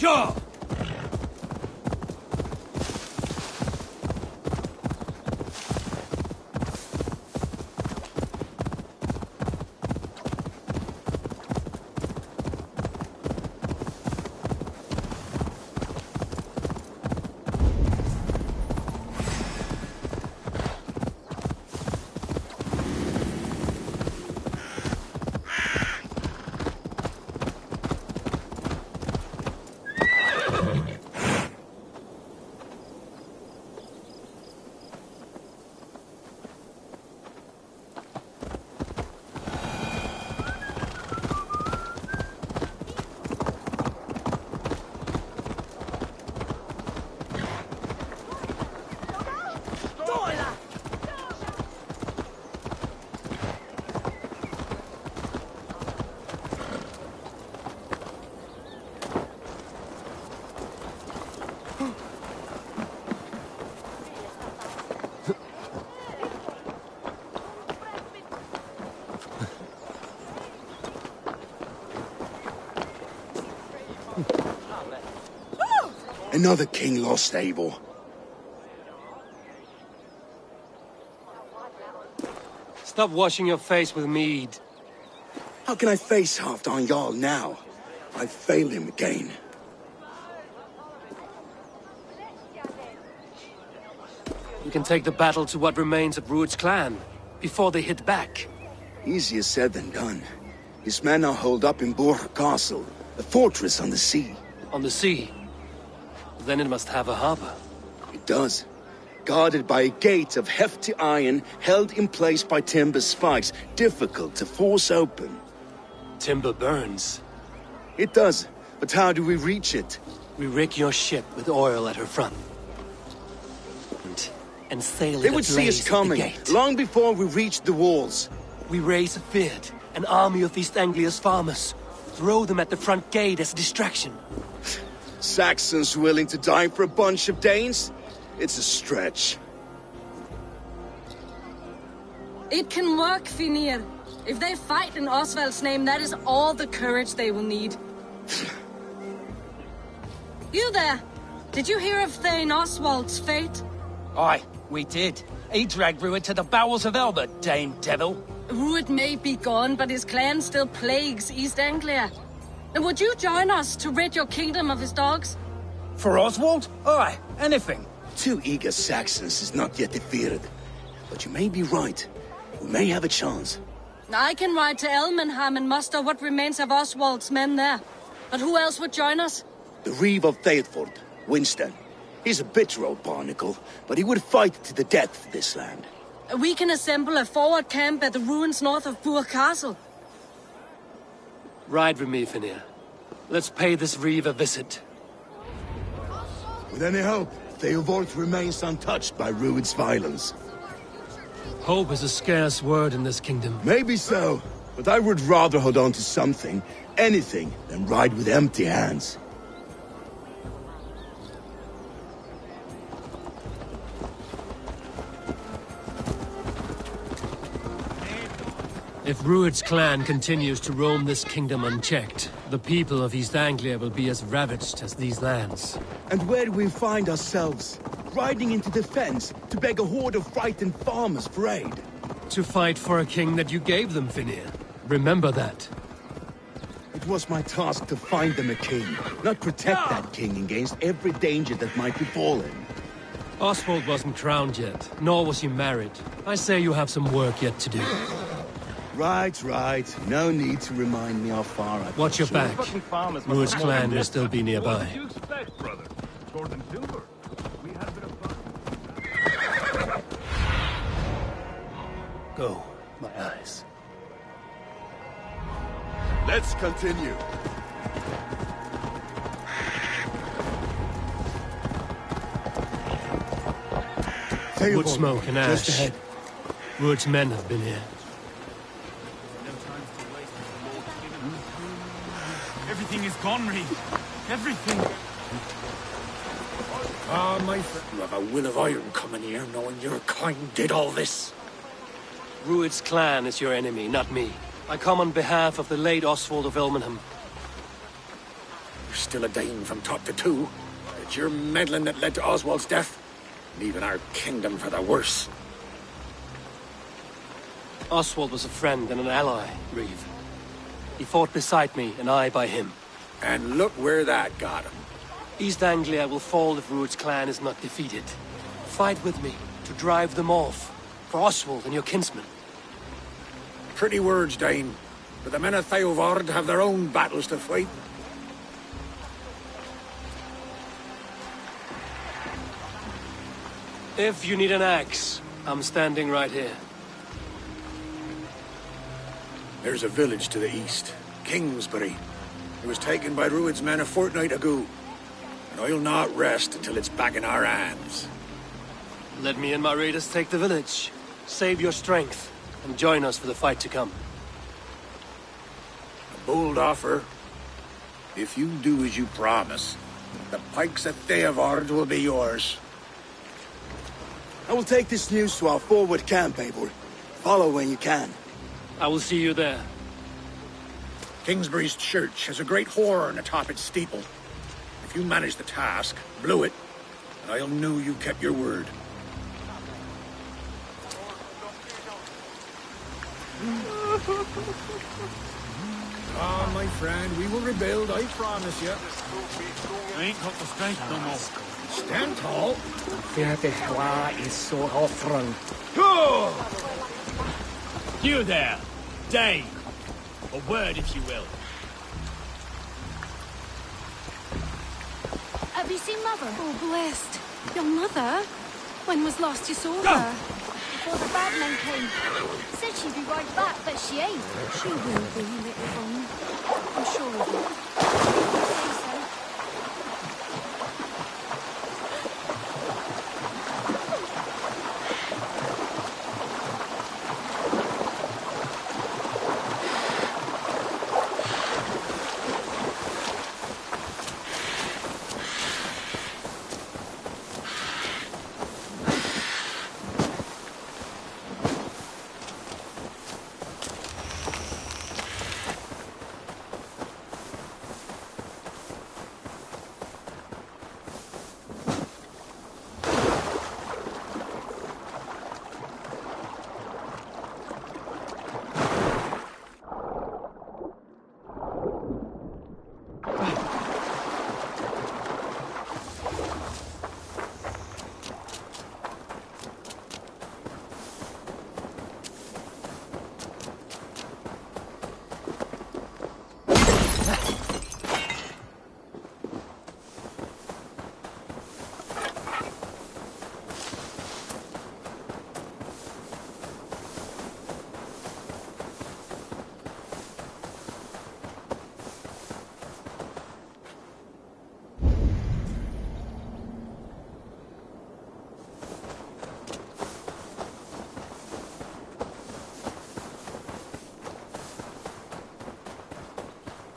Sure! Another king lost Abel. Stop washing your face with mead. How can I face Halfdan Jarl now? I failed him again. We can take the battle to what remains of Rued's clan, before they hit back. Easier said than done. His men are holed up in Borg Castle, a fortress on the sea. On the sea? Then it must have a harbor. It does. Guarded by a gate of hefty iron, held in place by timber spikes, difficult to force open. Timber burns. It does, but how do we reach it? We rig your ship with oil at her front. And sail it They would see us coming, long before we reached the walls. We raise a beard, an army of East Anglia's farmers. Throw them at the front gate as a distraction. Saxons willing to die for a bunch of Danes? It's a stretch. It can work, Finir. If they fight in Oswald's name, that is all the courage they will need. You there! Did you hear of Thane Oswald's fate? Aye, we did. He dragged Rued to the bowels of Elba, Dane devil. Rued may be gone, but his clan still plagues East Anglia. And would you join us to rid your kingdom of his dogs? For Oswald? Aye, anything. 2 eager Saxons is not yet defeated. But you may be right. We may have a chance. I can ride to Elmenham and muster what remains of Oswald's men there. But who else would join us? The Reeve of Thetford, Winston. He's a bitter old barnacle, but he would fight to the death for this land. We can assemble a forward camp at the ruins north of Burg Castle. Ride with me, Finir. Let's pay this Reeve a visit. With any hope, Theovorth remains untouched by Rued's violence. Hope is a scarce word in this kingdom. Maybe so, but I would rather hold on to something, anything, than ride with empty hands. If Rued's clan continues to roam this kingdom unchecked, the people of East Anglia will be as ravaged as these lands. And where do we find ourselves? Riding into defense to beg a horde of frightened farmers for aid. To fight for a king that you gave them, Finir. Remember that. It was my task to find them a king, not protect that king against every danger that might befall him. Oswald wasn't crowned yet, nor was he married. I say you have some work yet to do. Right. No need to remind me how far I've Watch your back. Rued's clan will still be nearby. What did you expect, brother? Sword and silver. We had a bit of fun. Go, my eyes. Let's continue. Wood smoke and ash. Just ahead. Rued's men have been here. Everything is gone, Reeve. Everything. Ah, my friend, you have a will of iron coming here, knowing your kind did all this. Rued's clan is your enemy, not me. I come on behalf of the late Oswald of Elmenham. You're still a Dane from top to two. It's your meddling that led to Oswald's death, leaving our kingdom for the worse. Oswald was a friend and an ally, Reeve. He fought beside me, and I by him. And look where that got him. East Anglia will fall if Rued's clan is not defeated. Fight with me to drive them off, for Oswald and your kinsmen. Pretty words, Dane, but the men of Theovard have their own battles to fight. If you need an axe, I'm standing right here. There's a village to the east, Kingsbury. It was taken by Rued's men a fortnight ago, and I'll not rest until it's back in our hands. Let me and my raiders take the village. Save your strength, and join us for the fight to come. A bold offer. If you do as you promise, the pikes at Theovard will be yours. I will take this news to our forward camp, Eivor. Follow when you can. I will see you there. Kingsbury's church has a great horn atop its steeple. If you manage the task, blew it, I'll know you kept your word. Ah, my friend, we will rebuild, I promise you. I ain't got the strength no more. Stand tall. You there, Dane. A word, if you will. Have you seen Mother? Oh, blessed. Your mother? When was last you saw her? Before the bad men came. Said she'd be right back, but she ain't. She will be, little one. I'm sure of it. Say so.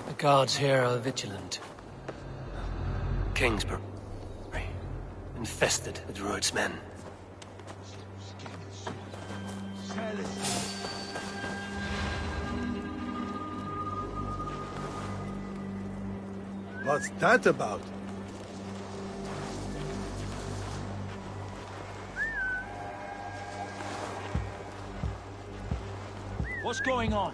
The guards here are vigilant. Kingsbury, infested with Rued's men. What's that about? What's going on?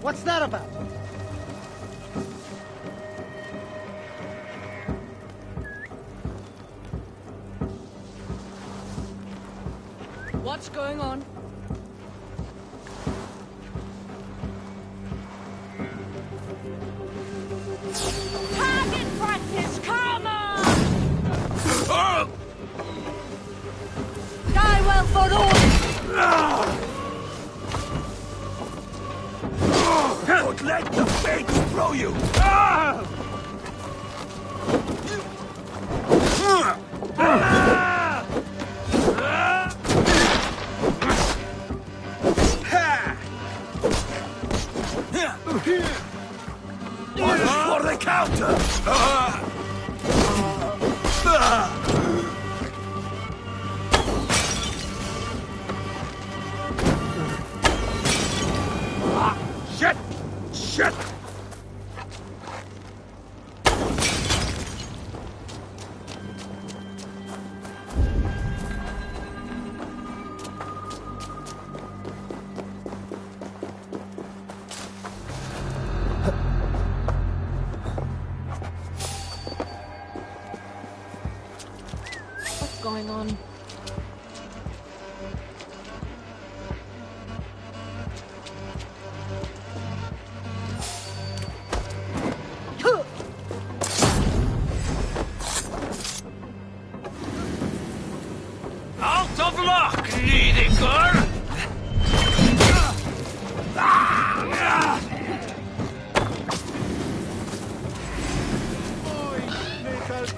What's that about? What's going on? Target practice, come on! Die well for all! Don't let the fates throw you!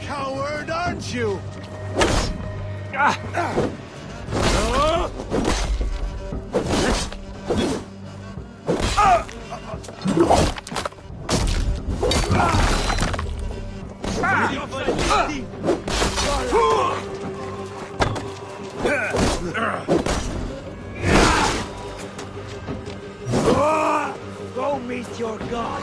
coward, aren't you? Go meet your god.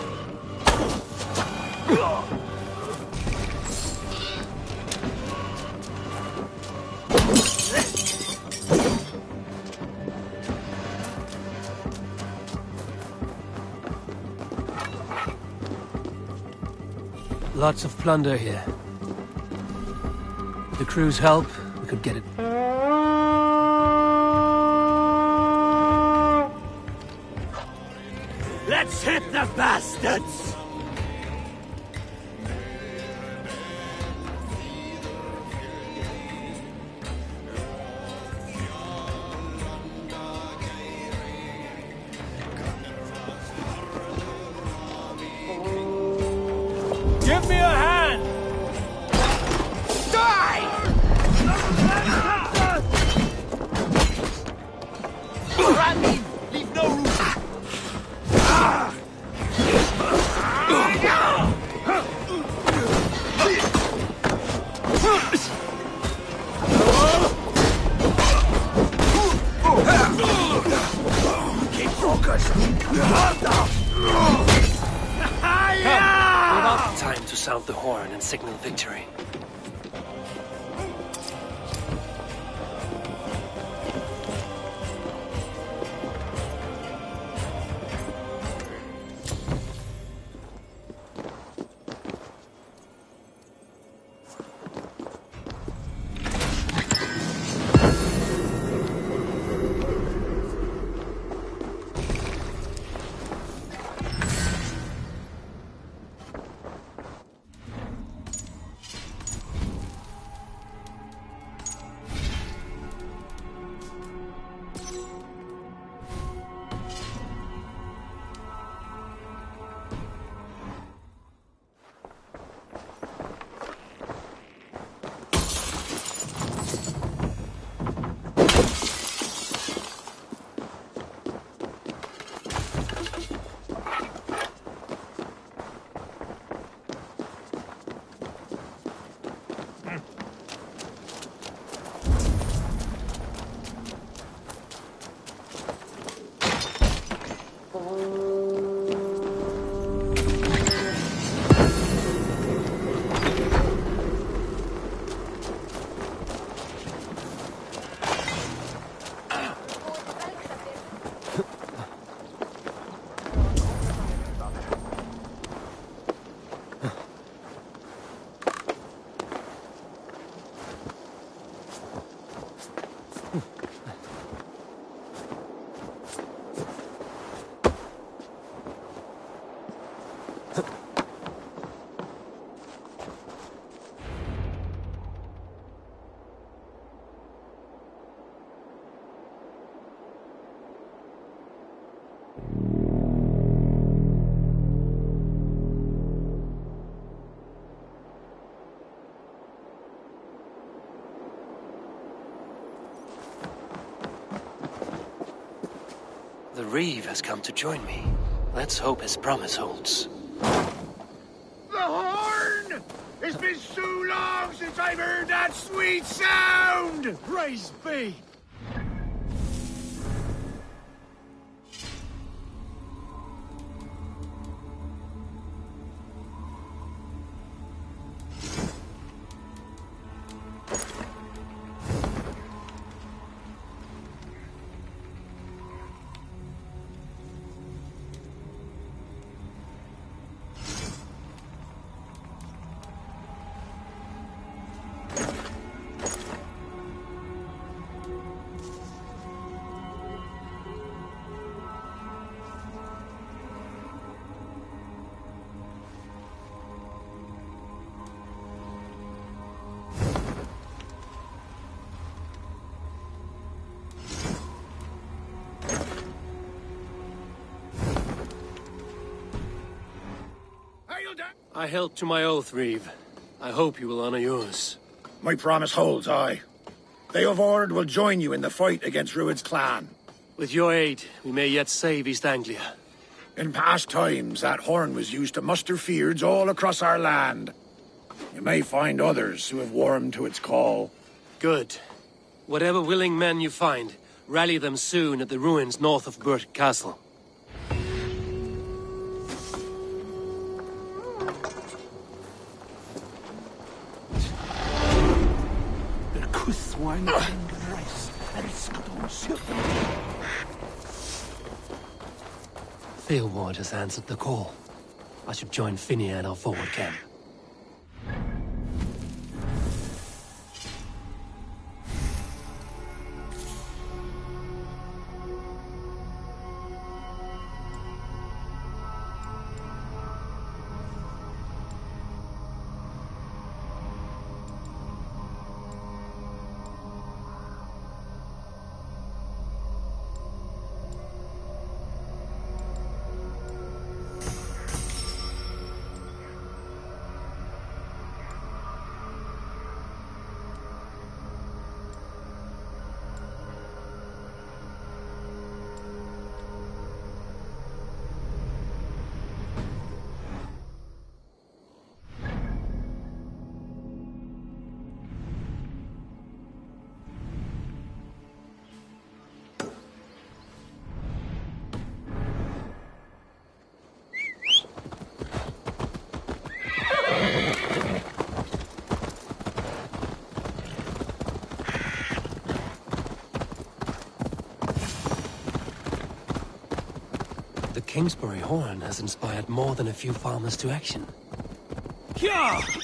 Lots of plunder here. With the crew's help, we could get it. Let's hit the bastards! Give me a hand! Die! Randy, leave no room. Keep focused. Time to sound the horn and signal victory. The Reeve has come to join me. Let's hope his promise holds. The horn! It's been so long since I've heard that sweet sound! Praise be! I held to my oath, Reeve. I hope you will honor yours. My promise holds, aye. They of Ord will join you in the fight against Rued's clan. With your aid, we may yet save East Anglia. In past times, that horn was used to muster fyrds all across our land. You may find others who have warmed to its call. Good. Whatever willing men you find, rally them soon at the ruins north of Burt Castle. Theelward has answered the call. I should join Finney at our forward camp. The Kingsbury horn has inspired more than a few farmers to action. Kya!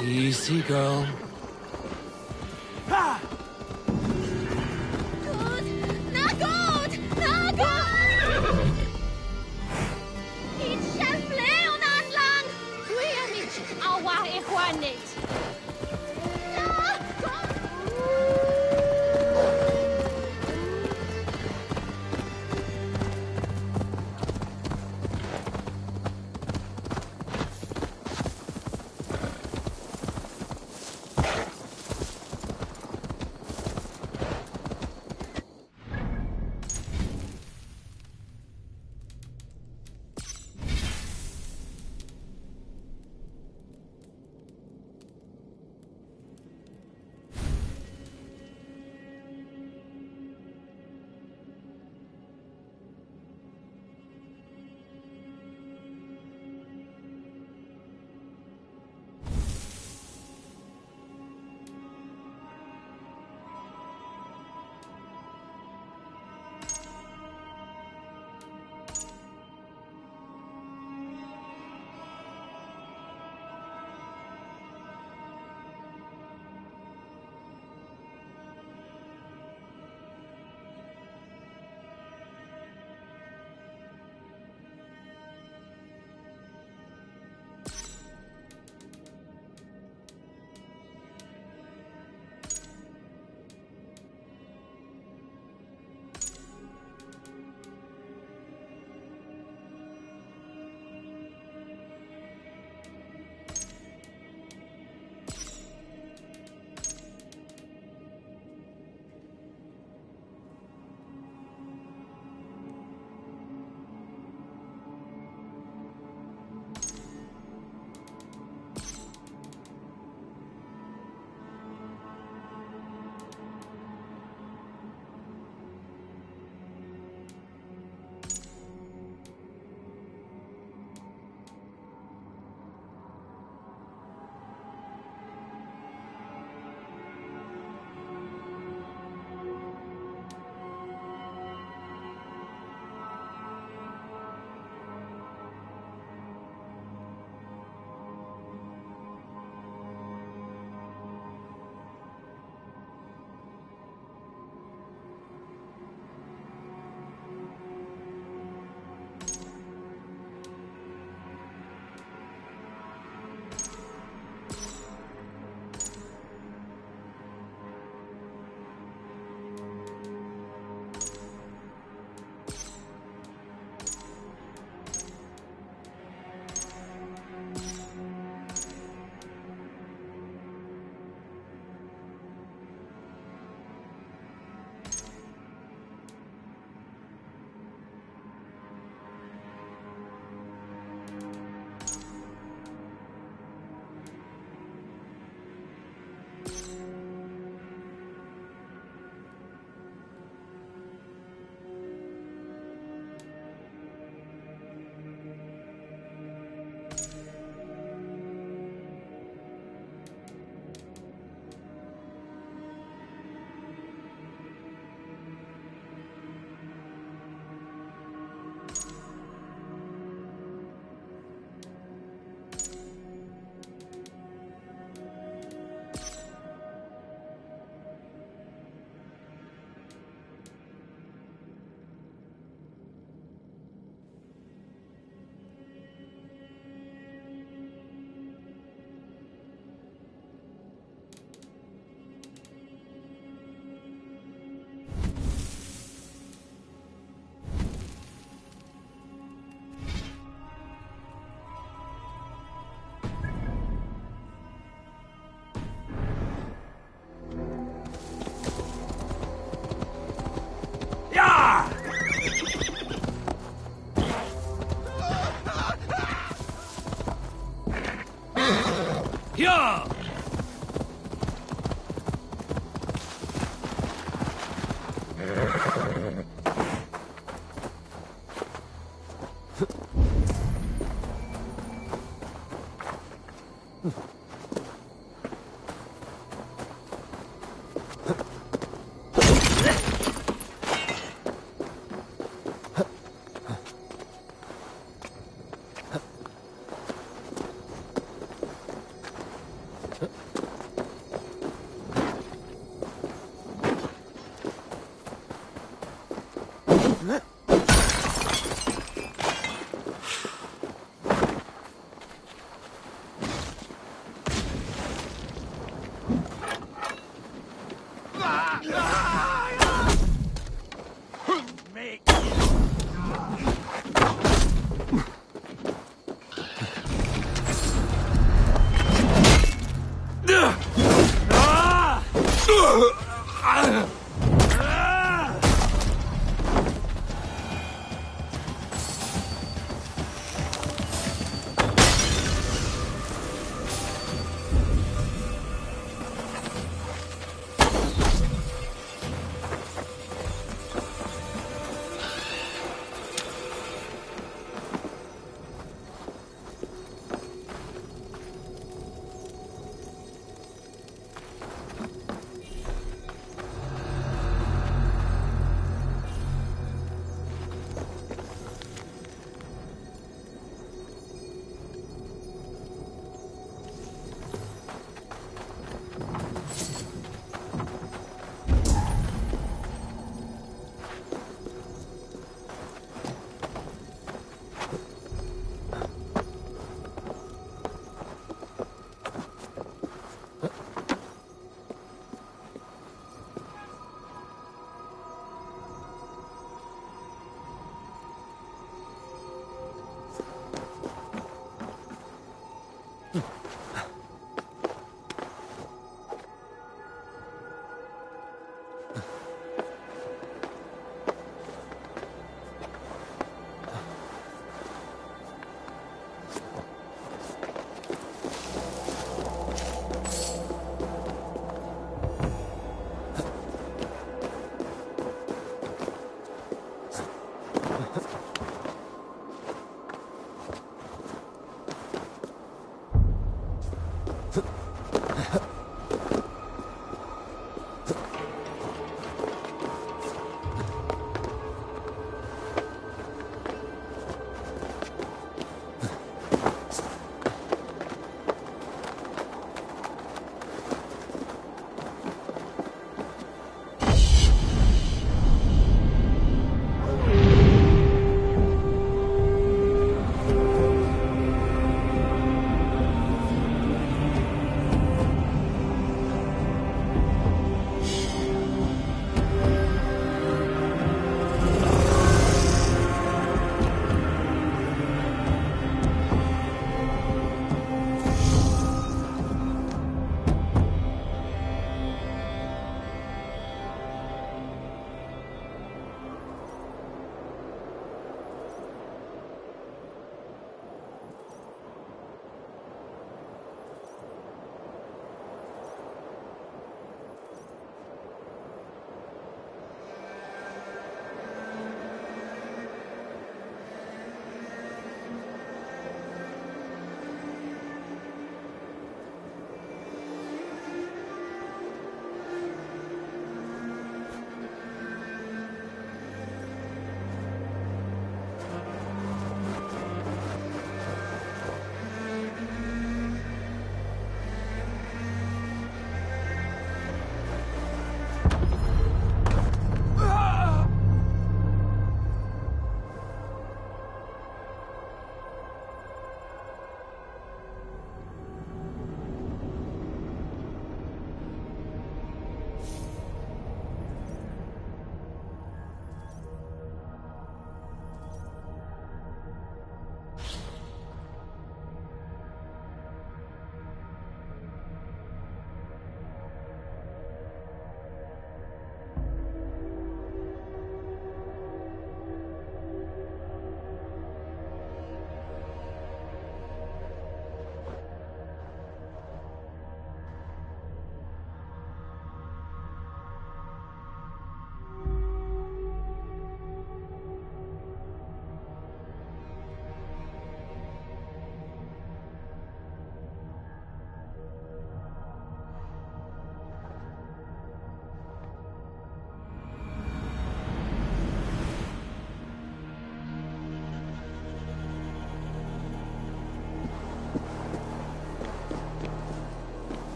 Easy, girl.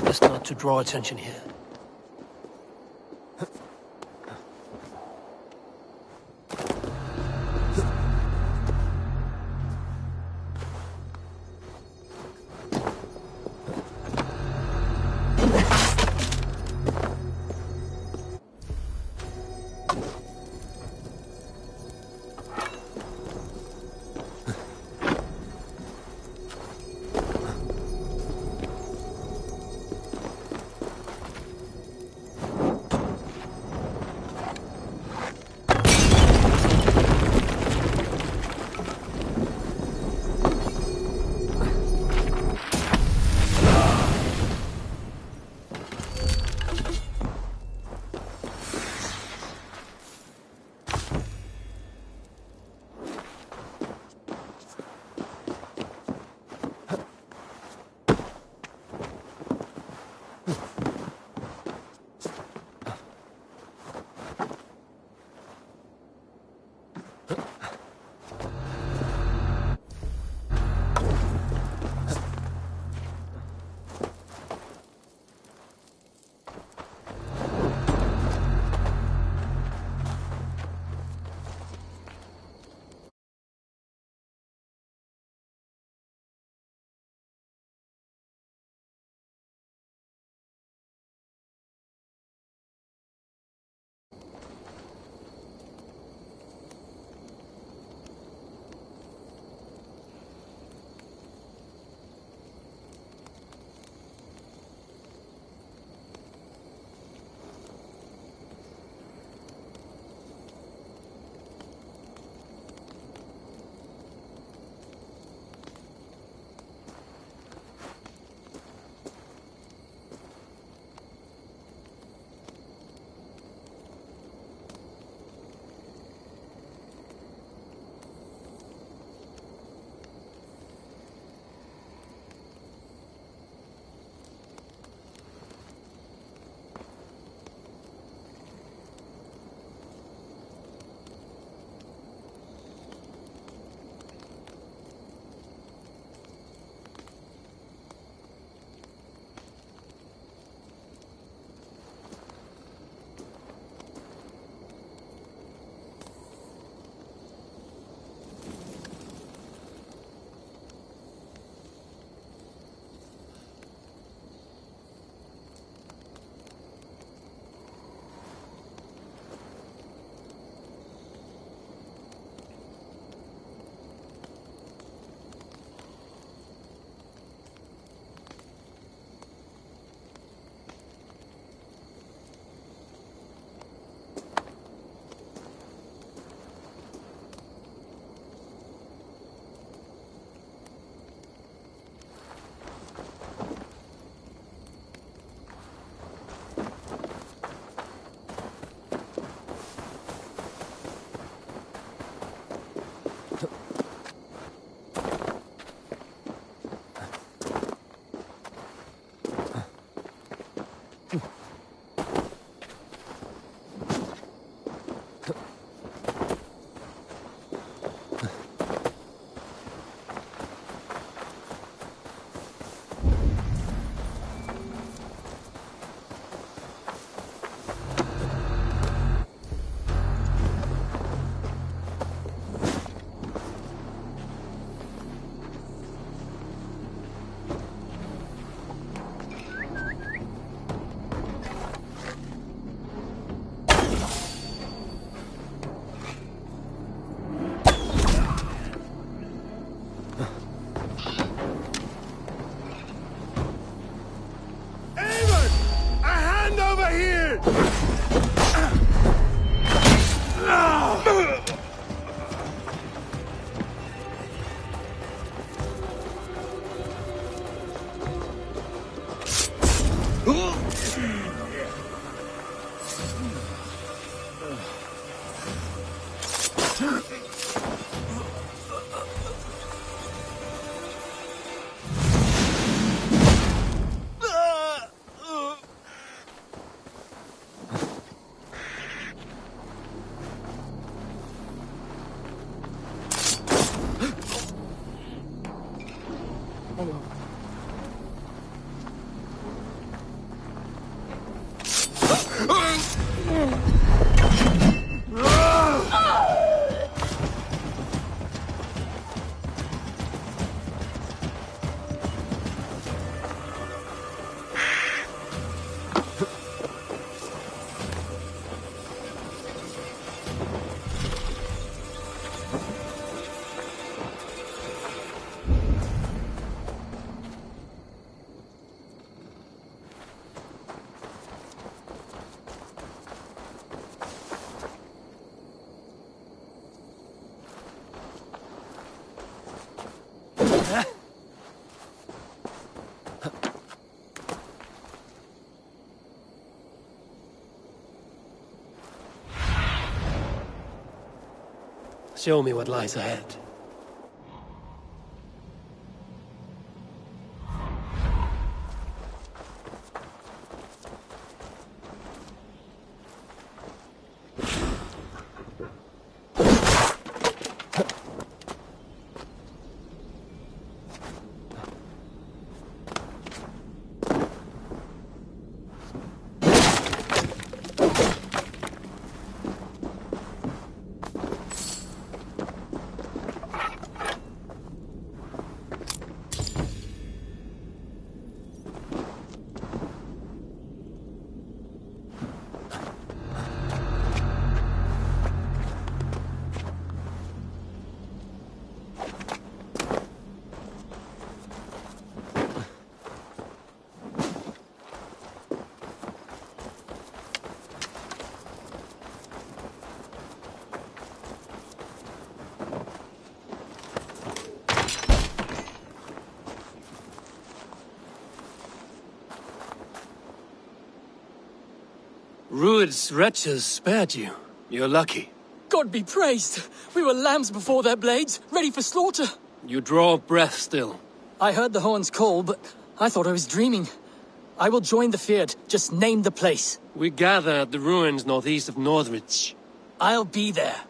Best not to draw attention here. Show me what lies ahead. Rued's wretches spared you. You're lucky. God be praised! We were lambs before their blades, ready for slaughter. You draw breath still. I heard the horns call, but I thought I was dreaming. I will join the Feared. Just name the place. We gather at the ruins northeast of Northridge. I'll be there.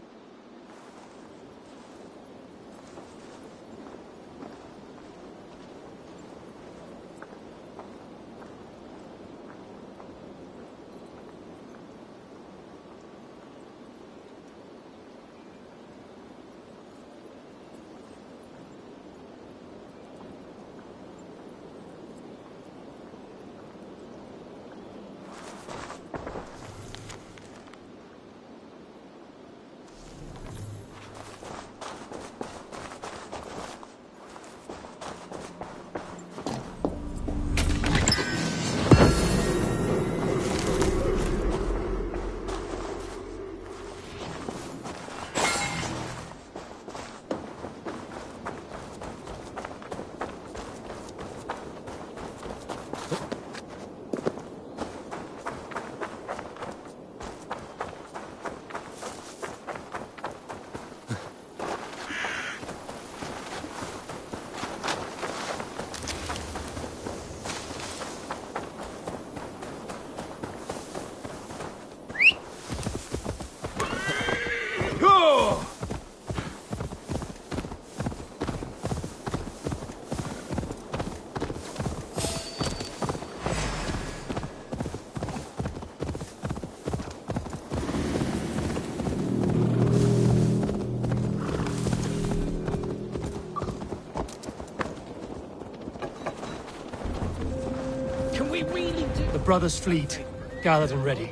The brothers' fleet, gathered and ready.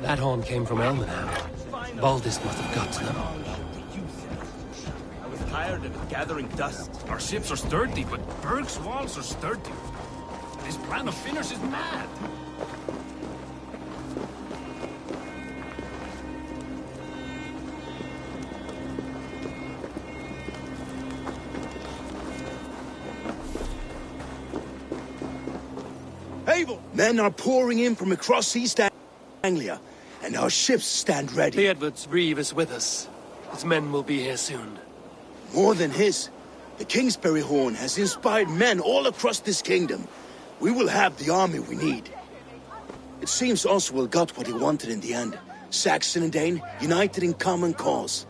That horn came from Elmenham. Baldist must have got to them. I was tired of gathering dust. Our ships are sturdy, but Berg's walls are sturdy. This plan of Finner's is mad. Men are pouring in from across East Anglia. and our ships stand ready. The Edward's Reeve is with us. His men will be here soon. More than his, the Kingsbury Horn has inspired men all across this kingdom. We will have the army we need. It seems Oswald got what he wanted in the end. Saxon and Dane united in common cause.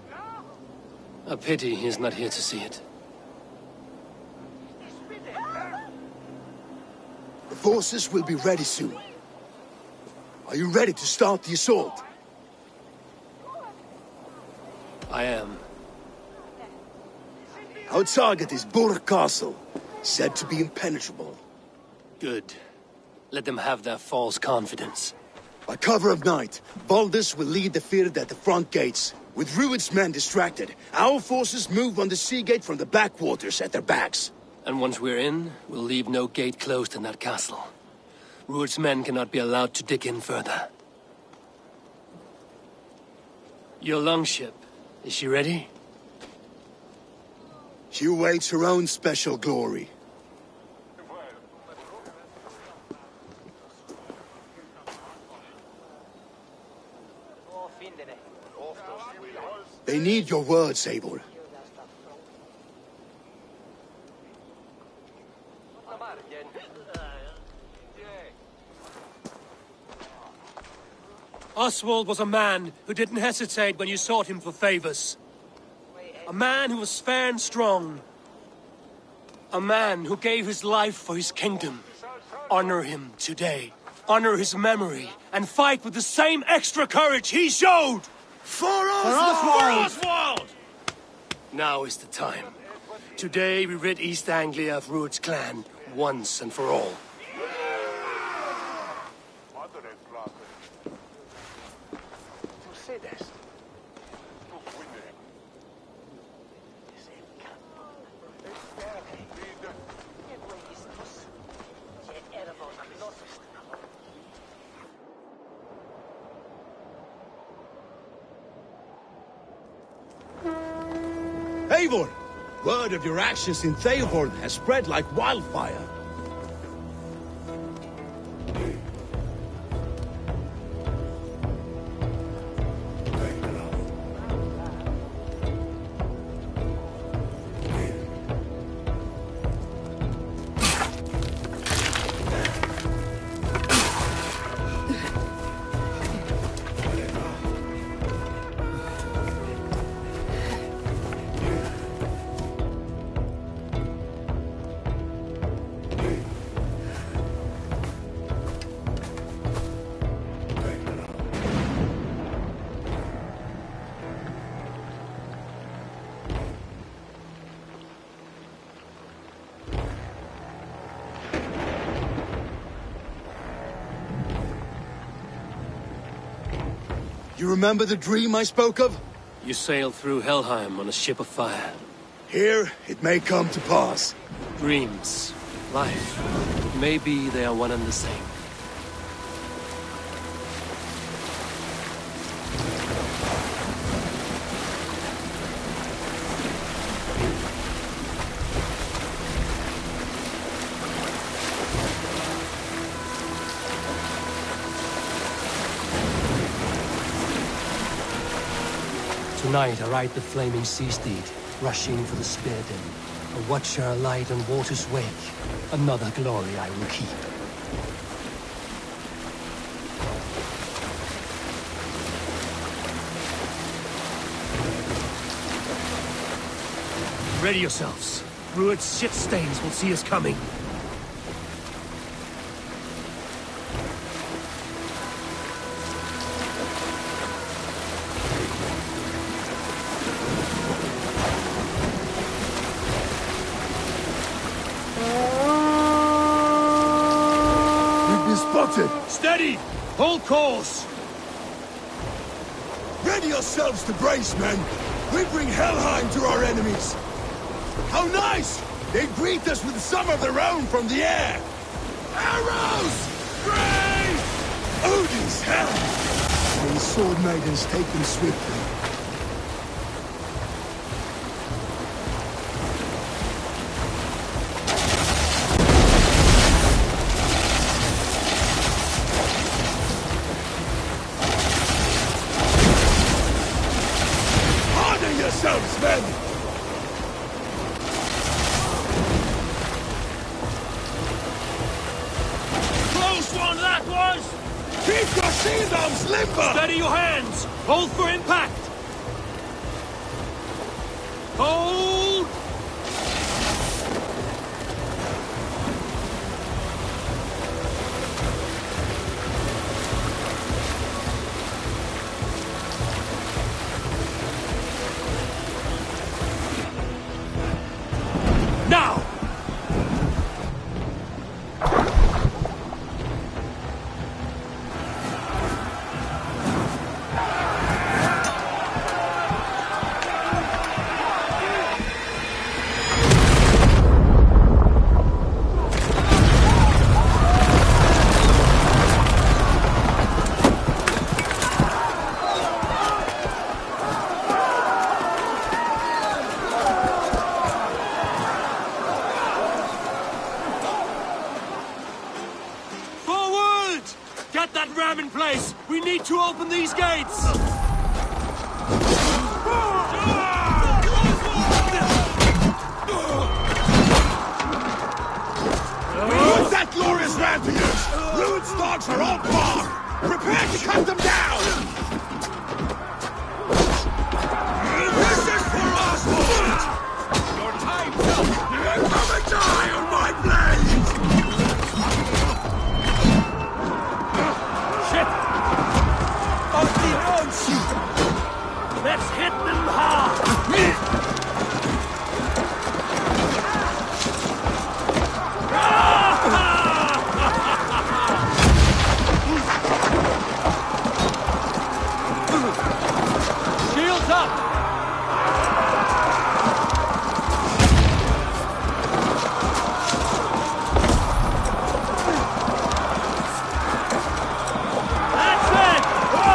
A pity he's not here to see it. The forces will be ready soon. Are you ready to start the assault? I am. Our target is Burg Castle, said to be impenetrable. Good. Let them have their false confidence. By cover of night, Baldus will lead the Firth at the front gates. With Rued's men distracted, our forces move on the sea gate from the backwaters at their backs. And once we're in, we'll leave no gate closed in that castle. Rued's men cannot be allowed to dig in further. Your longship, is she ready? She awaits her own special glory. They need your words, Eivor. Oswald was a man who didn't hesitate when you sought him for favors. A man who was fair and strong. A man who gave his life for his kingdom. Honor him today. Honor his memory. And fight with the same extra courage he showed! For Oswald! For Oswald! Now is the time. Today we rid East Anglia of Rued's clan, once and for all. Eivor! Word of your actions in Theoborn has spread like wildfire. You remember the dream I spoke of? You sailed through Helheim on a ship of fire. Here, it may come to pass. Dreams, life, maybe they are one and the same. Tonight I ride the flaming sea steed, rushing for the spear den. A watcher alight on water's wake. Another glory I will keep. Ready yourselves. Rued's shit stains will see us coming. Steady! Hold course! Ready yourselves to brace, men! We bring Helheim to our enemies! How nice! They greet us with some of their own from the air! Arrows! Grace! Odin's hell! May sword maidens take them swiftly. yourselves, men! Close one, that was! Keep your shield arms limber! Steady your hands! Hold for impact! Hold! Now! Forward! Get that ram in place! We need to open these gates! Use that glorious ram to use! Ruin's dogs are on par! Prepare to cut them down! This is for us, Lord! Your time's up! You're gonna die on my blade! Shit! Let's hit them hard! Shields up! That's it! Whoa!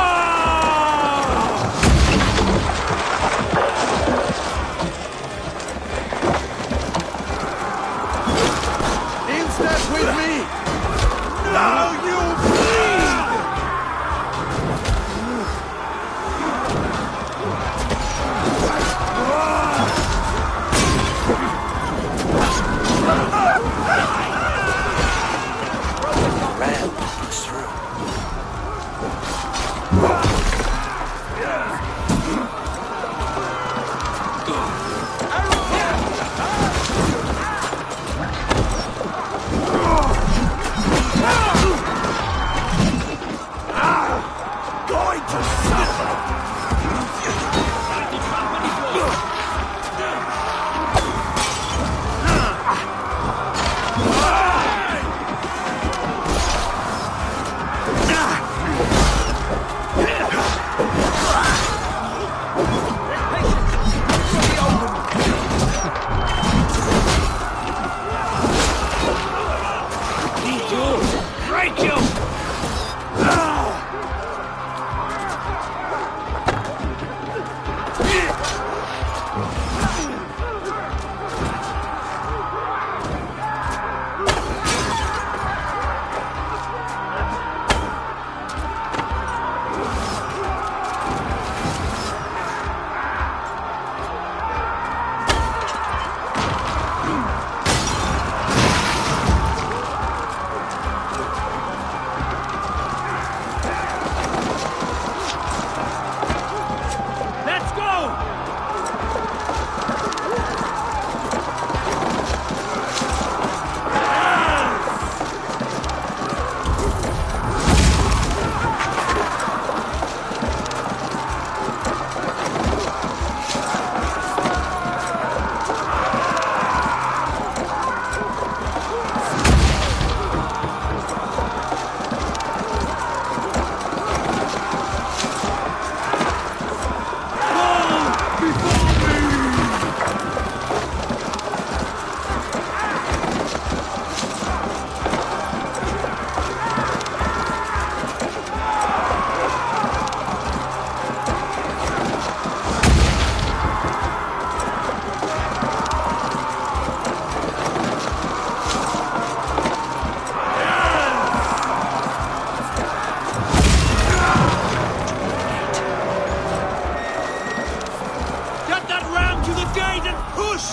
gate and push!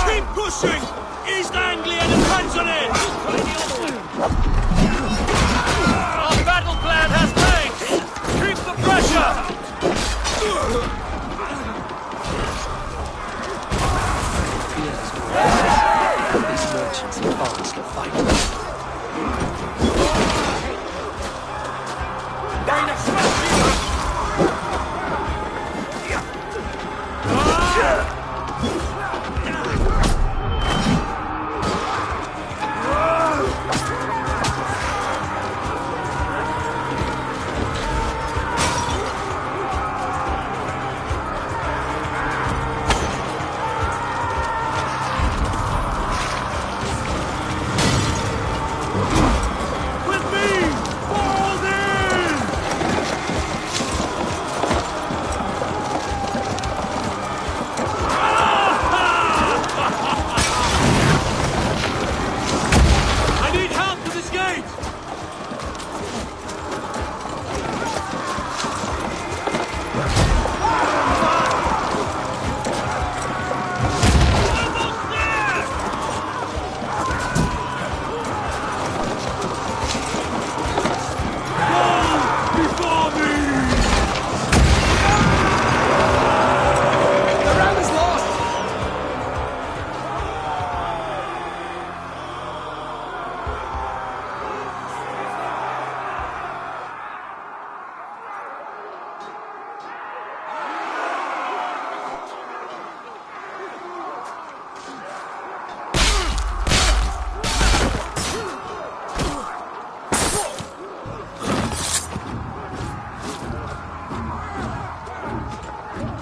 Keep pushing! East Anglia depends on it! Our battle plan has legs! Keep the pressure! These merchants and barons can fight.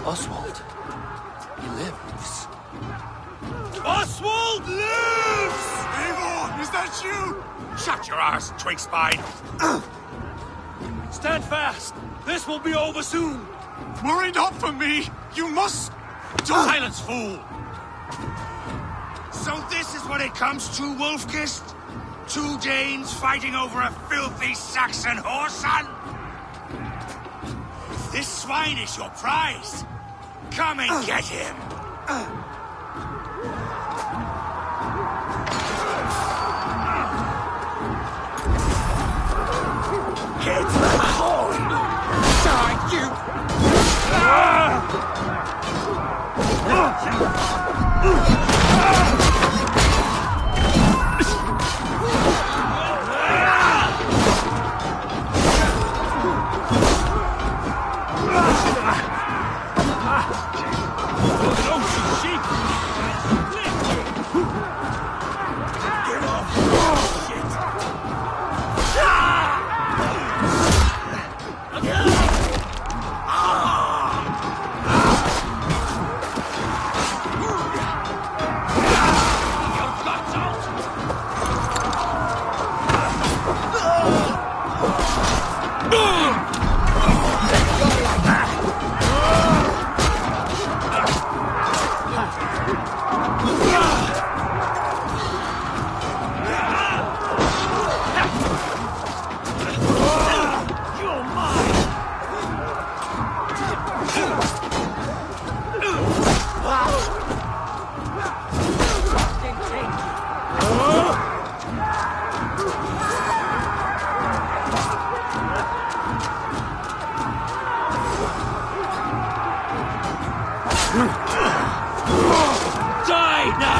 Oswald. He lives. Oswald lives! Tainor, is that you? Shut your arse, twig spine. Stand fast. This will be over soon. Worry not for me. You must... Silence, fool! So this is what it comes to, Wolfkist? 2 Danes fighting over a filthy Saxon whoreson? This swine is your prize. Come and get him. Get the horn! Die,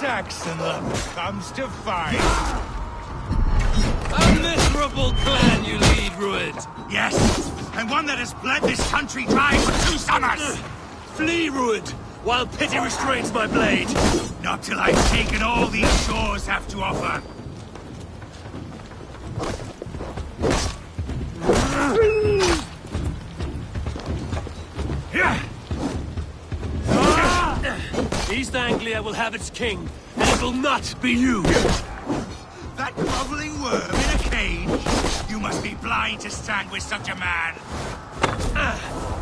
Saxon luck comes to fight. A miserable clan you lead, Rued. Yes, and one that has bled this country dry for 2 summers. Flee, Rued, while pity restrains my blade. Not till I've taken all these shores have to offer. East Anglia will have its king, and it will not be you. That groveling worm in a cage? You must be blind to stand with such a man.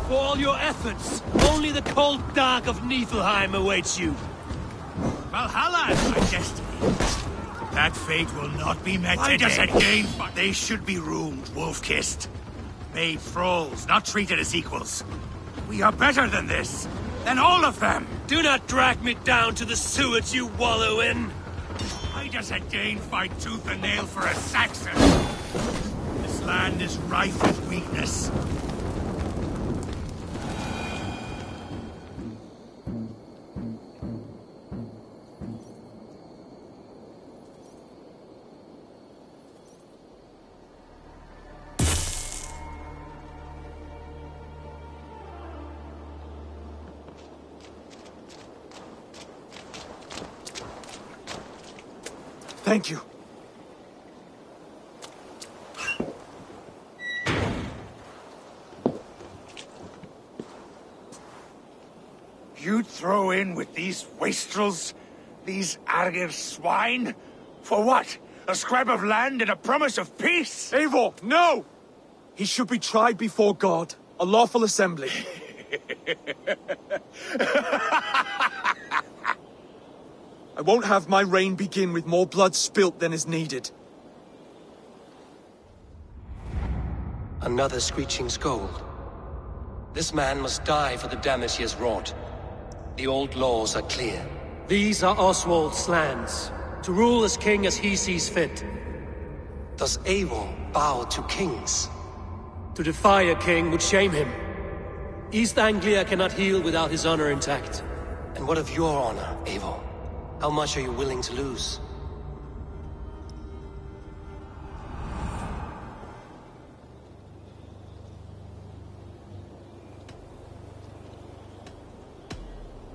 For all your efforts, only the cold dark of Niflheim awaits you. Valhalla is my destiny. That fate will not be met today. They should be roomed, wolf-kissed. Made thralls, not treated as equals. We are better than this. Than all of them. Do not drag me down to the sewers you wallow in. Why does a Dane fight tooth and nail for a Saxon? This land is rife with weakness. Thank you. You'd throw in with these wastrels? These Argir swine? For what? A scrap of land and a promise of peace? Eivor, no! He should be tried before God, a lawful assembly. I won't have my reign begin with more blood spilt than is needed. Another screeching scold. This man must die for the damage he has wrought. The old laws are clear. These are Oswald's lands, to rule as king as he sees fit. Does Eivor bow to kings? To defy a king would shame him. East Anglia cannot heal without his honor intact. And what of your honor, Eivor? How much are you willing to lose?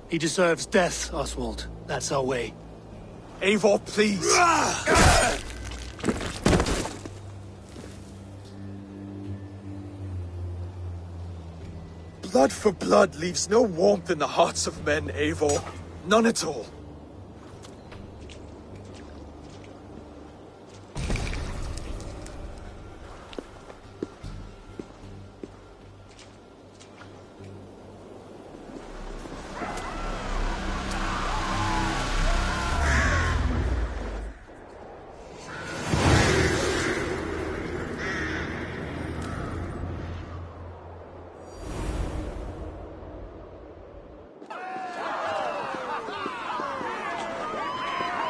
He deserves death, Oswald. That's our way. Eivor, please. Blood for blood leaves no warmth in the hearts of men, Eivor. None at all.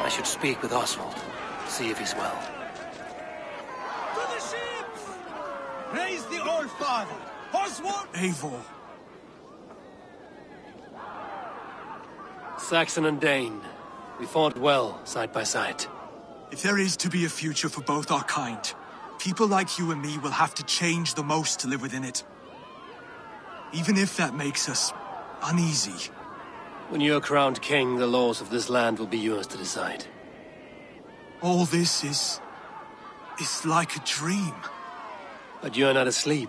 I should speak with Oswald, see if he's well. To the ships! Praise the Old Father! Oswald! Eivor. Saxon and Dane, we fought well, side by side. If there is to be a future for both our kind, people like you and me will have to change the most to live within it. Even if that makes us uneasy. When you're crowned king, the laws of this land will be yours to decide. All this is like a dream. But you're not asleep.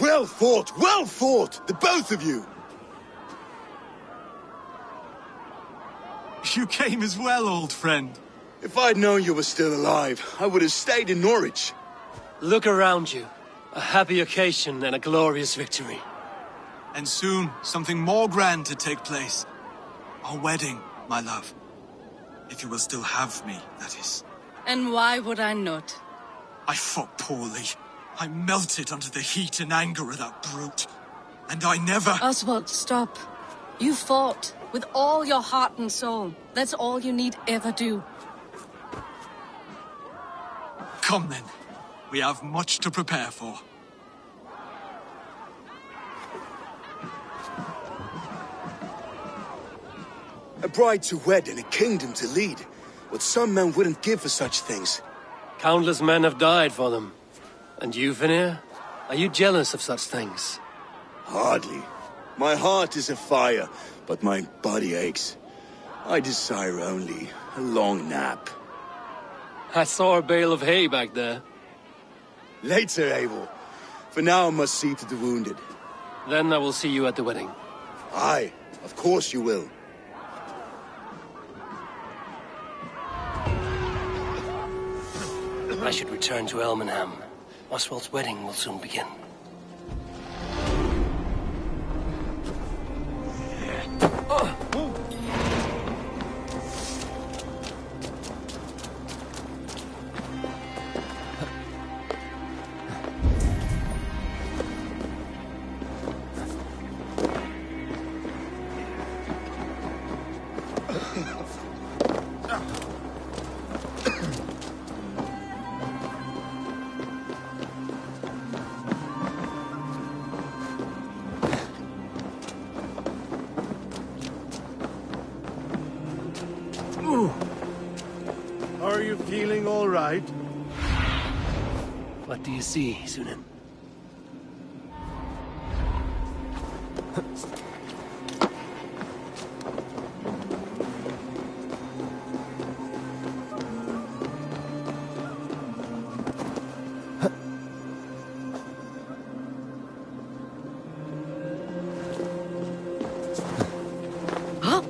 Well fought, the both of you! You came as well, old friend. If I'd known you were still alive, I would have stayed in Norwich. Look around you. A happy occasion and a glorious victory. And soon, something more grand to take place. Our wedding, my love. If you will still have me, that is. And why would I not? I fought poorly. I melted under the heat and anger of that brute. And I never... Oswald, stop. You fought with all your heart and soul. That's all you need ever do. Come then. We have much to prepare for. A bride to wed and a kingdom to lead. What some men wouldn't give for such things. Countless men have died for them. And you, Vanir? Are you jealous of such things? Hardly. My heart is afire, but my body aches. I desire only a long nap. I saw a bale of hay back there. Later, Abel. For now I must see to the wounded. Then I will see you at the wedding. Aye, of course you will. I should return to Elmenham. Oswald's wedding will soon begin. Are you feeling all right? What do you see, Sunan? Huh?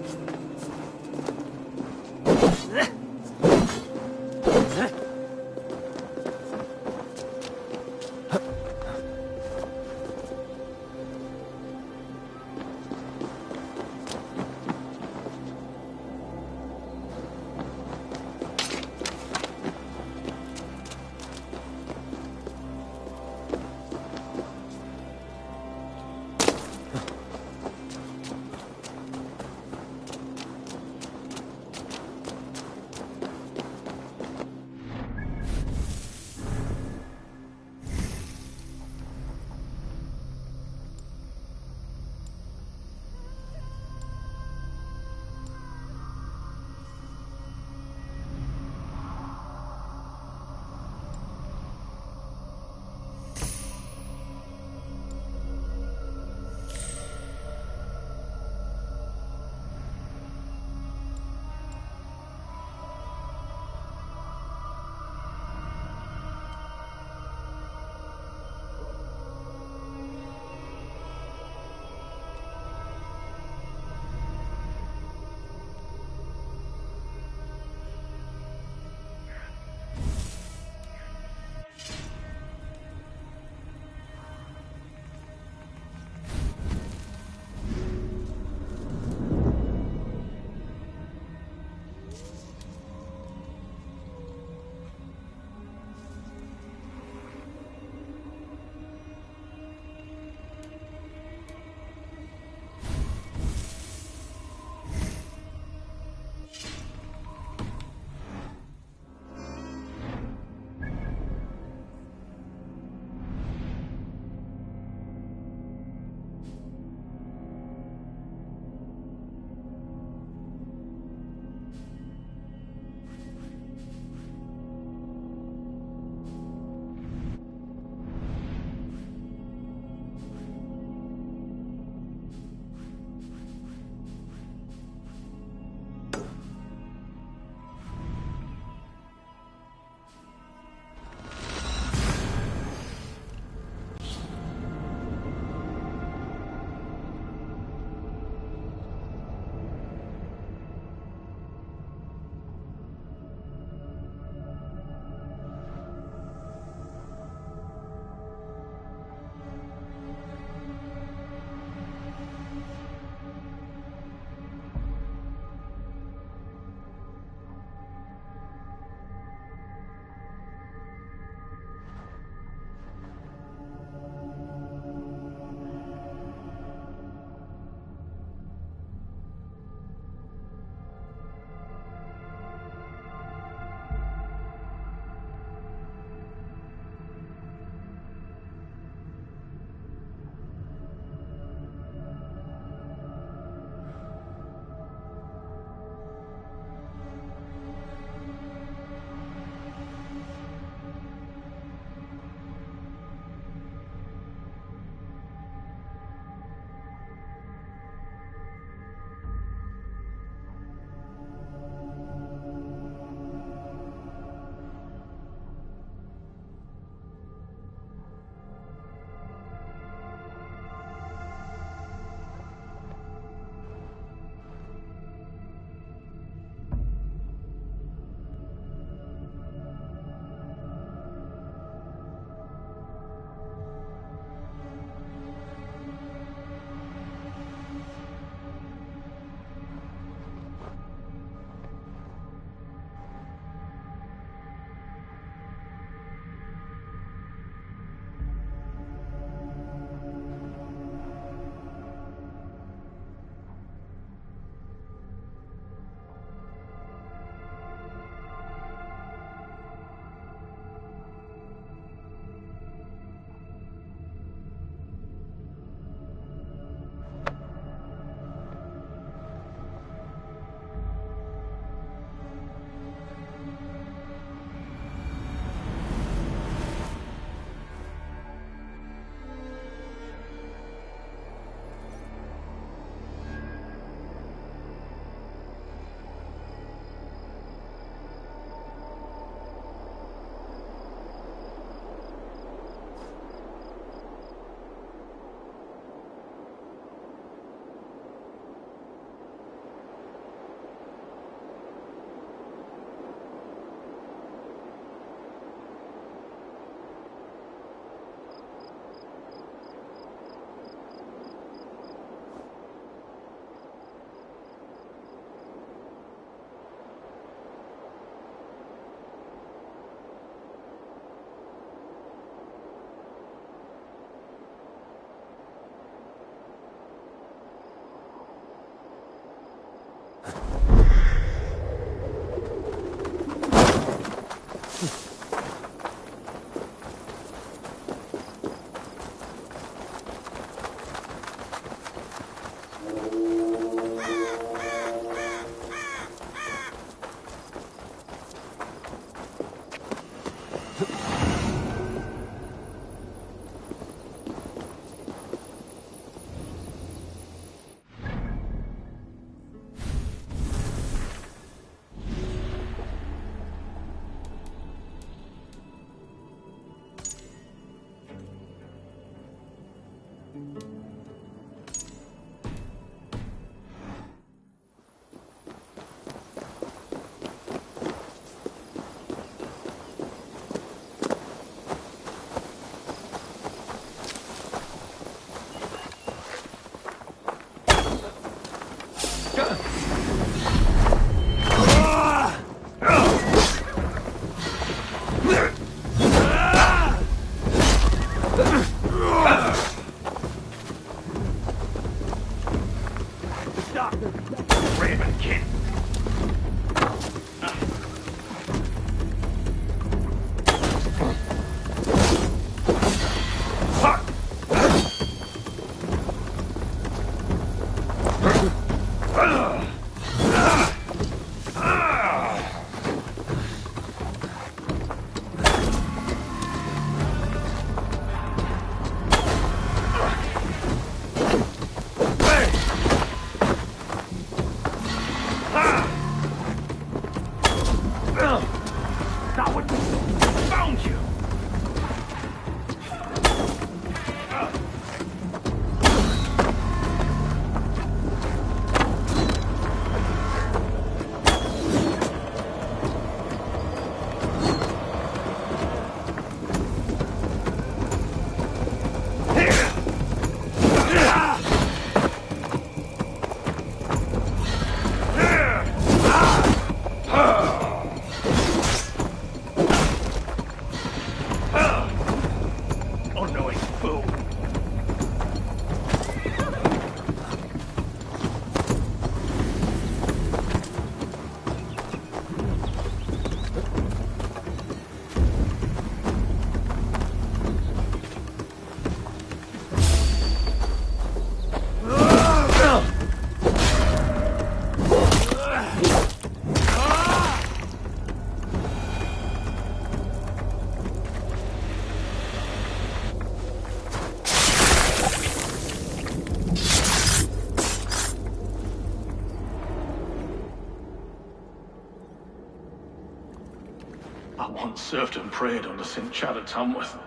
I once served and prayed under St. Chad at Tamworth.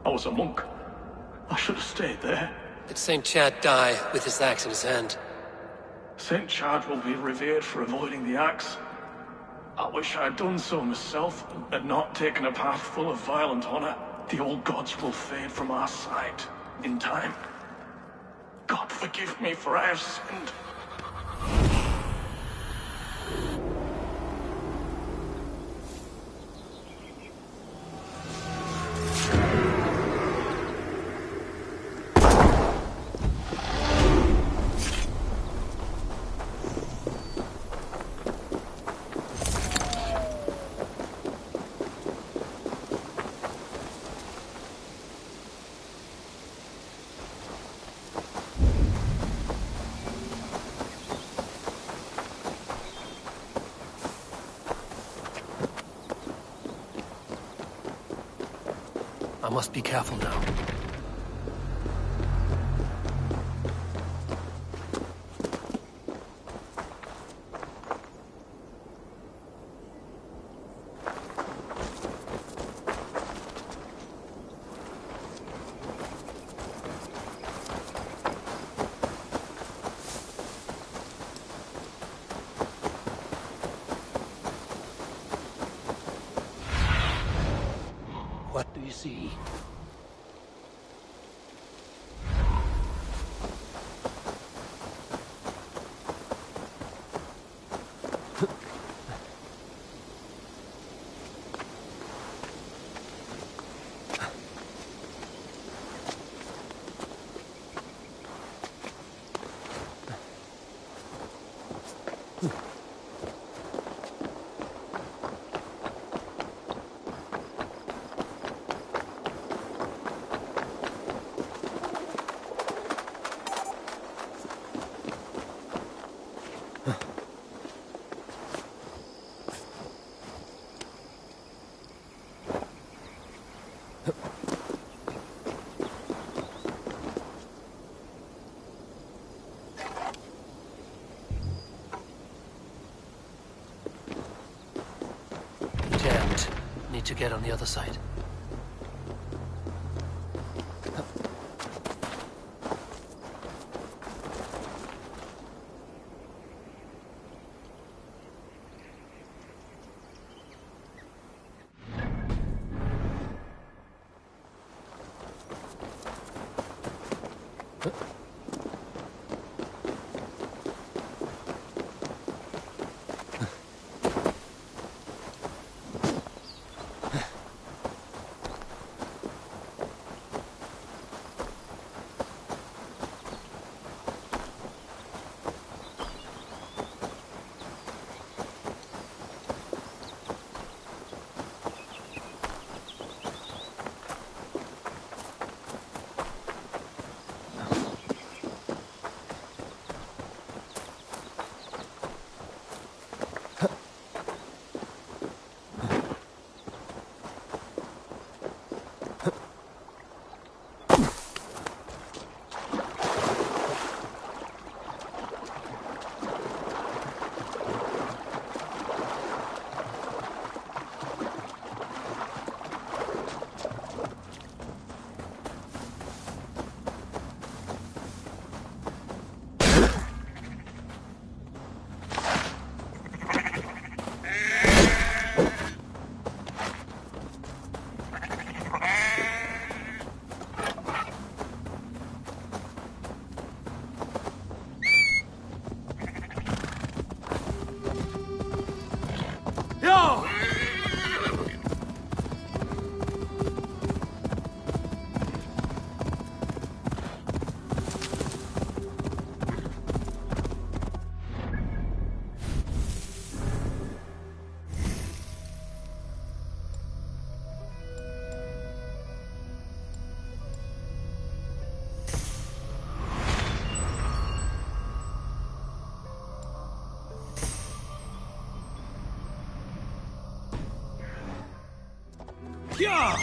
I was a monk. I should have stayed there. Did St. Chad die with his axe in his hand? St. Chad will be revered for avoiding the axe. I wish I had done so myself, and not taken a path full of violent honor. The old gods will fade from our sight in time. God forgive me, for I have sinned. I must be careful now. What do you see? Need to get on the other side. Yeah!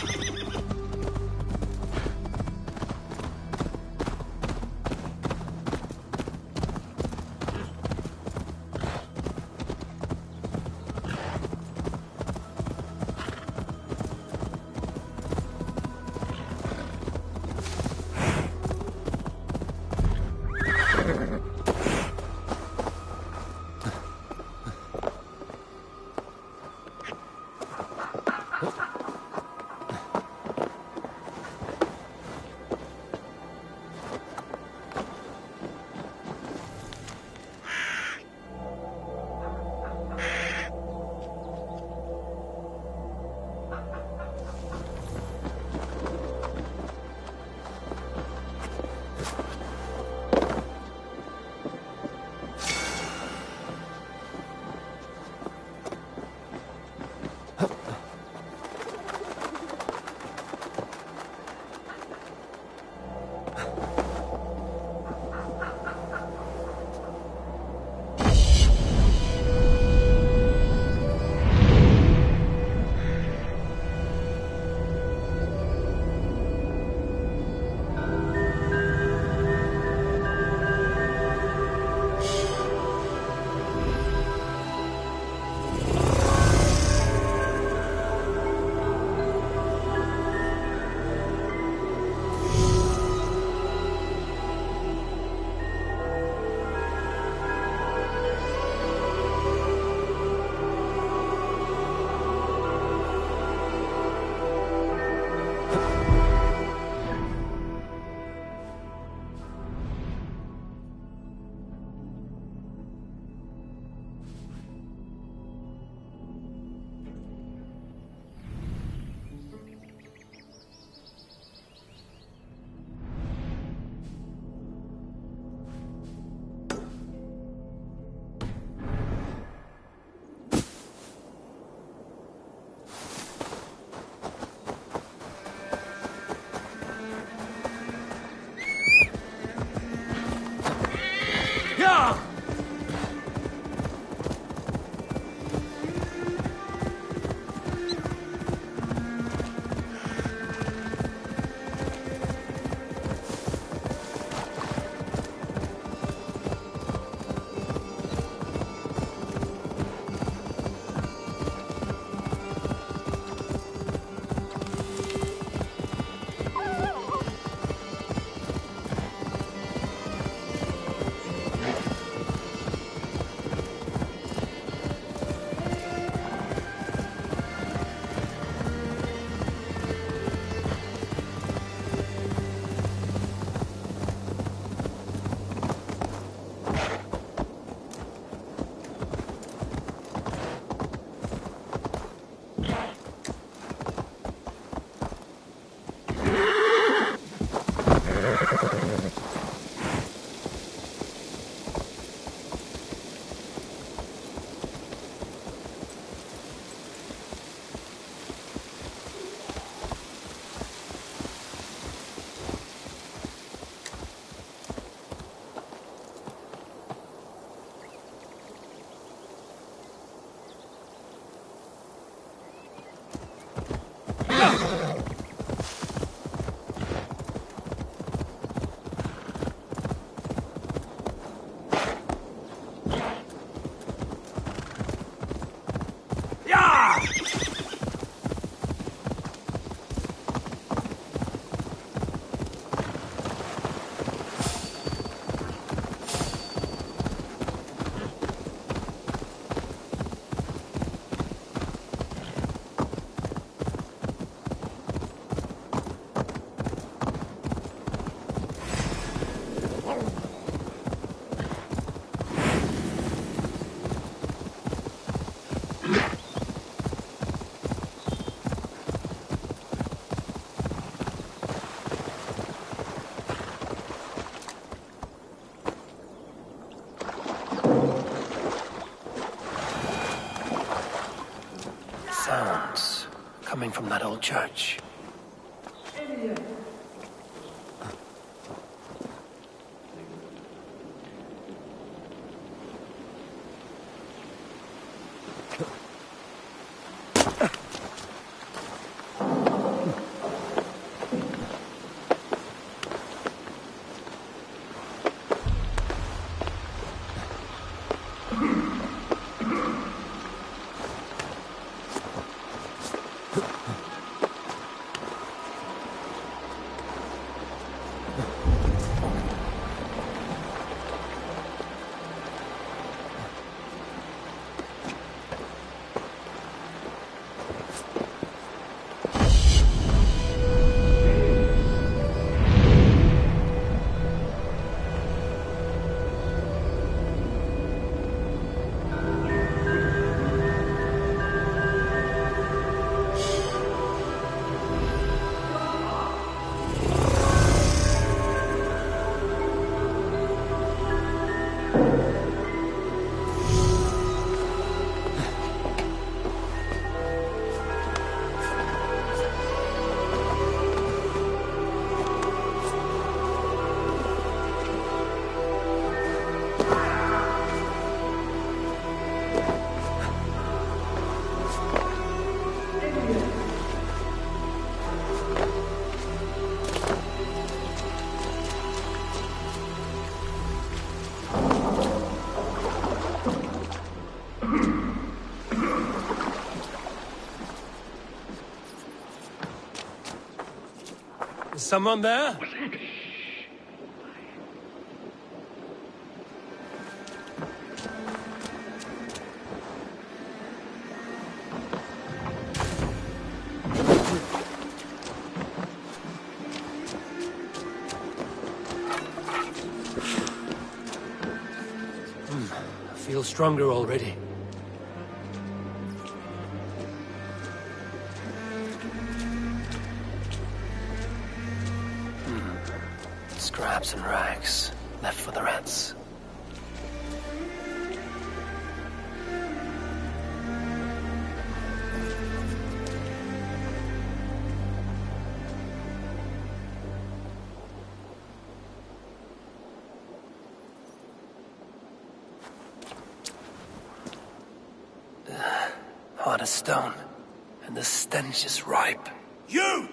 coming from that old church. Is someone there? I feel stronger already. Scraps and rags, left for the rats. Hard as stone, and the stench is ripe. You!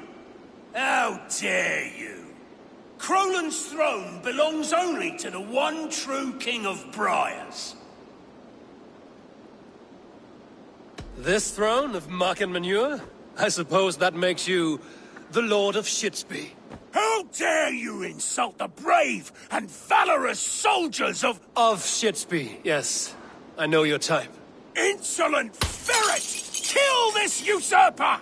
How dare you! Crolan's throne belongs only to the one true King of Briars. This throne of muck and manure? I suppose that makes you the Lord of Shitsby. How dare you insult the brave and valorous soldiers of Shitsby, yes. I know your type. Insolent ferret! Kill this usurper!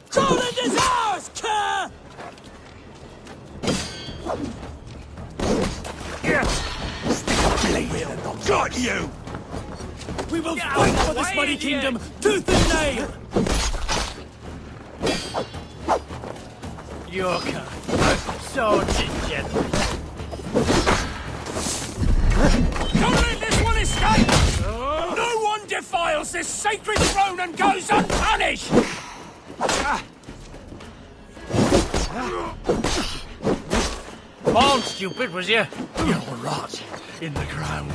Croland is ours, Kerr! Got you! We will fight for this mighty kingdom, tooth and nail! You're kind. So gentle. Don't let this one escape! No one defiles this sacred throne and goes unpunished! Born stupid, was you? You'll rot in the ground.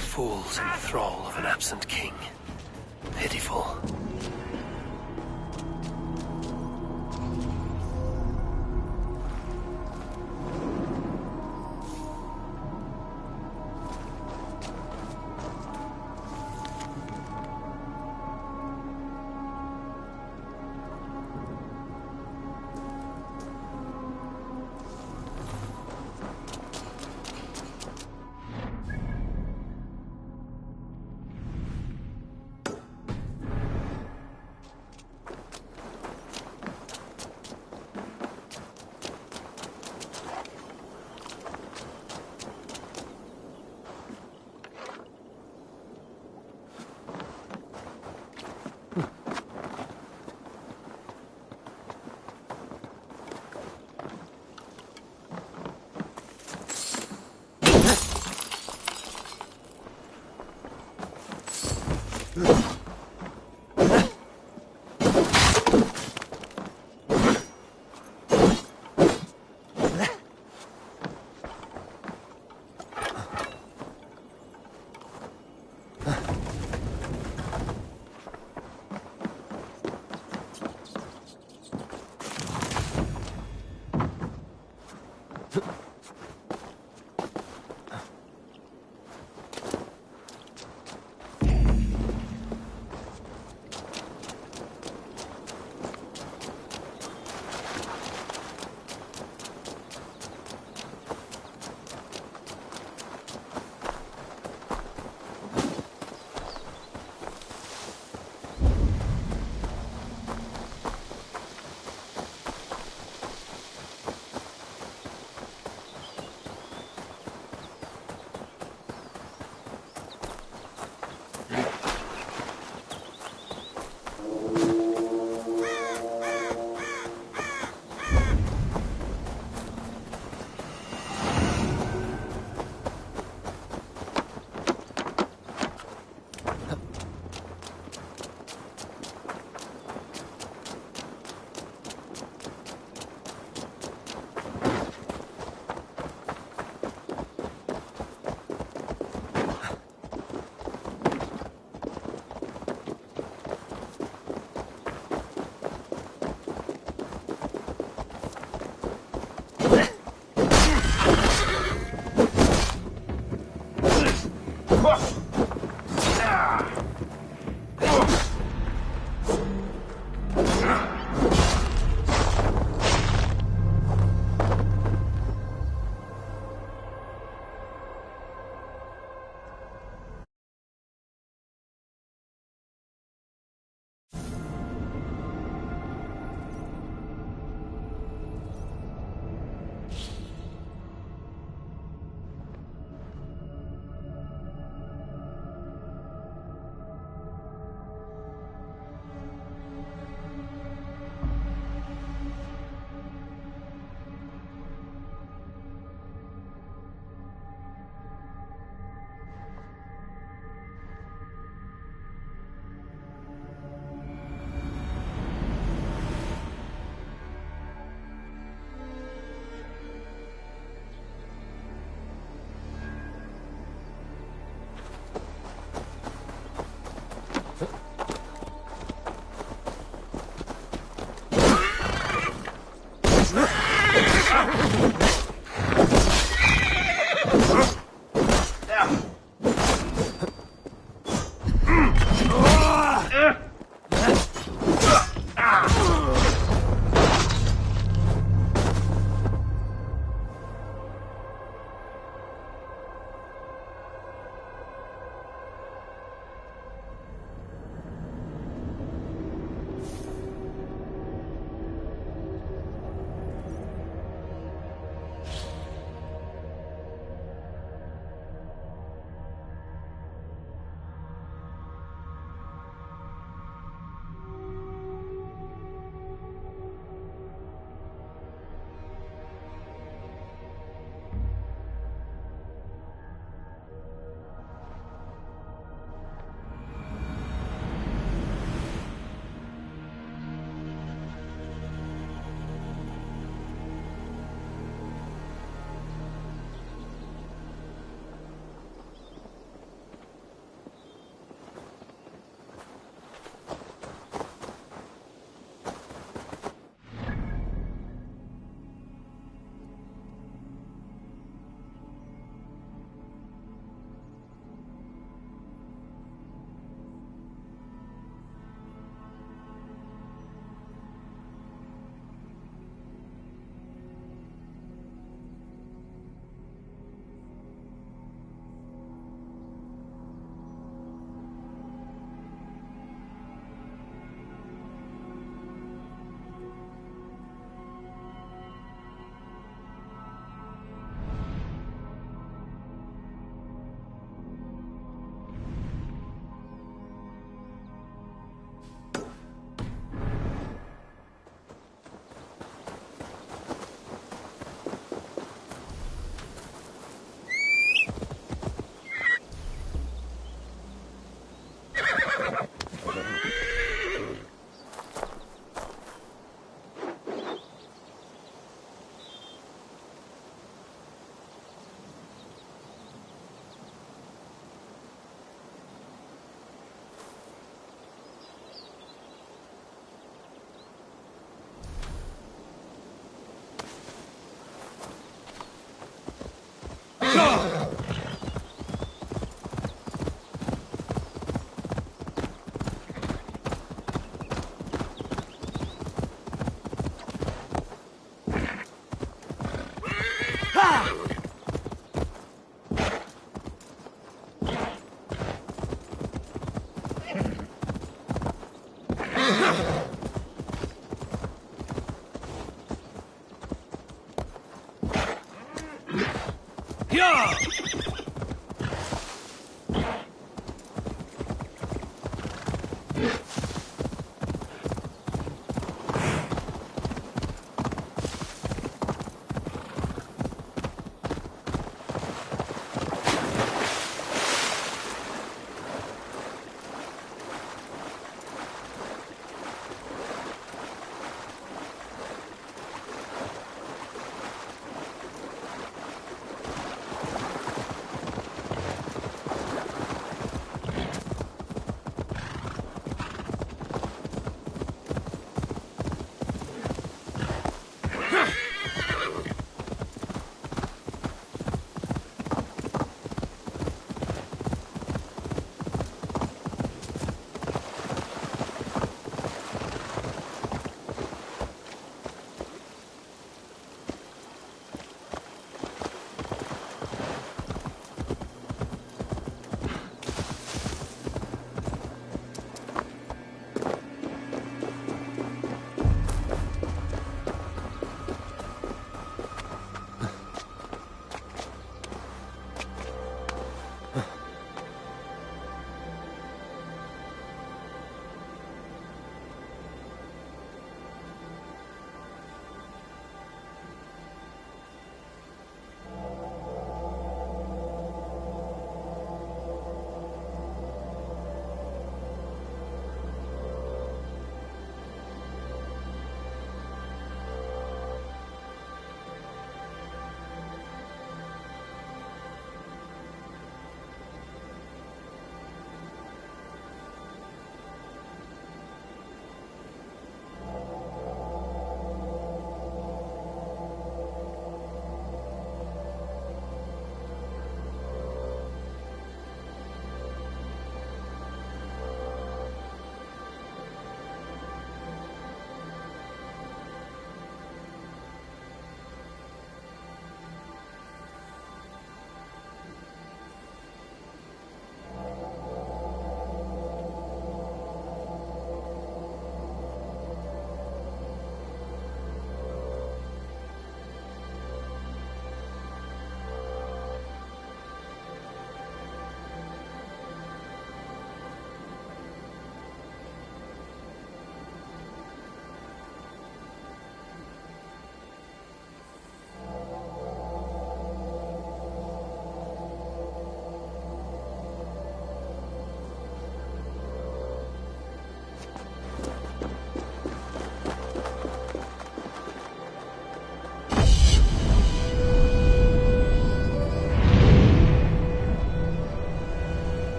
Fools in the thrall of an absent king. Pitiful.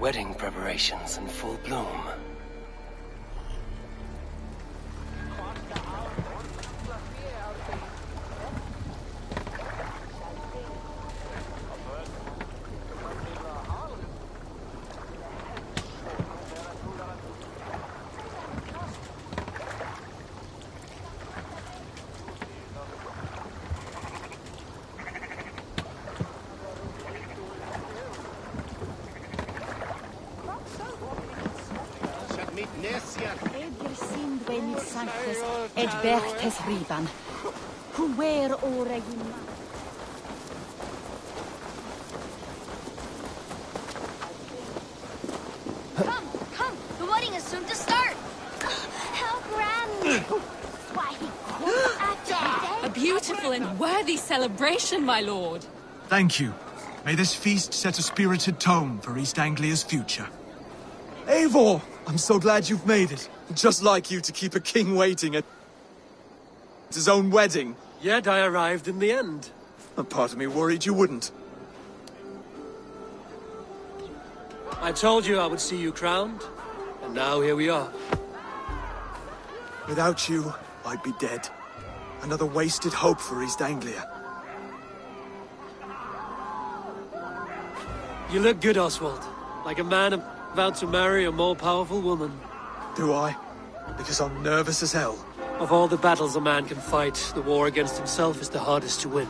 wedding preparations in full bloom. Ed bertes riban. Huer ora yma. Come! The wedding is soon to start! How grand! A beautiful and worthy celebration, my lord. Thank you. May this feast set a spirited tone for East Anglia's future. Eivor! I'm so glad you've made it. Just like you to keep a king waiting at his own wedding. Yet I arrived in the end. A part of me worried you wouldn't. I told you I would see you crowned, and now here we are. Without you, I'd be dead. Another wasted hope for East Anglia. You look good, Oswald. Like a man about to marry a more powerful woman. Do I? Because I'm nervous as hell. Of all the battles a man can fight, the war against himself is the hardest to win.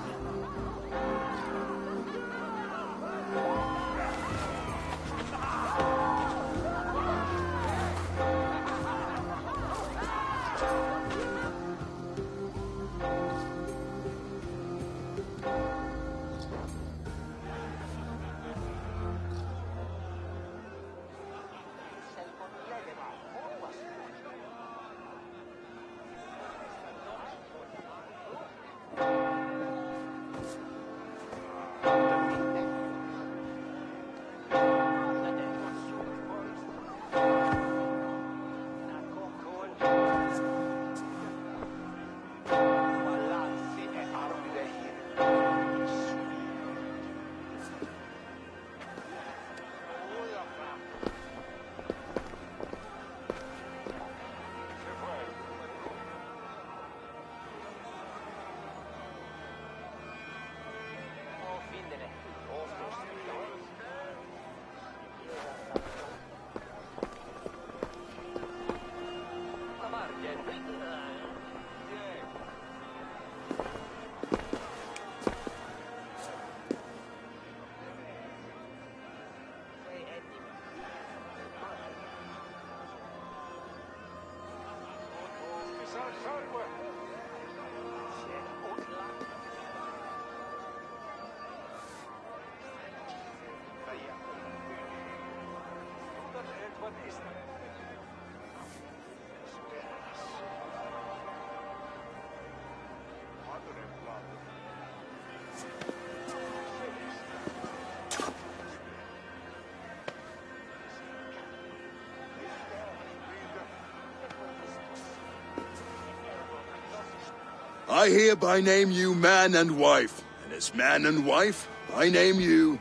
I hereby name you man and wife, and as man and wife, I name you...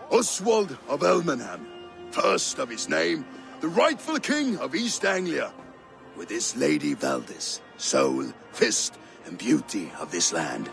Oswald of Elmenham, first of his name, the rightful king of East Anglia, with this Lady Valdis, soul, fist, and beauty of this land.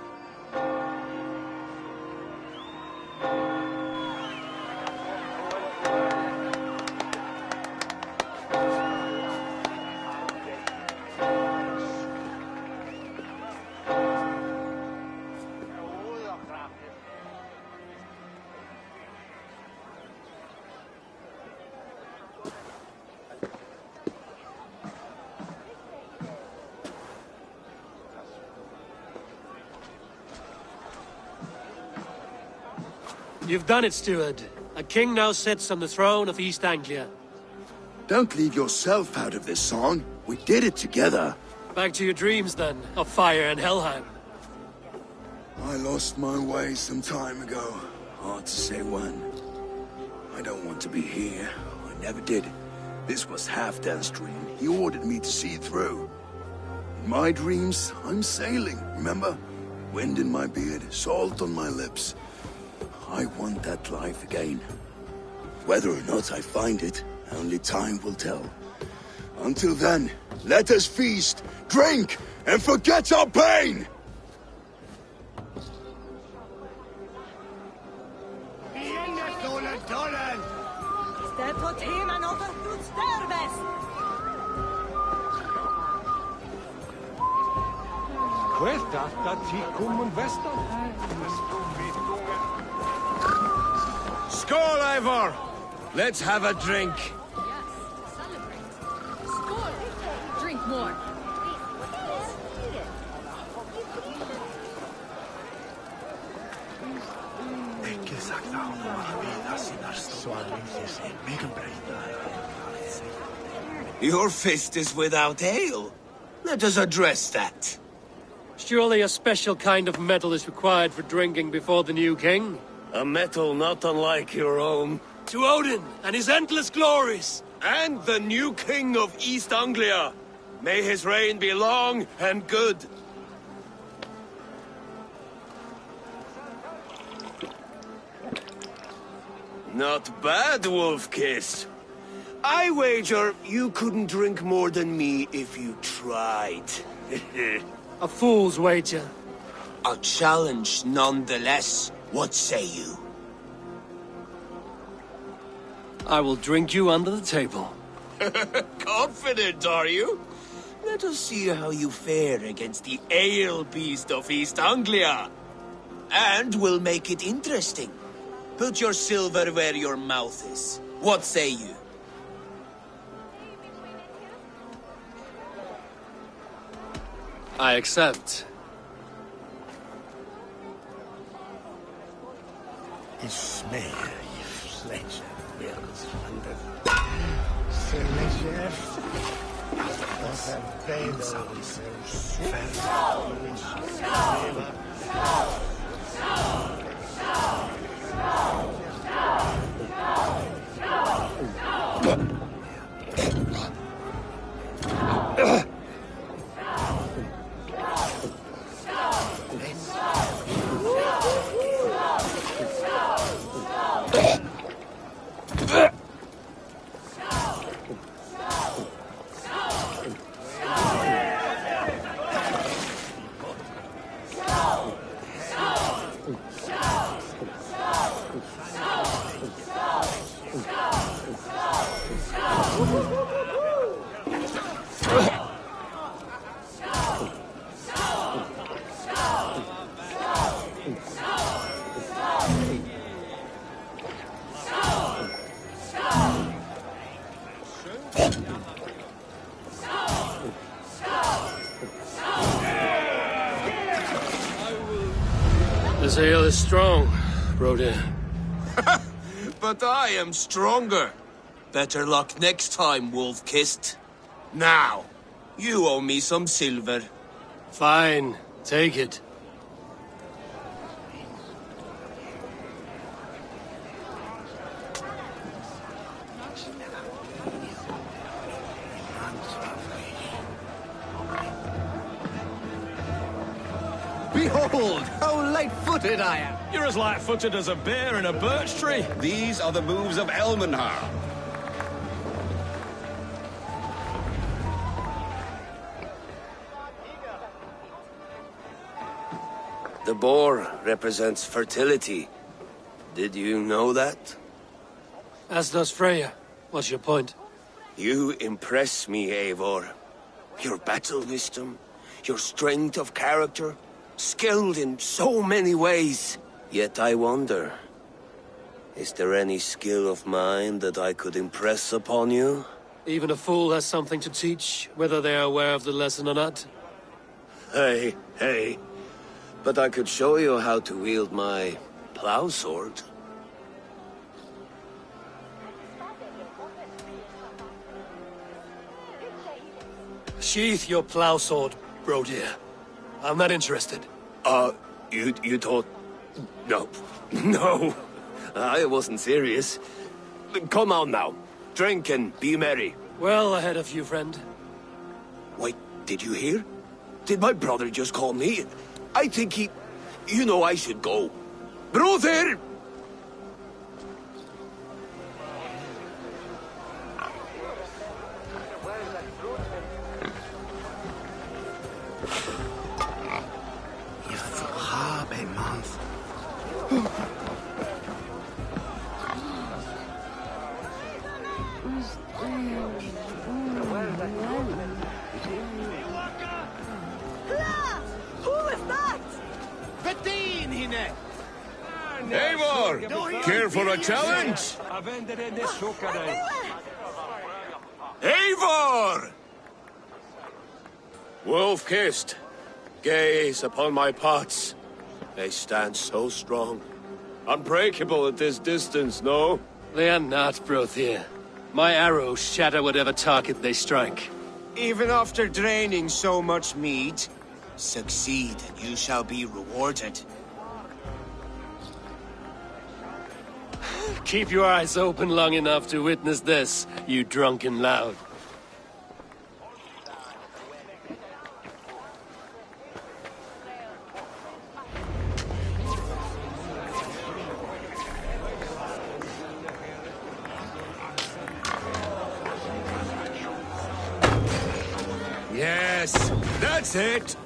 You've done it, steward. A king now sits on the throne of East Anglia. Don't leave yourself out of this song. We did it together. Back to your dreams, then, of fire and Helheim. I lost my way some time ago. Hard to say when. I don't want to be here. I never did. This was Halfdan's dream. He ordered me to see it through. In my dreams, I'm sailing, remember? Wind in my beard, salt on my lips. I want that life again. Whether or not I find it, only time will tell. Until then, let us feast, drink, and forget our pain! Skål, Eivor! Let's have a drink. Score! Drink more. Your fist is without ale. Let us address that. Surely a special kind of metal is required for drinking before the new king? A metal not unlike your own. To Odin and his endless glories! And the new king of East Anglia. May his reign be long and good. Not bad, Wolf-Kiss. I wager you couldn't drink more than me if you tried. A fool's wager. A challenge nonetheless. What say you? I will drink you under the table. Confident, are you? Let us see how you fare against the ale beast of East Anglia. And we'll make it interesting. Put your silver where your mouth is. What say you? I accept. Is smear, you sledge wills under. Sledge. This ale is strong, Rodin. But I am stronger. Better luck next time, Wolf-Kissed. Now, you owe me some silver. Fine, take it. Behold, how light-footed I am! You're as light-footed as a bear in a birch tree. These are the moves of Elmenhar. The boar represents fertility. Did you know that? As does Freya. What's your point? You impress me, Eivor. Your battle wisdom, your strength of character, skilled in so many ways. Yet I wonder, is there any skill of mine that I could impress upon you? Even a fool has something to teach, whether they are aware of the lesson or not. Hey. But I could show you how to wield my plow sword. Sheath your plow sword, bro dear. I'm not interested. You thought... No, I wasn't serious. Come on now, drink and be merry. Well ahead of you, friend. Wait, did you hear? Did my brother just call me? I think he... You know, I should go. Brother! Tainor! Care for a challenge? Eivor! Wolf-kissed, gaze upon my pots. They stand so strong. Unbreakable at this distance, no? They are not, Brothir. My arrows shatter whatever target they strike. Even after draining so much mead, succeed and you shall be rewarded. Keep your eyes open long enough to witness this, you drunken lout. Yes, that's it!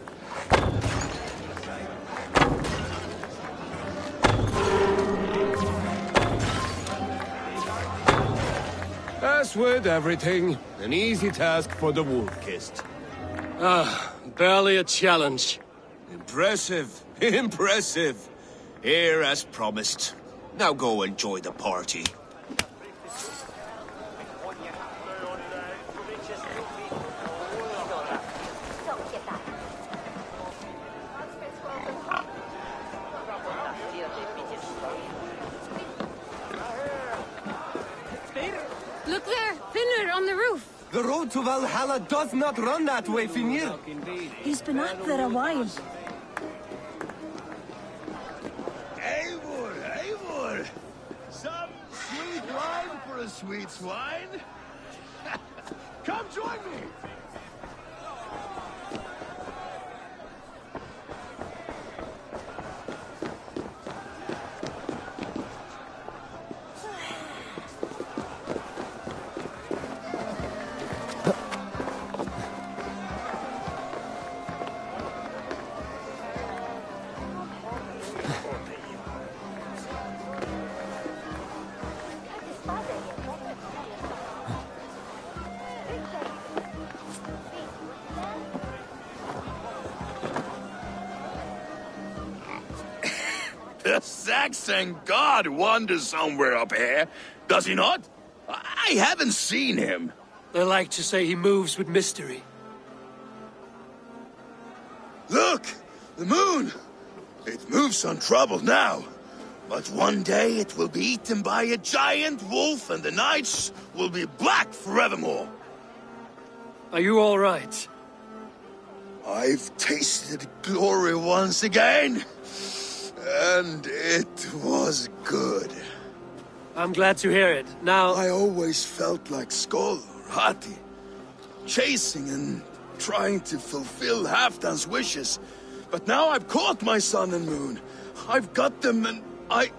As with everything, an easy task for the wolf-kissed. Barely a challenge. Impressive, impressive. Here as promised. Now go enjoy the party. Look there, Finner on the roof. The road to Valhalla does not run that way, Finir. He's been up there a while. Eivor, Eivor! Some sweet wine for a sweet swine? Come join me! The Saxon god wanders somewhere up here, does he not? I haven't seen him. They like to say he moves with mystery. Look! The moon! It moves untroubled now. But one day it will be eaten by a giant wolf and the nights will be black forevermore. Are you all right? I've tasted glory once again. And it was good. I'm glad to hear it. Now... I always felt like Skoll or Hati. Chasing and trying to fulfill Halfdan's wishes. But now I've caught my sun and moon. I've got them and I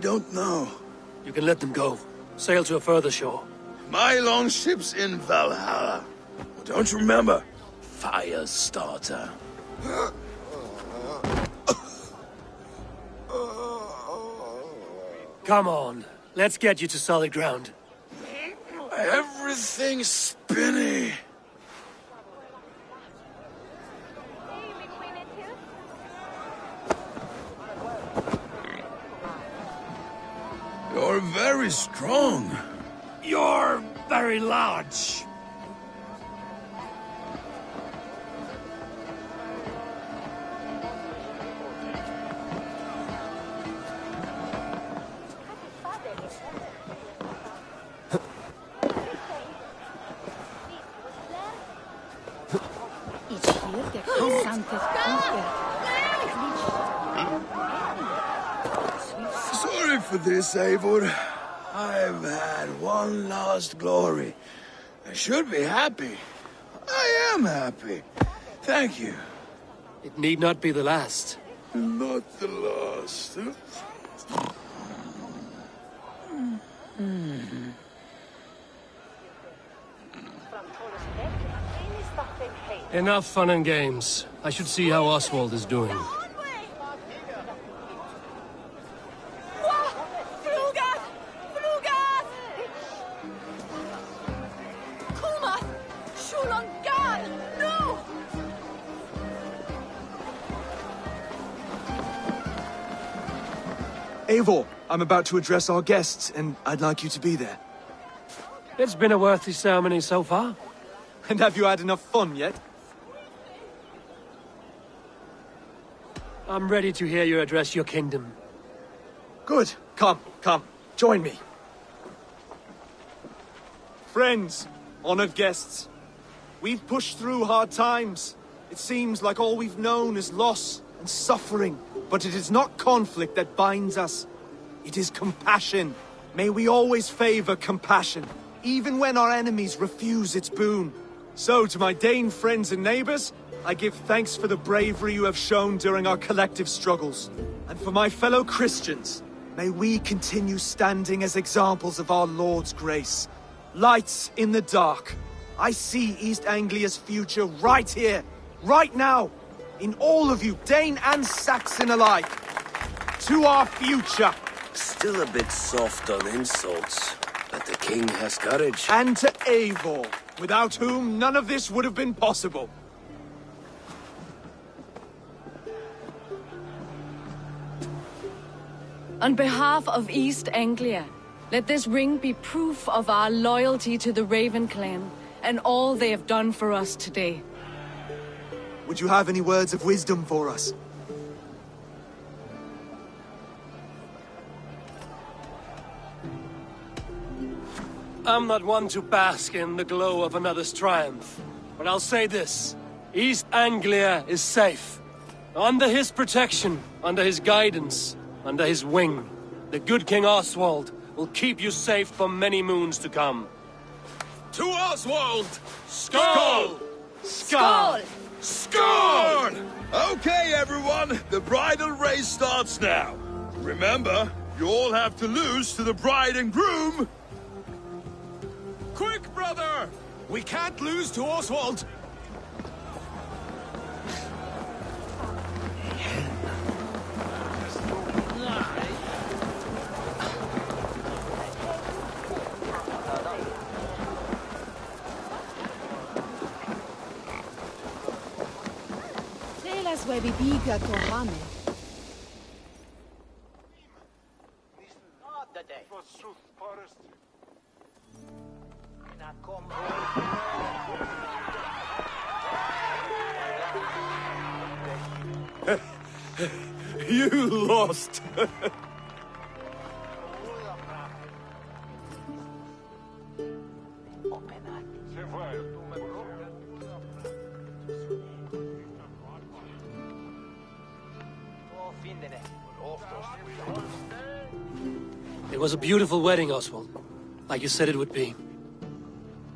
don't know. You can let them go. Sail to a further shore. My longship's in Valhalla. Don't you remember? Firestarter. Come on. Let's get you to solid ground. Everything's spinny. You're very strong. You're very large. Sorry for this, Eivor. I've had one last glory. I should be happy. I am happy. Thank you. It need not be the last. Not the last. Enough fun and games. I should see how Oswald is doing. Eivor, I'm about to address our guests, and I'd like you to be there. It's been a worthy ceremony so far. And have you had enough fun yet? I'm ready to hear you address your kingdom. Good. Come, join me. Friends, honored guests, we've pushed through hard times. It seems like all we've known is loss and suffering. But it is not conflict that binds us. It is compassion. May we always favor compassion, even when our enemies refuse its boon. So, to my Dane friends and neighbors, I give thanks for the bravery you have shown during our collective struggles. And for my fellow Christians, may we continue standing as examples of our Lord's grace. Lights in the dark. I see East Anglia's future right here, right now. In all of you, Dane and Saxon alike. To our future. Still a bit soft on insults, but the king has courage. And to Eivor, without whom none of this would have been possible. On behalf of East Anglia, let this ring be proof of our loyalty to the Raven clan and all they have done for us today. Would you have any words of wisdom for us? I'm not one to bask in the glow of another's triumph, but I'll say this. East Anglia is safe. Under his protection, under his guidance, under his wing, the good King Oswald will keep you safe for many moons to come. To Oswald! Skull! Skull! Score! Okay, everyone, the bridal race starts now. Remember, you all have to lose to the bride and groom. Quick, brother! We can't lose to Oswald! You lost! It was a beautiful wedding, Oswald. Like you said it would be.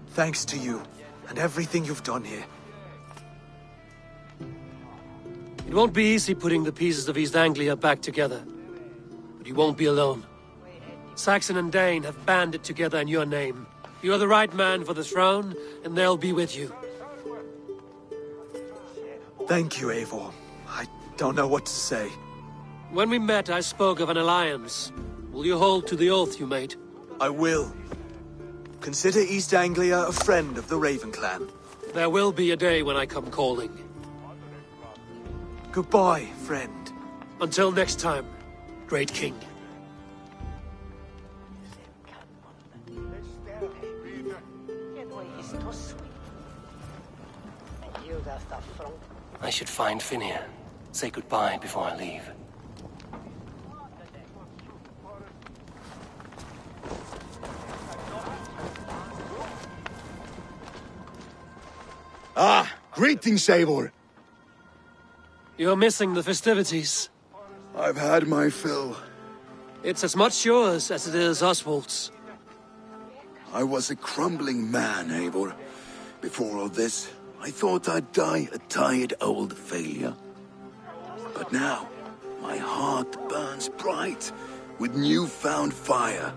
Thanks to you, and everything you've done here. It won't be easy putting the pieces of East Anglia back together. But you won't be alone. Saxon and Dane have banded together in your name. You are the right man for the throne, and they'll be with you. Thank you, Eivor. I don't know what to say. When we met, I spoke of an alliance. Will you hold to the oath you made? I will. Consider East Anglia a friend of the Raven clan. There will be a day when I come calling. Goodbye, friend. Until next time, great king. I should find Finir. Say goodbye before I leave. Ah, greetings, Eivor. You're missing the festivities. I've had my fill. It's as much yours as it is Oswald's. I was a crumbling man, Eivor. Before all this, I thought I'd die a tired old failure. But now, my heart burns bright with newfound fire.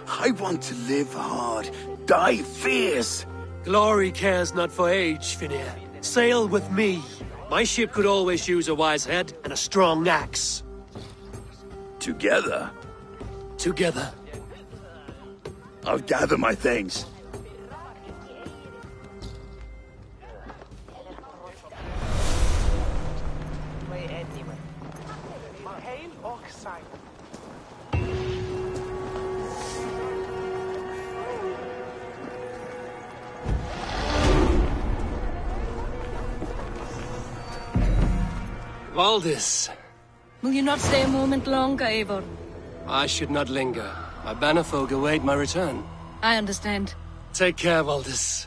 I want to live hard, die fierce. Glory cares not for age, Finir. Sail with me. My ship could always use a wise head and a strong axe. Together? Together. I'll gather my things. Valdis. Will you not stay a moment longer, Eivor? I should not linger. My bannerfolk await my return. I understand. Take care, Valdis.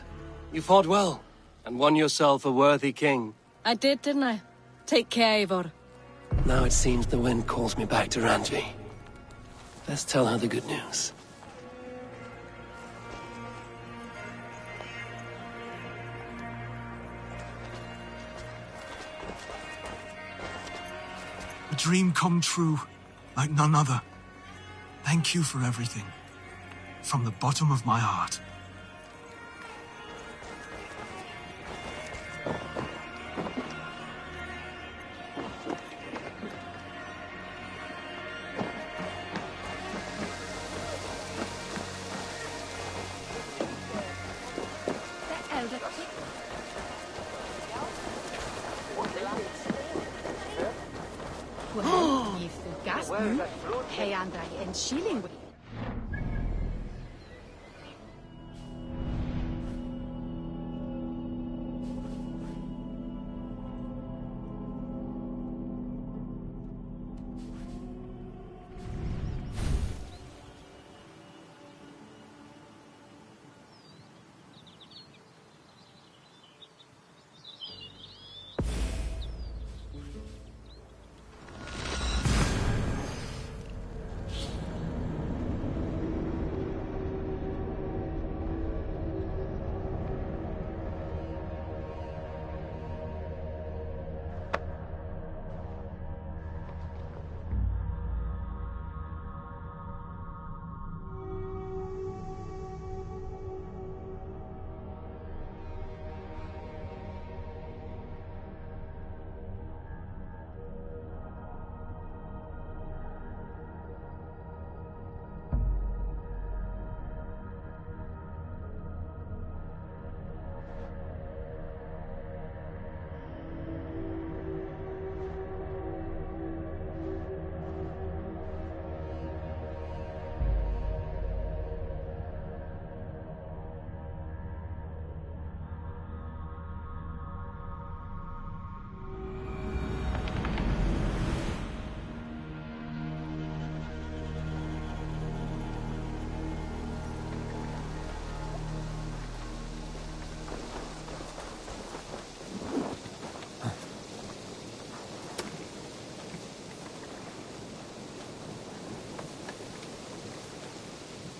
You fought well, and won yourself a worthy king. I did, didn't I? Take care, Eivor. Now it seems the wind calls me back to Randvi. Let's tell her the good news. A dream come true, like none other. Thank you for everything. From the bottom of my heart. Well, if the gas hey Andrei and Schilling.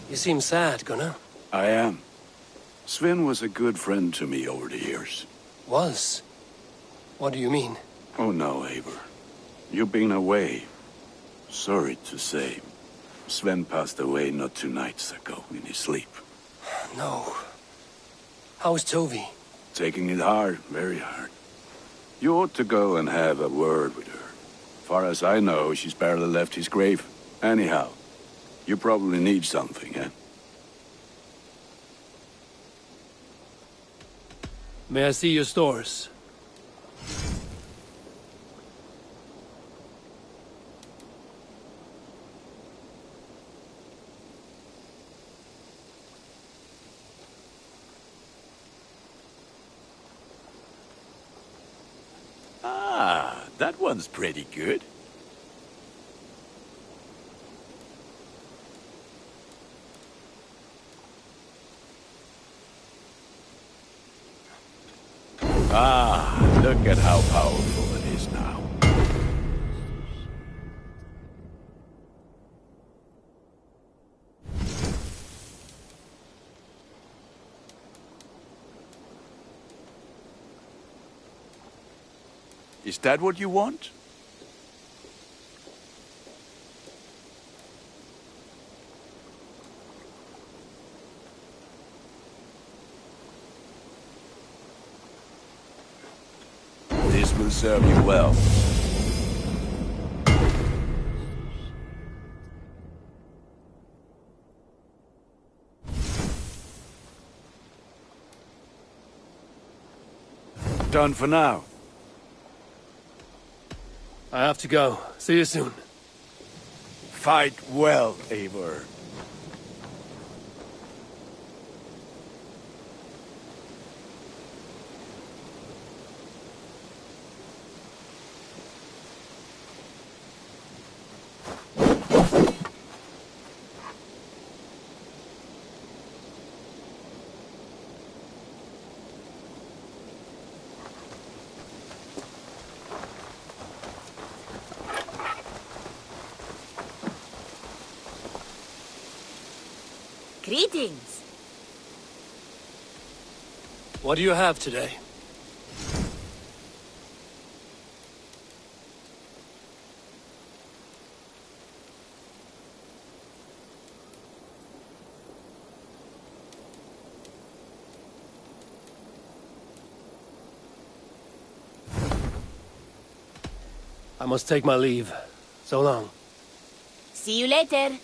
You seem sad, Gunnar. I am. Sven was a good friend to me over the years. Was? What do you mean? Oh no, Eivor. You've been away. Sorry to say. Sven passed away not 2 nights ago in his sleep. No. How is Tovi? Taking it hard, very hard. You ought to go and have a word with her. Far as I know, she's barely left his grave. Anyhow, you probably need something, eh? May I see your stores? Ah, that one's pretty good. Ah, look at how powerful it is now. Is that what you want? will serve you well. Done for now. I have to go. See you soon. Fight well, Eivor. Greetings. What do you have today? I must take my leave. So long. See you later.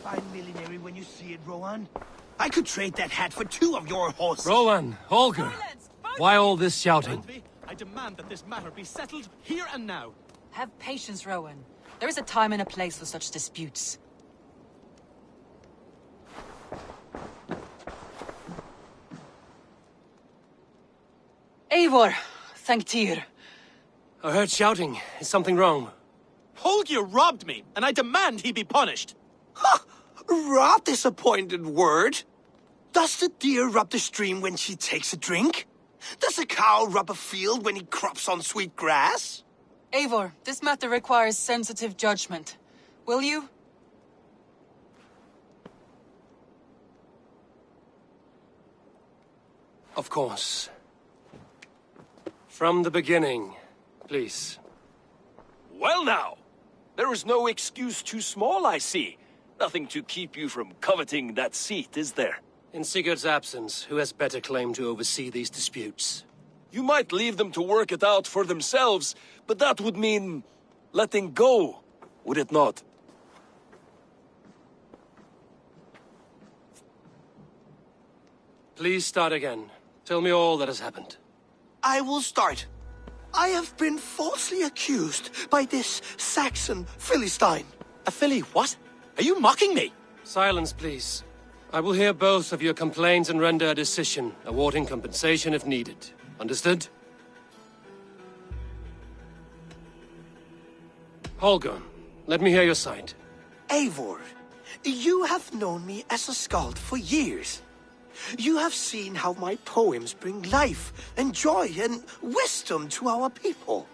fine millinery when you see it, Rowan. I could trade that hat for 2 of your horses. Rowan, Holger, why all this shouting? I demand that this matter be settled here and now. Have patience, Rowan. There is a time and a place for such disputes. Eivor, thank Tyr. I heard shouting. Is something wrong? Holger robbed me, and I demand he be punished. Ha! Rot disappointed word. Does the deer rub the stream when she takes a drink? Does a cow rub a field when he crops on sweet grass? Eivor, this matter requires sensitive judgment. Will you? Of course. From the beginning, please. Well now, there is no excuse too small, I see. Nothing to keep you from coveting that seat, is there? In Sigurd's absence, who has better claim to oversee these disputes? You might leave them to work it out for themselves, but that would mean letting go, would it not? Please start again. Tell me all that has happened. I will start. I have been falsely accused by this Saxon Philistine. A Philly what? Are you mocking me? Silence, please. I will hear both of your complaints and render a decision, awarding compensation if needed. Understood? Holger, let me hear your side. Eivor, you have known me as a skald for years. You have seen how my poems bring life and joy and wisdom to our people.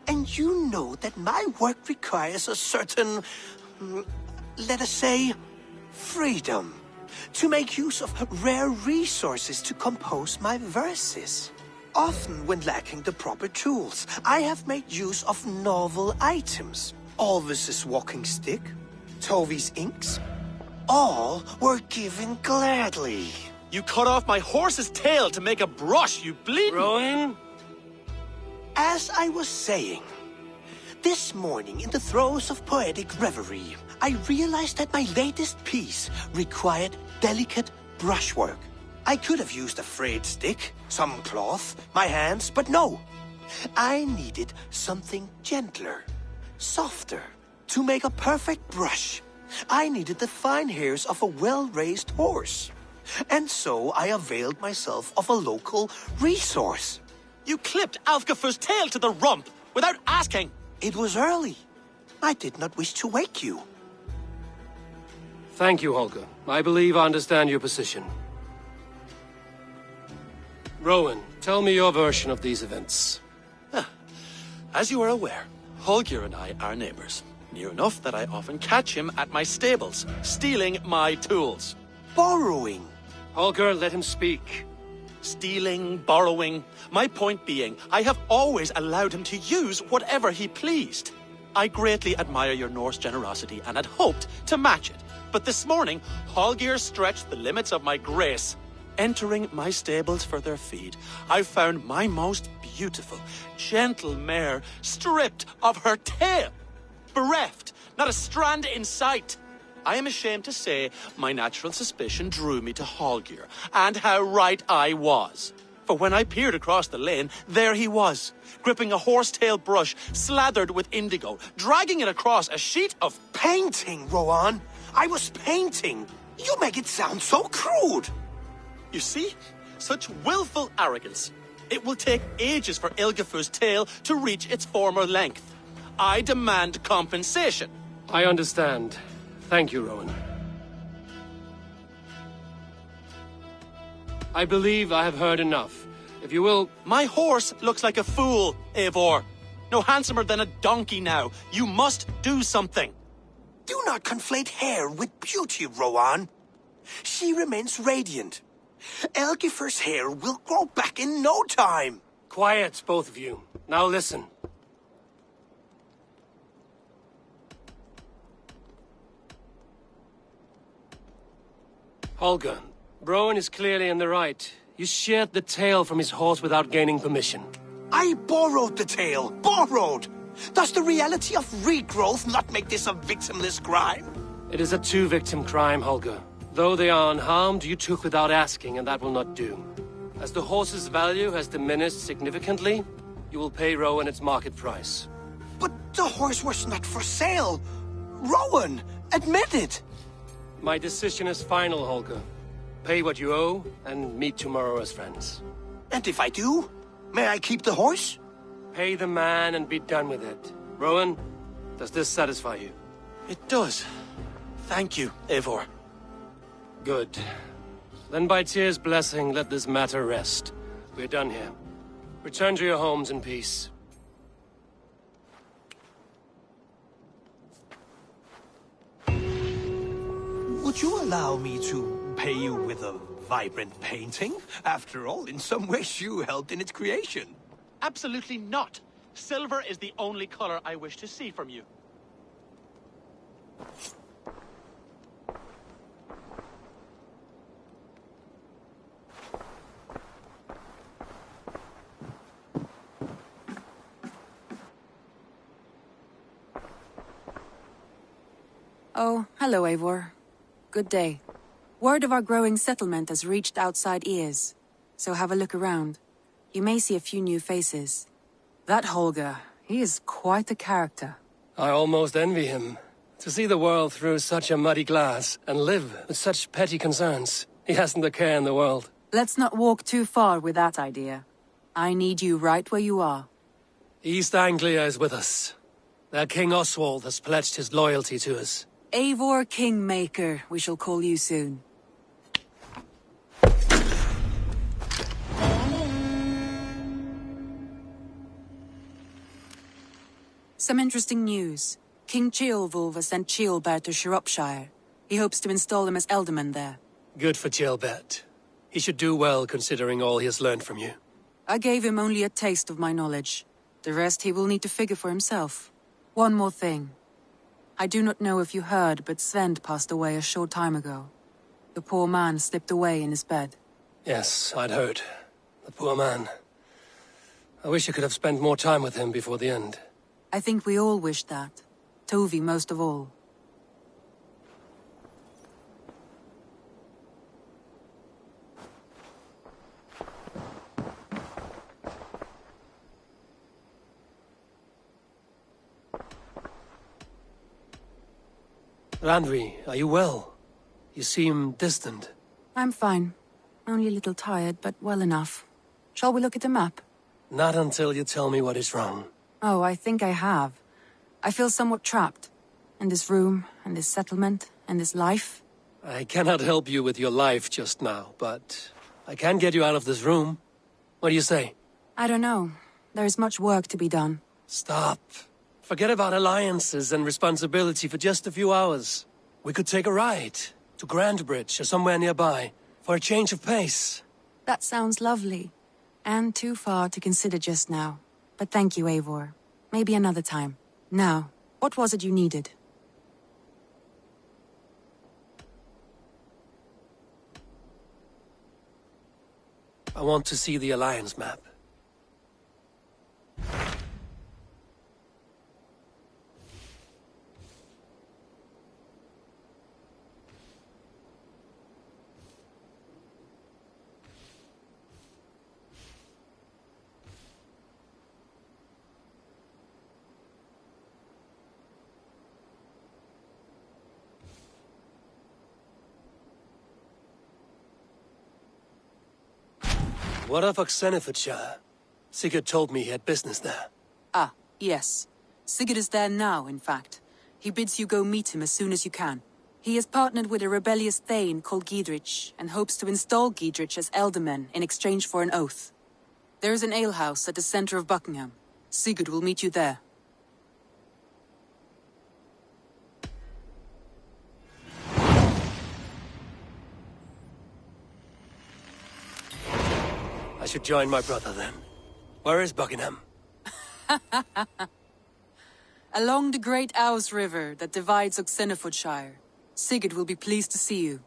And you know that my work requires a certain, let us say, freedom to make use of rare resources to compose my verses. Often when lacking the proper tools, I have made use of novel items. Alvis's walking stick, Tovi's inks, all were given gladly. You cut off my horse's tail to make a brush, you bleeding... Rowan? As I was saying, this morning in the throes of poetic reverie, I realized that my latest piece required delicate brushwork. I could have used a frayed stick, some cloth, my hands, but no. I needed something gentler, softer, to make a perfect brush. I needed the fine hairs of a well-raised horse. And so I availed myself of a local resource. You clipped Alfgafur's tail to the rump without asking. It was early. I did not wish to wake you. Thank you, Holger. I believe I understand your position. Rowan, tell me your version of these events. As you are aware, Holger and I are neighbors. Near enough that I often catch him at my stables, stealing my tools. Borrowing. Holger, let him speak. Stealing, borrowing. My point being, I have always allowed him to use whatever he pleased. I greatly admire your Norse generosity and had hoped to match it. But this morning, Holger stretched the limits of my grace. Entering my stables for their feed, I found my most beautiful, gentle mare stripped of her tail. Bereft, not a strand in sight. I am ashamed to say my natural suspicion drew me to Holger, and how right I was. For when I peered across the lane, there he was, gripping a horsetail brush slathered with indigo, dragging it across a sheet of... Painting, Rowan! I was painting! You make it sound so crude! You see? Such willful arrogance. It will take ages for Ilgafur's tail to reach its former length. I demand compensation. I understand. Thank you, Rowan. I believe I have heard enough. If you will... My horse looks like a fool, Eivor. No handsomer than a donkey now. You must do something. Do not conflate hair with beauty, Rowan. She remains radiant. Elgifur's hair will grow back in no time. Quiet, both of you. Now listen. Holger, Rowan is clearly in the right. You sheared the tail from his horse without gaining permission. I borrowed the tail. Borrowed! Does the reality of regrowth not make this a victimless crime? It is a two-victim crime, Holger. Though they are unharmed, you took without asking, and that will not do. As the horse's value has diminished significantly, you will pay Rowan its market price. But the horse was not for sale. Rowan, admit it. My decision is final, Holger. Pay what you owe, and meet tomorrow as friends. And if I do, may I keep the horse? Pay the man and be done with it. Rowan, does this satisfy you? It does. Thank you, Eivor. Good. Then by Tyr's blessing, let this matter rest. We're done here. Return to your homes in peace. Would you allow me to pay you with a vibrant painting? After all, in some ways you helped in its creation. Absolutely not. Silver is the only color I wish to see from you. Oh, hello, Eivor. Good day. Word of our growing settlement has reached outside ears, so have a look around. You may see a few new faces. That Holger, he is quite a character. I almost envy him. To see the world through such a muddy glass, and live with such petty concerns. He hasn't a care in the world. Let's not walk too far with that idea. I need you right where you are. East Anglia is with us. Their King Oswald has pledged his loyalty to us. Eivor Kingmaker, we shall call you soon. Some interesting news. King Ceolwulf has sent Ceolbert to Shropshire. He hopes to install him as Ealdorman there. Good for Ceolbert. He should do well considering all he has learned from you. I gave him only a taste of my knowledge. The rest he will need to figure for himself. One more thing. I do not know if you heard, but Svend passed away a short time ago. The poor man slipped away in his bed. Yes, I'd heard. The poor man. I wish I could have spent more time with him before the end. I think we all wish that. Tovi most of all. Randvi, are you well? You seem distant. I'm fine. Only a little tired, but well enough. Shall we look at the map? Not until you tell me what is wrong. Oh, I think I have. I feel somewhat trapped. In this room, and this settlement, and this life. I cannot help you with your life just now, but I can get you out of this room. What do you say? I don't know. There is much work to be done. Stop. Forget about alliances and responsibility for just a few hours. We could take a ride to Grandbridge or somewhere nearby for a change of pace. That sounds lovely. And too far to consider just now. But thank you, Eivor. Maybe another time. Now, what was it you needed? I want to see the Alliance map. What of Oxenfordshire? Sigurd told me he had business there. Ah, yes. Sigurd is there now, in fact. He bids you go meet him as soon as you can. He has partnered with a rebellious Thane called Giedrich, and hopes to install Giedrich as Ealdorman in exchange for an oath. There is an alehouse at the center of Buckingham. Sigurd will meet you there. I should join my brother then. Where is Buckingham? Along the great Ouse River that divides Oxenfordshire. Sigurd will be pleased to see you.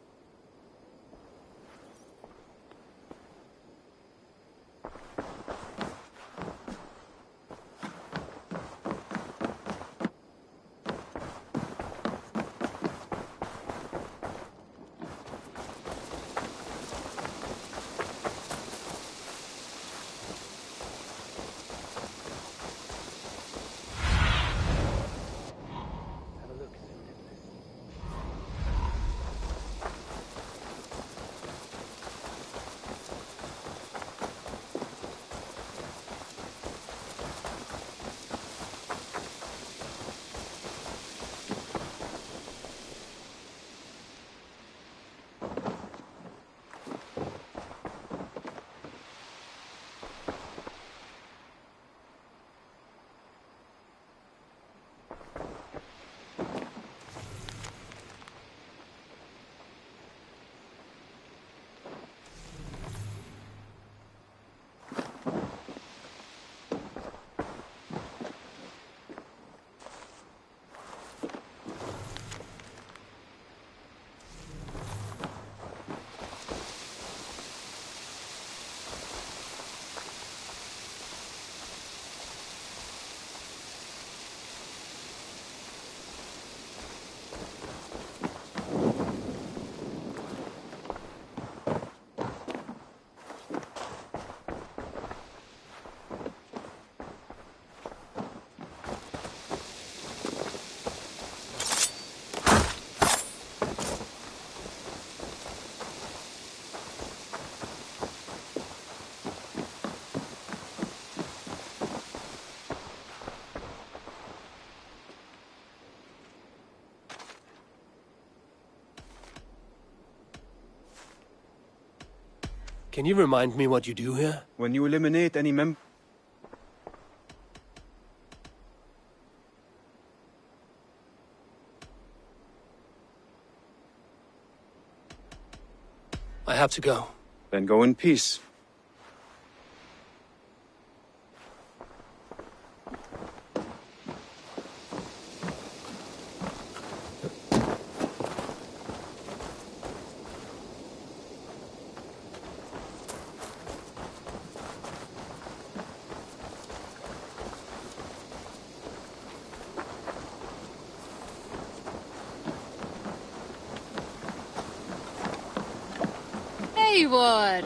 Can you remind me what you do here? When you eliminate any I have to go. Then go in peace. Eivor!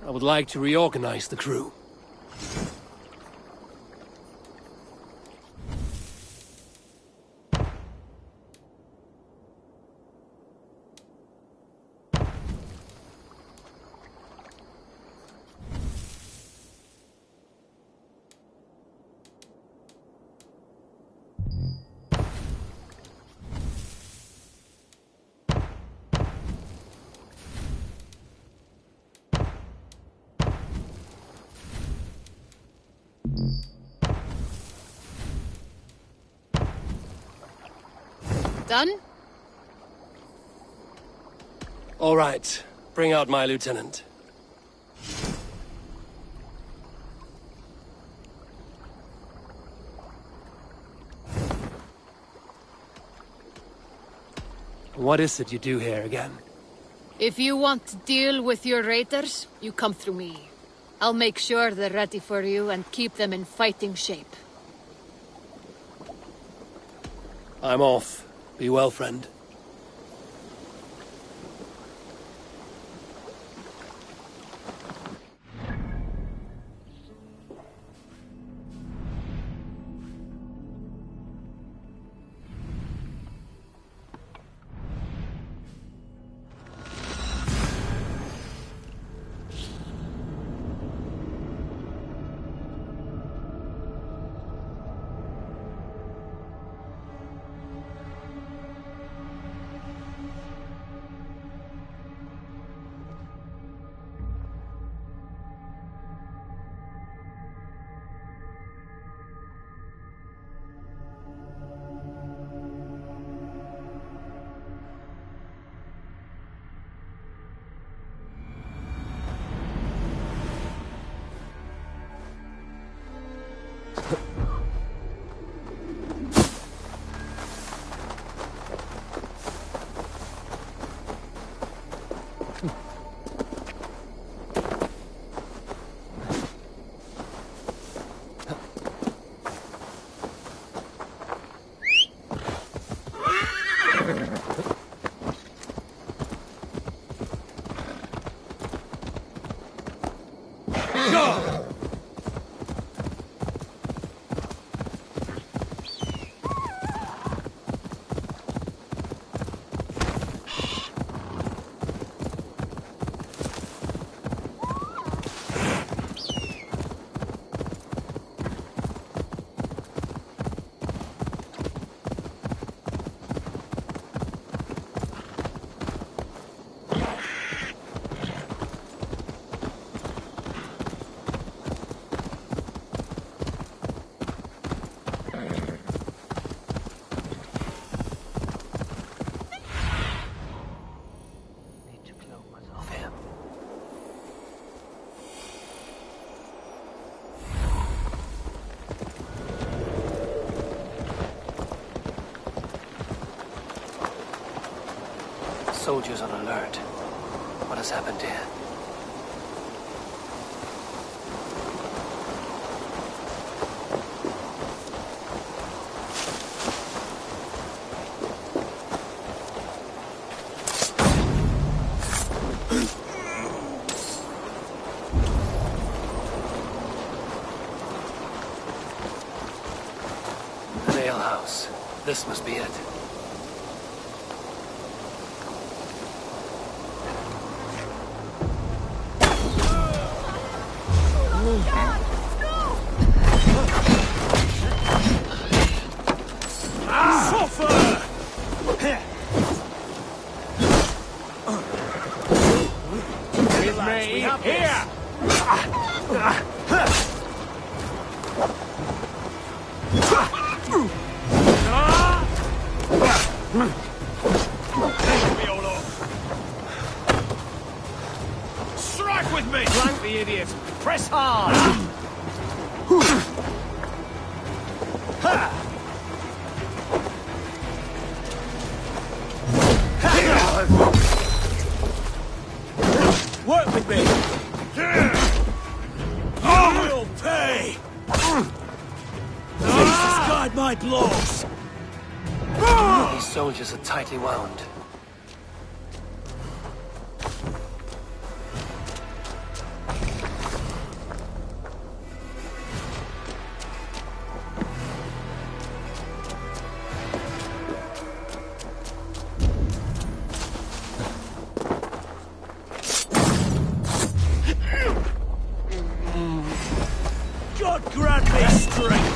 I would like to reorganize the crew. Done? All right. Bring out my lieutenant. What is it you do here again? If you want to deal with your raiders, you come through me. I'll make sure they're ready for you and keep them in fighting shape. I'm off. Be well, friend. Soldiers on alert. What has happened here? An alehouse. This must be it. Strike with me! Flank the idiot! Press hard! Work with me! You will pay! Jesus, guide my blows! These soldiers are tightly wound. God grant me strength!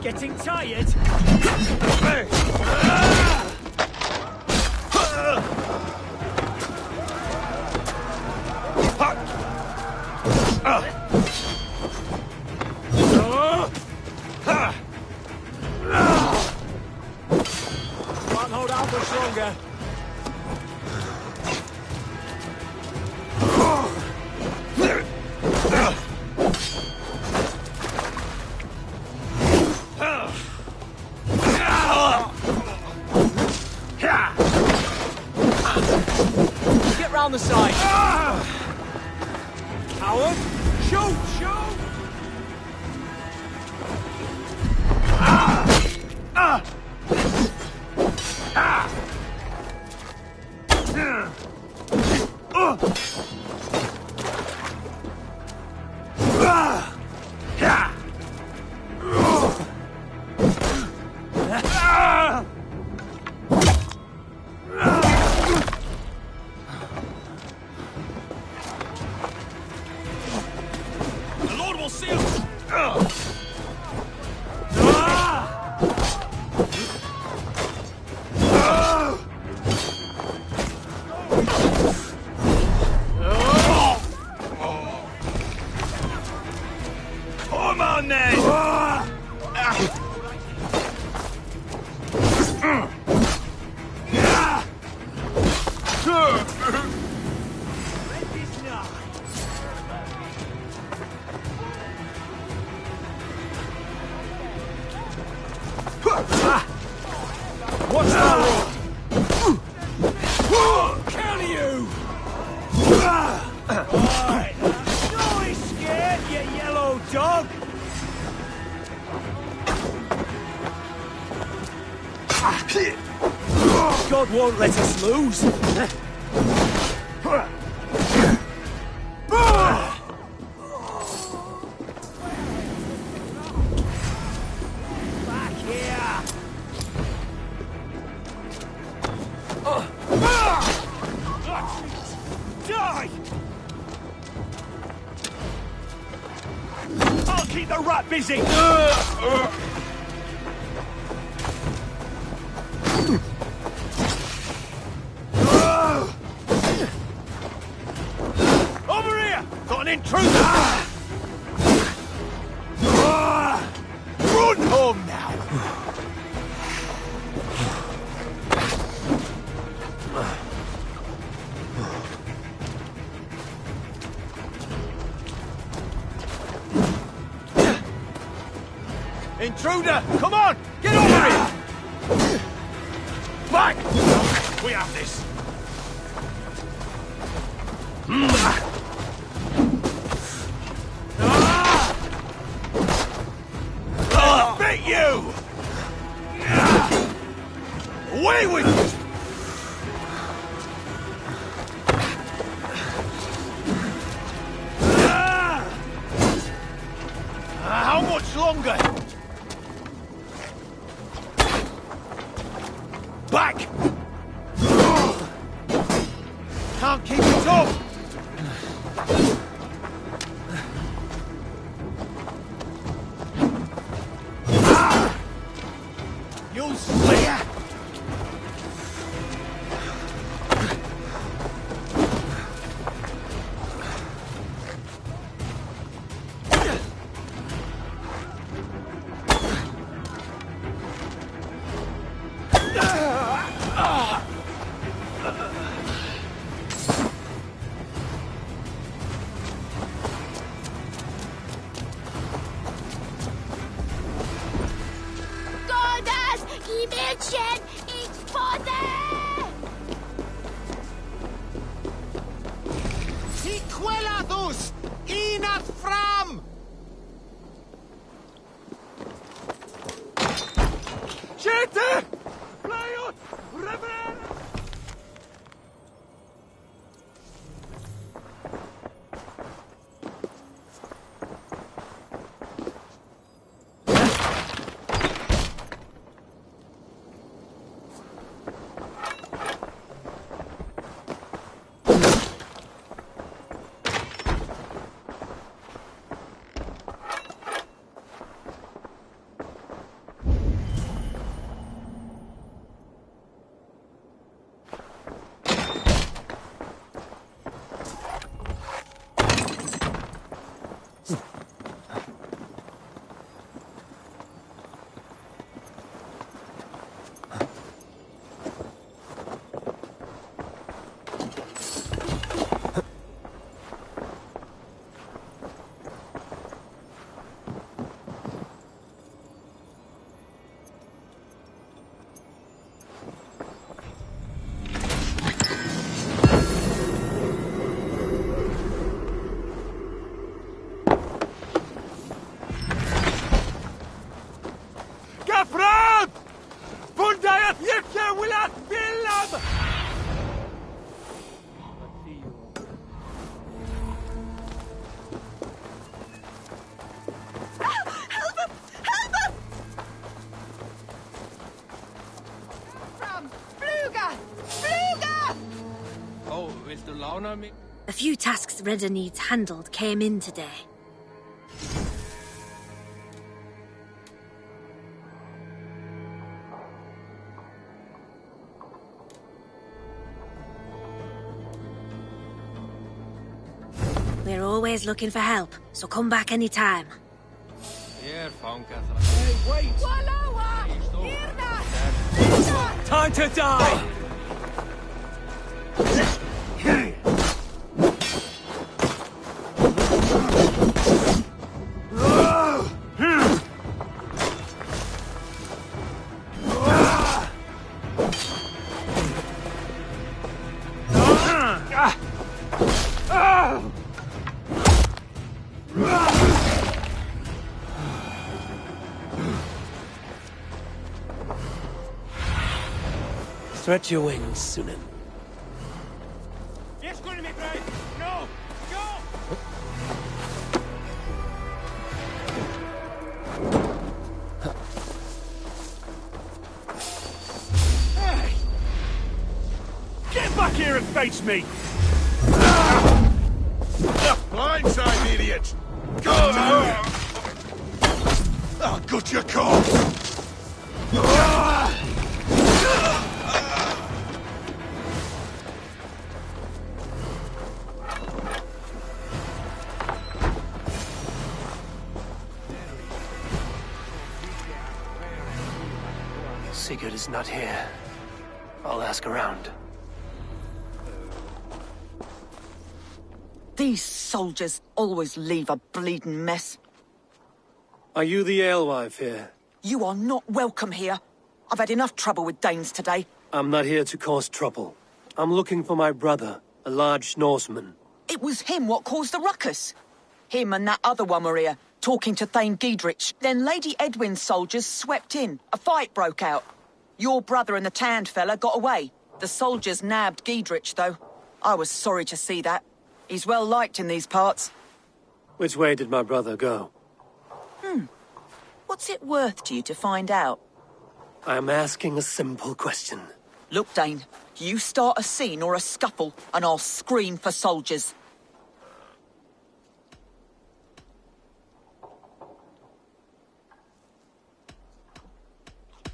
Getting tired? Can't hold out much longer. Get round the side. Howard, shoot, shoot! The Lord will see us! Come on then! What's that road? Counter you! Alright. Don't be scared, you yellow dog! God won't let us lose. Back here! Die! I'll keep the rat busy! Over here! Got an intruder! Run home now! Intruder! Come on! Get over here! Back! We have this! Beat you! Away with you! How much longer? Back! Can't keep it up! Gwelathus! Inath fram! Siete! Playot! Reverend! Gafrad! Bundayat Yekya Wilat Bilab! Help him! Help him! From Fluga! Fluga! Oh, willst du Launa mit? A few tasks Redder needs handled came in today. We're always looking for help, so come back anytime. Here, Fonka. Hey, wait! Waloa! Irna! Time to die! Stretch your wings, Sunan. Yes, go to me, Brad! No! Go! Hey! Get back here and face me! Blindside, idiot! Go! I'll gut your corpse! Sigurd is not here. I'll ask around. These soldiers always leave a bleeding mess. Are you the alewife here? You are not welcome here. I've had enough trouble with Danes today. I'm not here to cause trouble. I'm looking for my brother, a large Norseman. It was him what caused the ruckus. Him and that other one were here, talking to Thane Giedrich. Then Lady Edwin's soldiers swept in. A fight broke out. Your brother and the tanned fella got away. The soldiers nabbed Giedrich, though. I was sorry to see that. He's well liked in these parts. Which way did my brother go? What's it worth to you to find out? I'm asking a simple question. Look, Dane, you start a scene or a scuffle, and I'll scream for soldiers.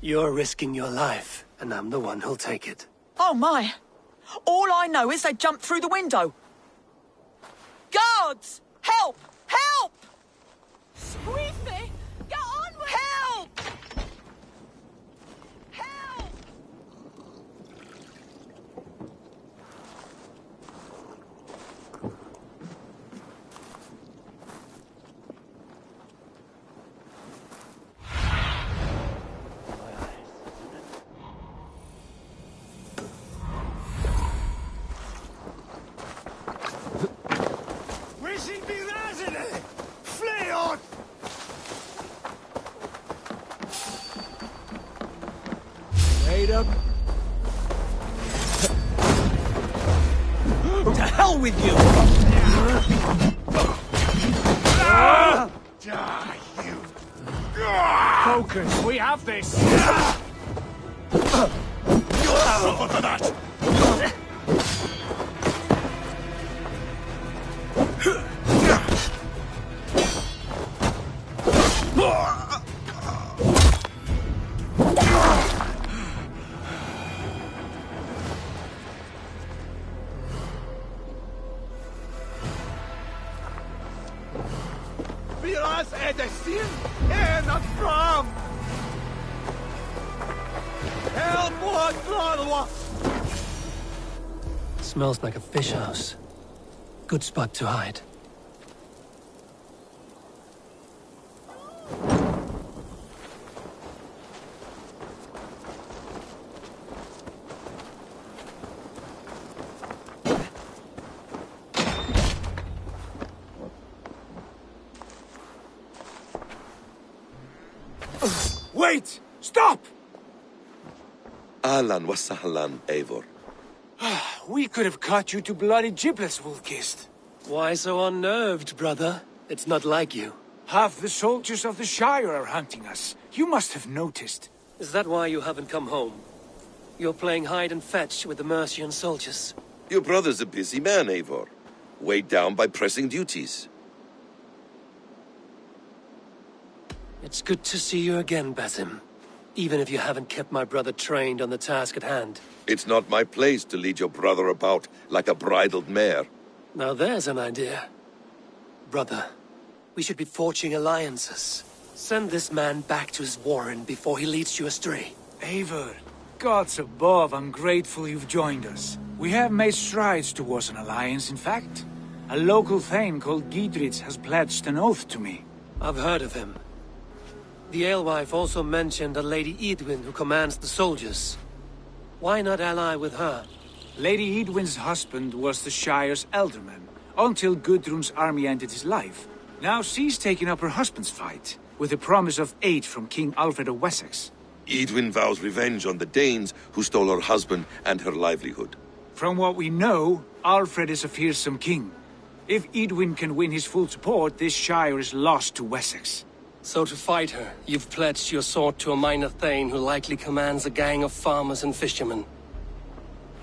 You're risking your life, and I'm the one who'll take it. Oh, my. All I know is they jumped through the window. Guards! Help! Help! Squeeze me! Get on with Help! Help! with you! Focus, we have this! You'll suffer for that! Viras edestin en fram! Help what Gladwa! Smells like a fish house. Good spot to hide. Wait! Stop! Ahlan wa sahlan, Eivor. We could have cut you to bloody giblets, Wolf-Kissed. Why so unnerved, brother? It's not like you. Half the soldiers of the Shire are hunting us. You must have noticed. Is that why you haven't come home? You're playing hide and fetch with the Mercian soldiers. Your brother's a busy man, Eivor. Weighed down by pressing duties. It's good to see you again, Basim. Even if you haven't kept my brother trained on the task at hand. It's not my place to lead your brother about like a bridled mare. Now there's an idea. Brother, we should be forging alliances. Send this man back to his warren before he leads you astray. Eivor, gods above, I'm grateful you've joined us. We have made strides towards an alliance, in fact. A local thane called Giedrich has pledged an oath to me. I've heard of him. The alewife also mentioned a Lady Edwin who commands the soldiers. Why not ally with her? Lady Edwin's husband was the Shire's elderman, until Gudrun's army ended his life. Now she's taken up her husband's fight, with the promise of aid from King Alfred of Wessex. Edwin vows revenge on the Danes who stole her husband and her livelihood. From what we know, Alfred is a fearsome king. If Edwin can win his full support, this Shire is lost to Wessex. So to fight her, you've pledged your sword to a minor thane who likely commands a gang of farmers and fishermen.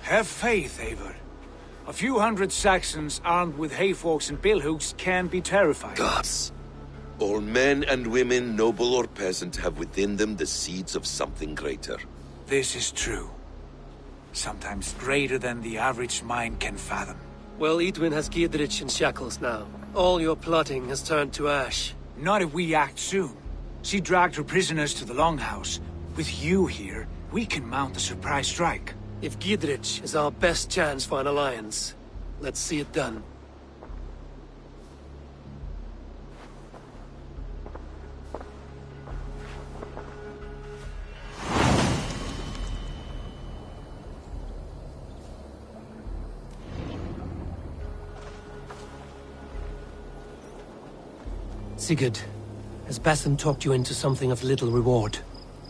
Have faith, Eivor. A few hundred Saxons armed with hayforks and billhooks can be terrifying. Gods. All men and women, noble or peasant, have within them the seeds of something greater. This is true. Sometimes greater than the average mind can fathom. Well, Edwin has Giedrich in shackles now. All your plotting has turned to ash. Not if we act soon. She dragged her prisoners to the Longhouse. With you here, we can mount a surprise strike. If Giedrich is our best chance for an alliance, let's see it done. Sigurd, has Basim talked you into something of little reward?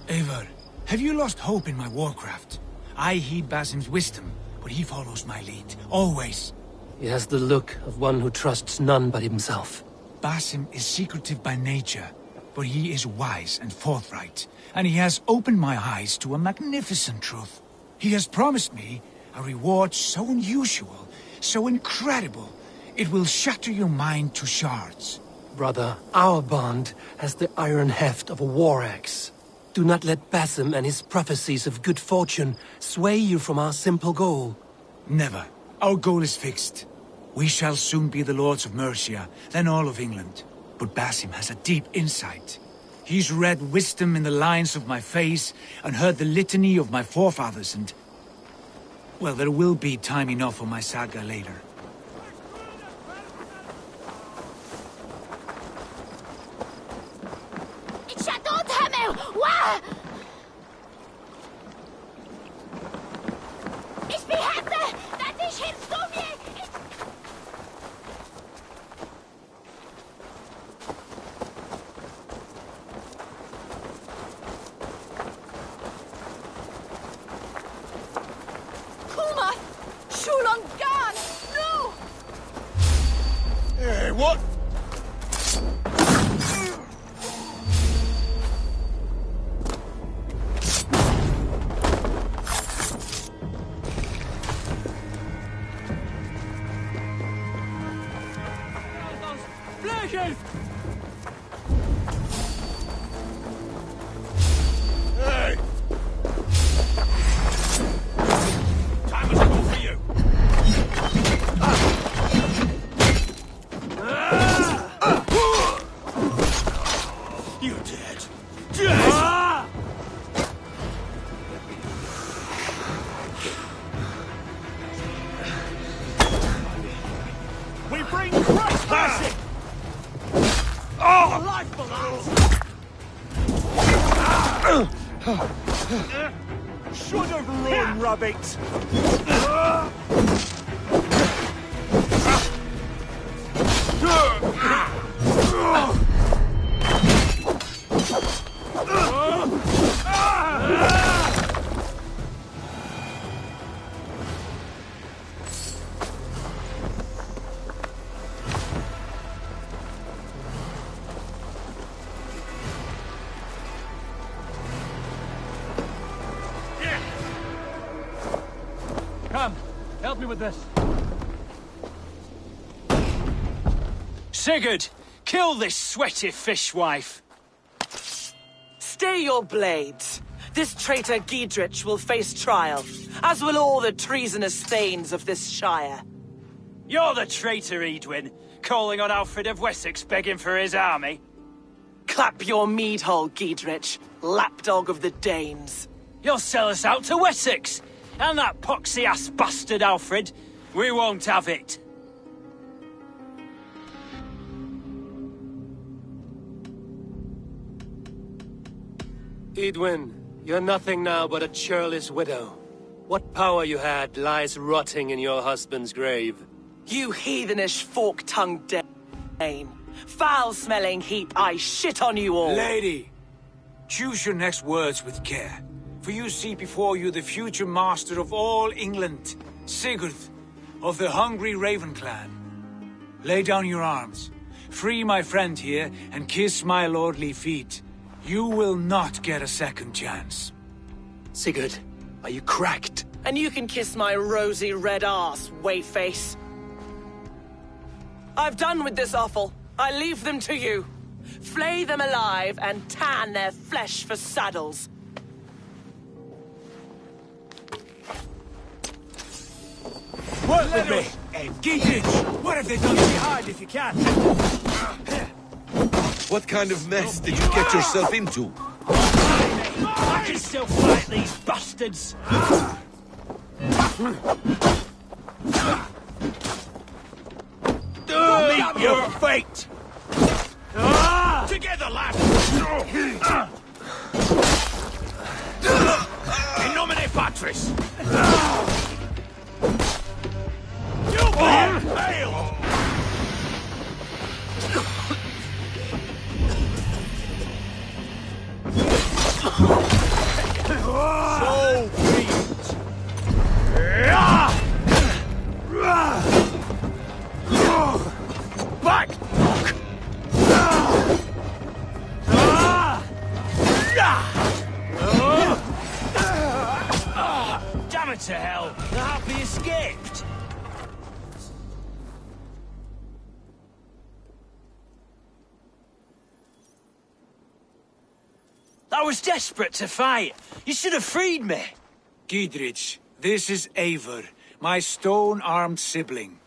Eivor, have you lost hope in my warcraft? I heed Basim's wisdom, but he follows my lead, always. He has the look of one who trusts none but himself. Basim is secretive by nature, but he is wise and forthright, and he has opened my eyes to a magnificent truth. He has promised me a reward so unusual, so incredible, it will shatter your mind to shards. Brother, our bond has the iron heft of a war axe. Do not let Basim and his prophecies of good fortune sway you from our simple goal. Never. Our goal is fixed. We shall soon be the lords of Mercia, then all of England. But Basim has a deep insight. He's read wisdom in the lines of my face and heard the litany of my forefathers and... Well, there will be time enough for my saga later. what? Flashes! Hey! Time was go for you. You're dead. Dead! We bring Christ mercy! Oh! Life should have run, rabbit! Come, help me with this. Sigurd, kill this sweaty fishwife. Stay your blades. This traitor Giedrich will face trial, as will all the treasonous thanes of this shire. You're the traitor, Edwin, calling on Alfred of Wessex begging for his army. Clap your mead hole, Giedrich, lapdog of the Danes. You'll sell us out to Wessex, and that poxy-ass bastard Alfred. We won't have it. Edwin, you're nothing now but a churlish widow. What power you had lies rotting in your husband's grave. You heathenish fork-tongued Dane. Foul-smelling heap, I shit on you all. Lady, choose your next words with care. For you see before you the future master of all England, Sigurd, of the hungry Raven clan. Lay down your arms, free my friend here, and kiss my lordly feet. You will not get a second chance. Sigurd, are you cracked? And you can kiss my rosy red arse, wayface. I've done with this offal. I leave them to you. Flay them alive and tan their flesh for saddles. Work with me! Hey, Giedrich! What have they done? Stay hard if you can! What kind of mess did you get yourself into? I can still fight these bastards! Meet your fate! Together, lads! In nomine Patris! You fail! So be it! Back! Damn it to hell! The Happy escaped! I was desperate to fight. You should have freed me. Giedrich, this is Eivor, my stone-armed sibling.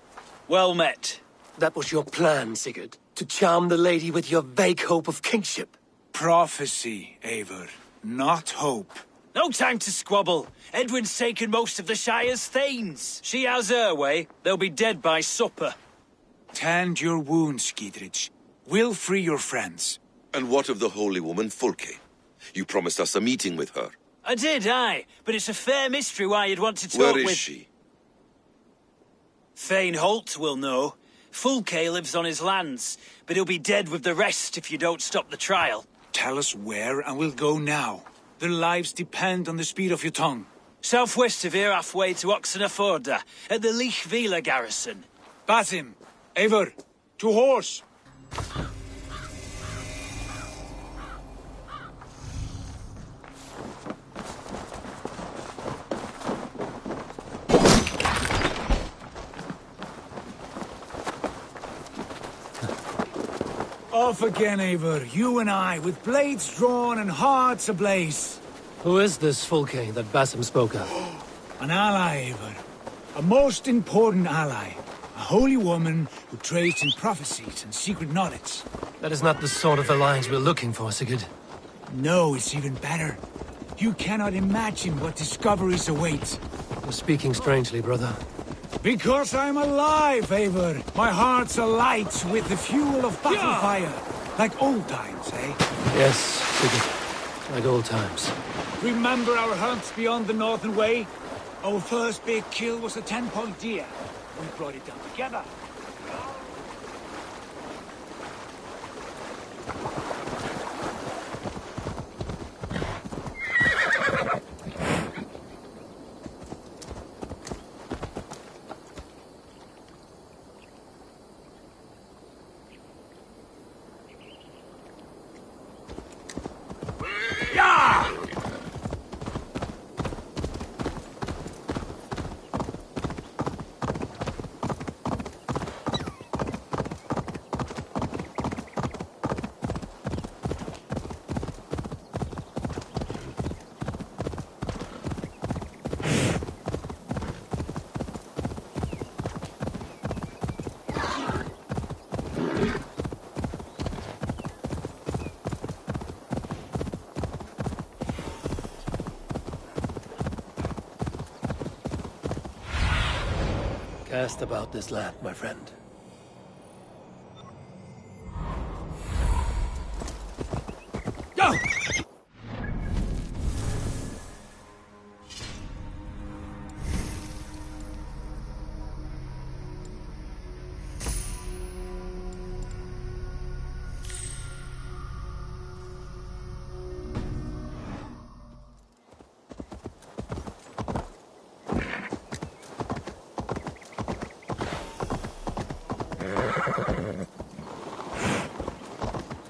Well met. That was your plan, Sigurd. To charm the lady with your vague hope of kingship. Prophecy, Eivor, not hope. No time to squabble. Edwin's taken most of the Shire's thanes. She has her way. They'll be dead by supper. Tend your wounds, Giedrich. We'll free your friends. And what of the holy woman Fulke? You promised us a meeting with her. I did, aye. But it's a fair mystery why you'd want to talk with... Where is she? Thane Holt will know. Fulke lives on his lands, but he'll be dead with the rest if you don't stop the trial. Tell us where, and we'll go now. Their lives depend on the speed of your tongue. Southwest of here, halfway to Oxenaforda, at the Leich Vila garrison. Basim, Eivor, To horse! Off again, Eivor. You and I, with blades drawn and hearts ablaze. Who is this Fulke that Basim spoke of? An ally, Eivor. A most important ally. A holy woman who trades in prophecies and secret knowledge. That is not the sort of alliance we're looking for, Sigurd. No, it's even better. You cannot imagine what discoveries await. You're speaking strangely, brother. Because I'm alive, Eivor. My heart's alight with the fuel of battle fire. Like old times, eh? Yes, Sigurd. Like old times. Remember our hunts beyond the Northern Way? Our first big kill was a 10-point deer. We brought it down together. Cast about this land, my friend. Go!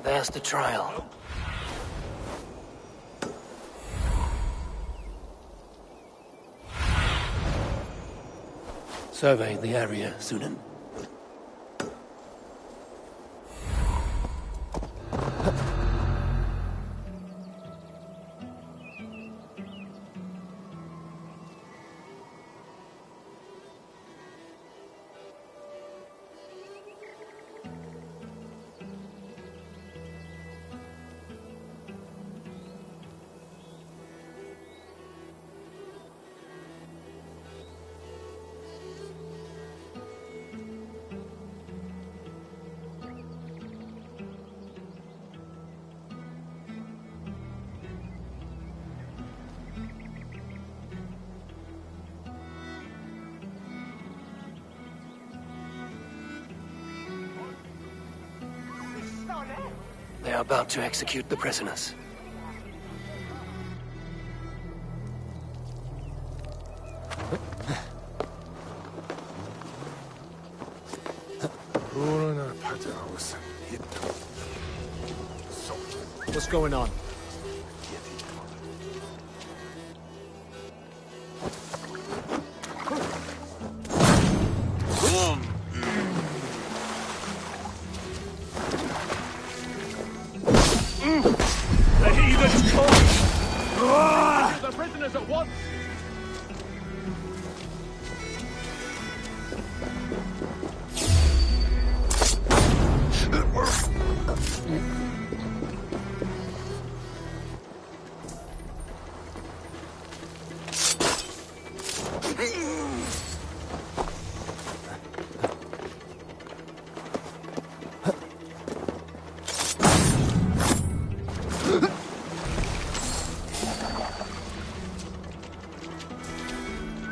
There's the trial. Survey the area, Sunan. They are about to execute the prisoners. What's going on? The heathens come! The prisoners at once!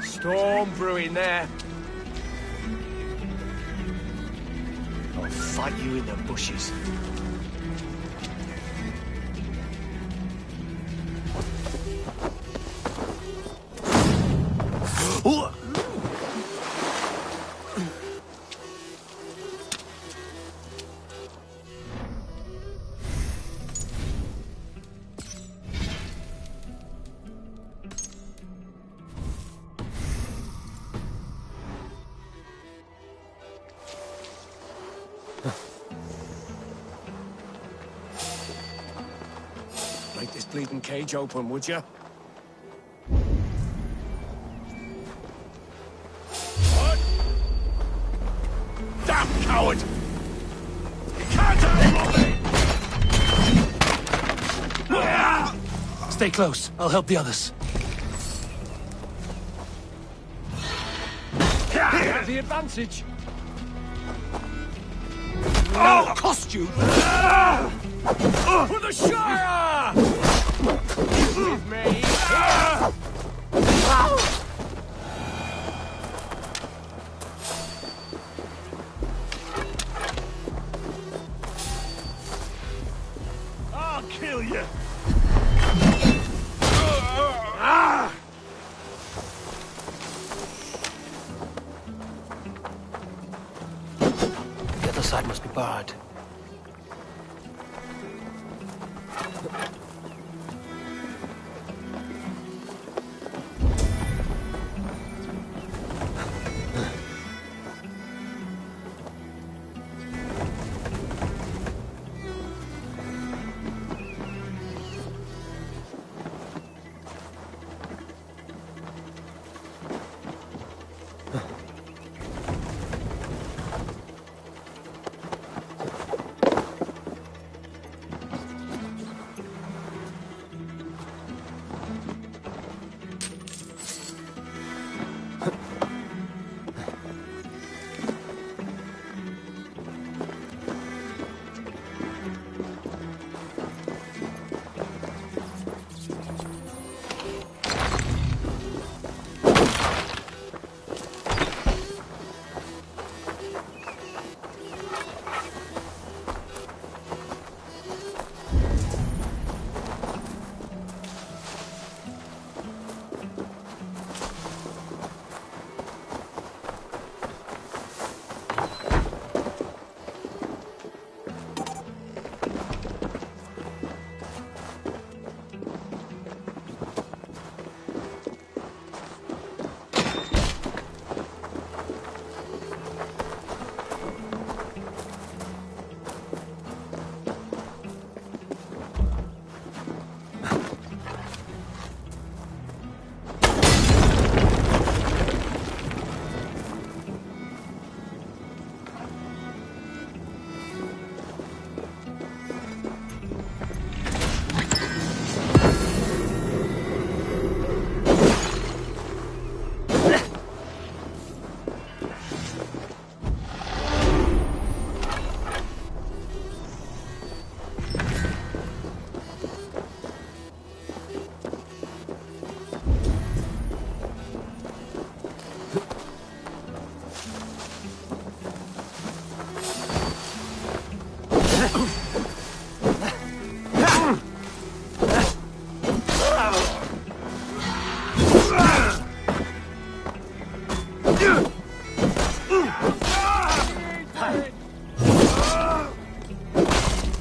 Storm brewing there. I'll fight you in the bushes. Break this bleeding cage open, would you? What? Damn coward! You can't hurt me! Stay close. I'll help the others. You have the advantage. Oh, cost you! For the Shire! With me! I'll kill you! The other side must be barred.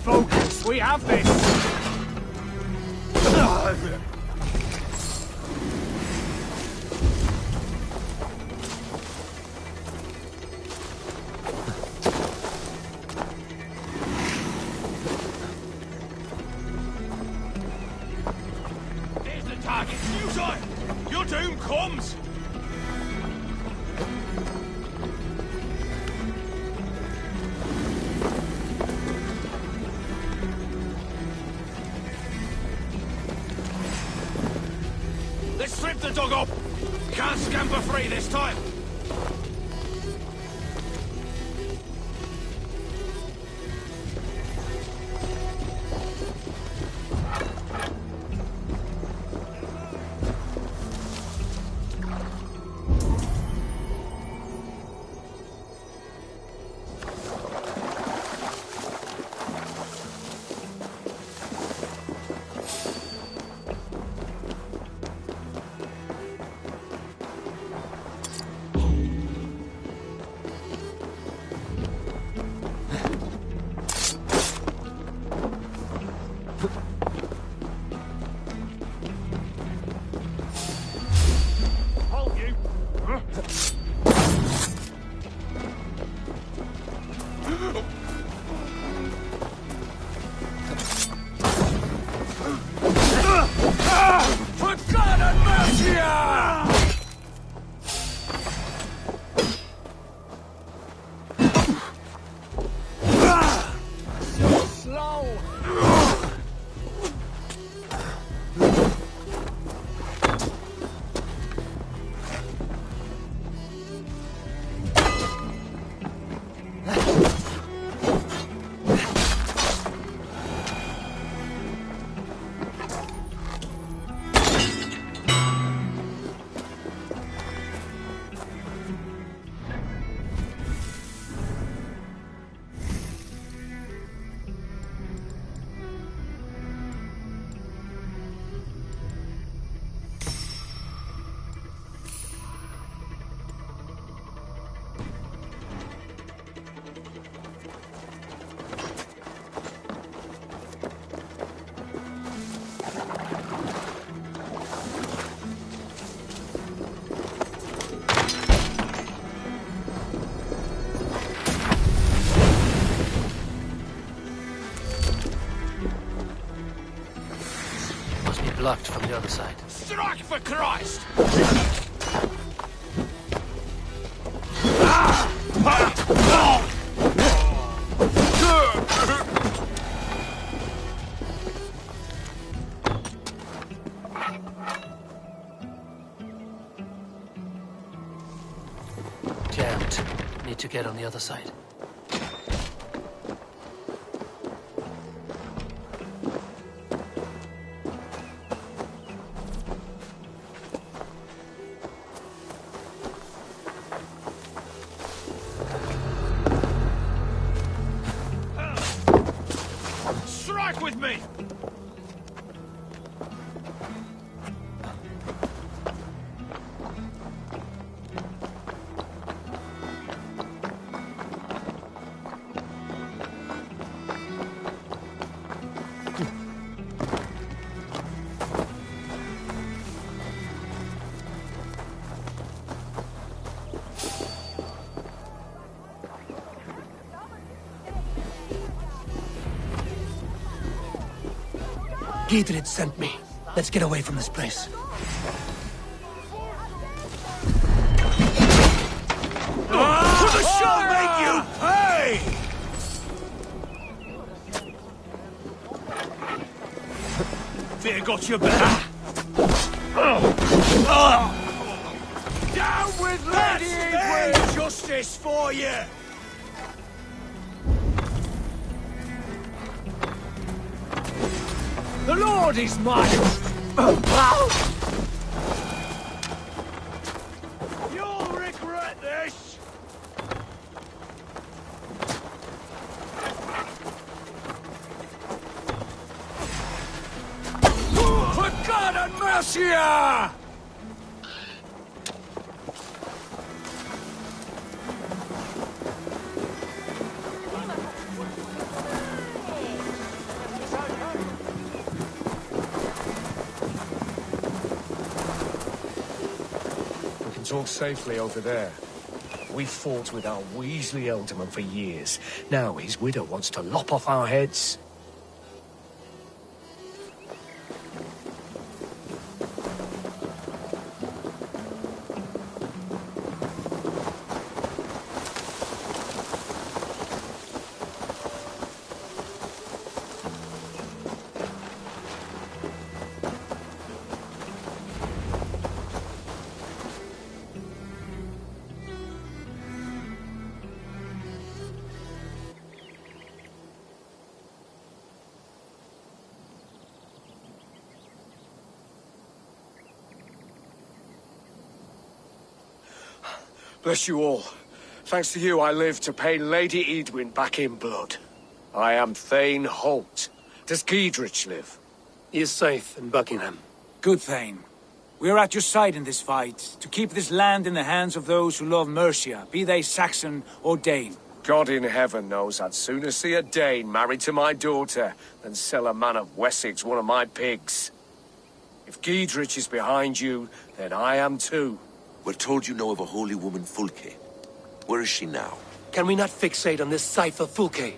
Focus, we have this! There's the target! Use on! Your doom comes! Let's strip the dog up! Can't scamper free this time! blocked from the other side. Strike for Christ! Jammed. Need to get on the other side. Strike with me! Gidrid sent me. Let's get away from this place. What the shall make you pay! Fear got your back. Down with Lady Edwin! Justice for you! The Lord is mine! You'll regret this! For God and Mercia! Talk safely over there. We fought with our Weasley Elderman for years. Now his widow wants to lop off our heads. Bless you all. Thanks to you, I live to pay Lady Edwin back in blood. I am Thane Holt. Does Giedrich live? He is safe in Buckingham. Good, Thane. We are at your side in this fight, to keep this land in the hands of those who love Mercia, be they Saxon or Dane. God in heaven knows I'd sooner see a Dane married to my daughter than sell a man of Wessex one of my pigs. If Giedrich is behind you, then I am too. We're told you know of a holy woman, Fulke. Where is she now? Can we not fixate on this cipher, Fulke?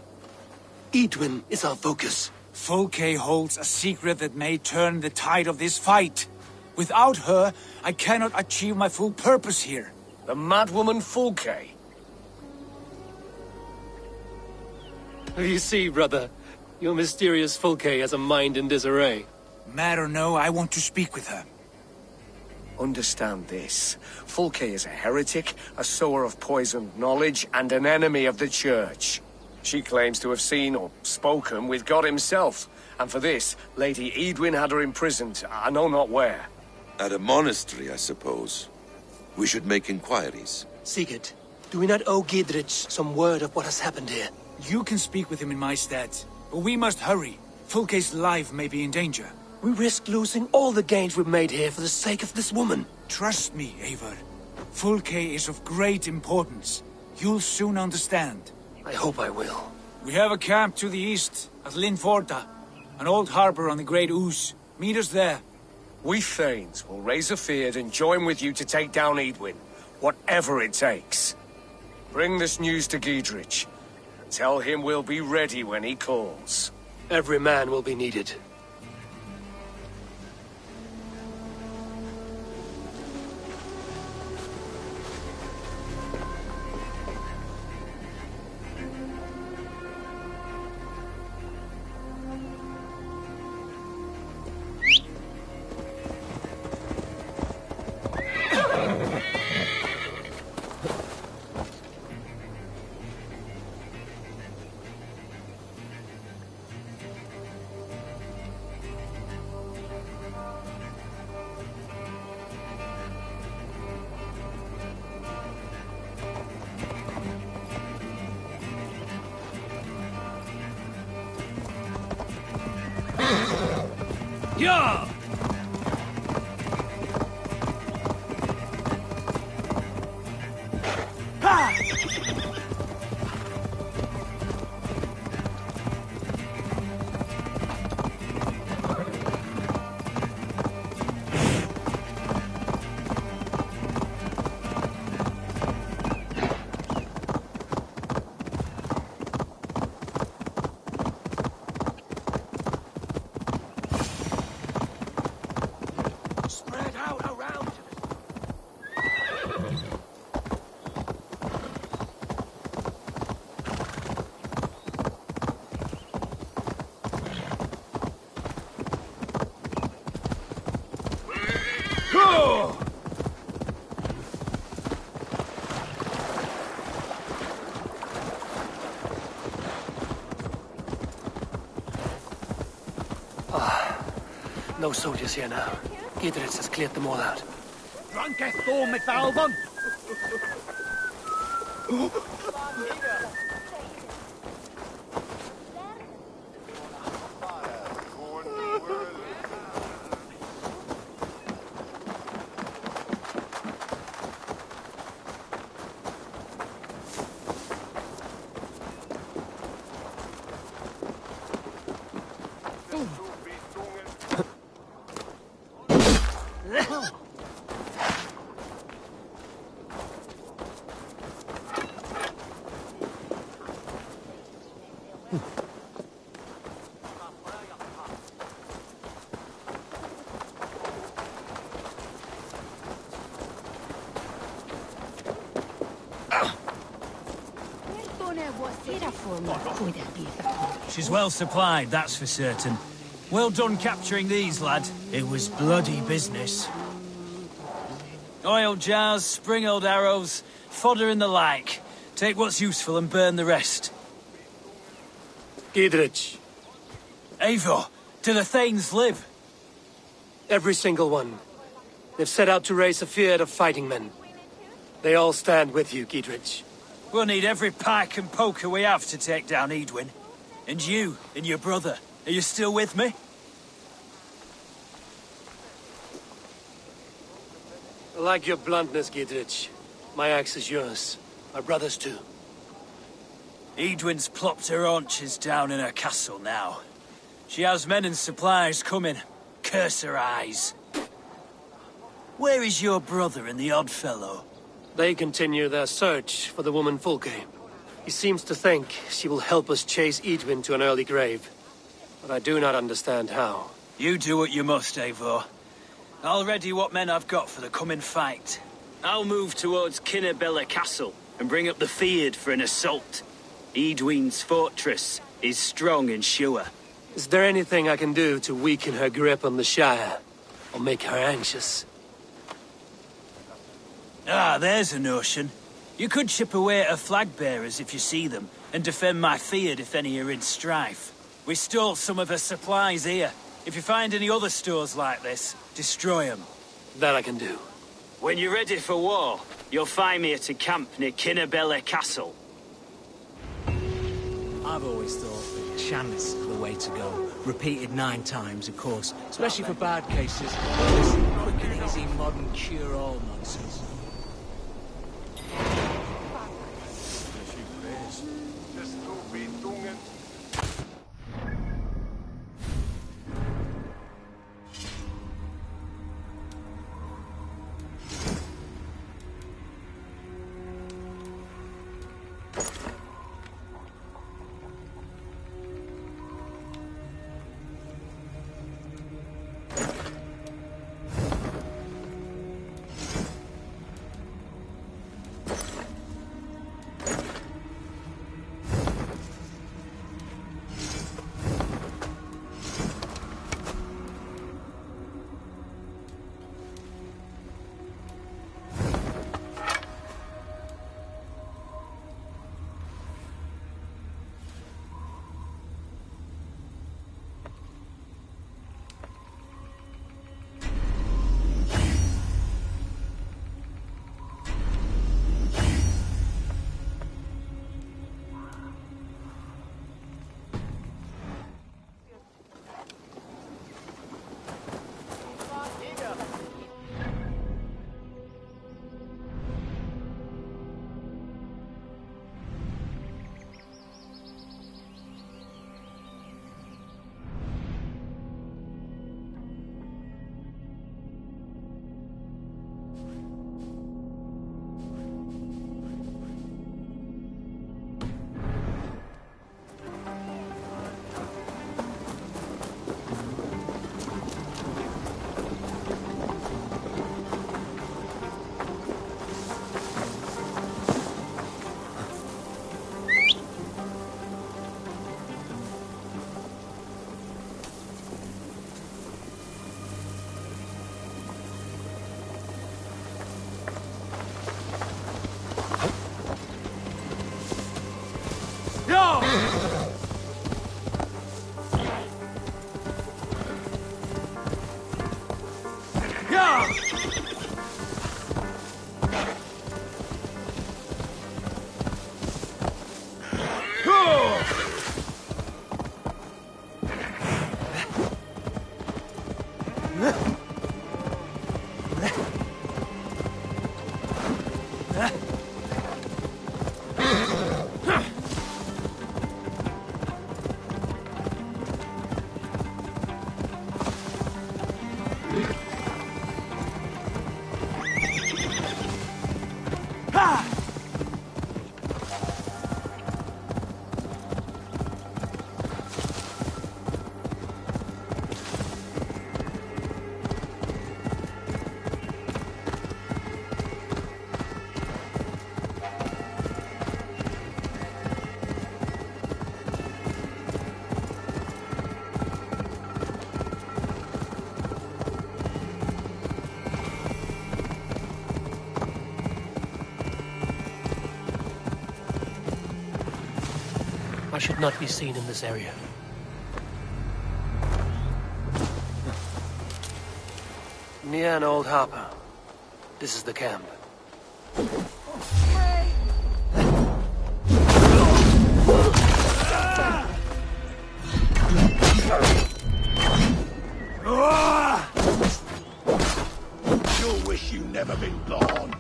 Edwin is our focus. Fulke holds a secret that may turn the tide of this fight. Without her, I cannot achieve my full purpose here. The madwoman Fulke? You see, brother, your mysterious Fulke has a mind in disarray. Mad or no, I want to speak with her. Understand this. Fulke is a heretic, a sower of poisoned knowledge, and an enemy of the Church. She claims to have seen or spoken with God himself, and for this, Lady Edwin had her imprisoned, I know not where. At a monastery, I suppose. We should make inquiries. Sigurd, do we not owe Giedrich some word of what has happened here? You can speak with him in my stead, but we must hurry. Fulke's life may be in danger. We risk losing all the gains we've made here for the sake of this woman. Trust me, Eivor. Fulke is of great importance. You'll soon understand. I hope I will. We have a camp to the east, at Linforta. An old harbor on the Great Ouse. Meet us there. We Thanes will raise a feard and join with you to take down Edwin, whatever it takes. Bring this news to Giedrich. Tell him we'll be ready when he calls. Every man will be needed. Yeah! Spread out around. Go! No soldiers here now. Gidritz has cleared them all out. Drunkest Thorn McDalbon! She's well supplied, that's for certain. Well done capturing these, lad. It was bloody business. Oil jars, spring-oiled arrows, fodder and the like. Take what's useful and burn the rest. Gidritch. Eivor, do the Thanes live? Every single one. They've set out to raise a fear of fighting men. They all stand with you, Gidritch. We'll need every pike and poker we have to take down Edwin. And you, and your brother, are you still with me? I like your bluntness, Gidritch. My axe is yours. My brother's too. Edwin's plopped her haunches down in her castle now. She has men and supplies coming. Curse her eyes. Where is your brother and the odd fellow? They continue their search for the woman Fulke. He seems to think she will help us chase Edwin to an early grave. But I do not understand how. You do what you must, Eivor. I'll ready what men I've got for the coming fight. I'll move towards Kinnabella Castle and bring up the Fyrd for an assault. Edwin's fortress is strong and sure. Is there anything I can do to weaken her grip on the Shire? Or make her anxious? Ah, there's a notion. You could chip away at her flag bearers if you see them, and defend my Fyrd if any are in strife. We stole some of her supplies here. If you find any other stores like this, destroy them. That I can do. When you're ready for war, you'll find me at a camp near Kinnabella Castle. I've always thought that chant's the way to go. Repeated 9 times, of course, especially for bad cases. This quick and easy modern cure-all nonsense. I should not be seen in this area. Near an old harbor. This is the camp. You'll wish you'd never been born.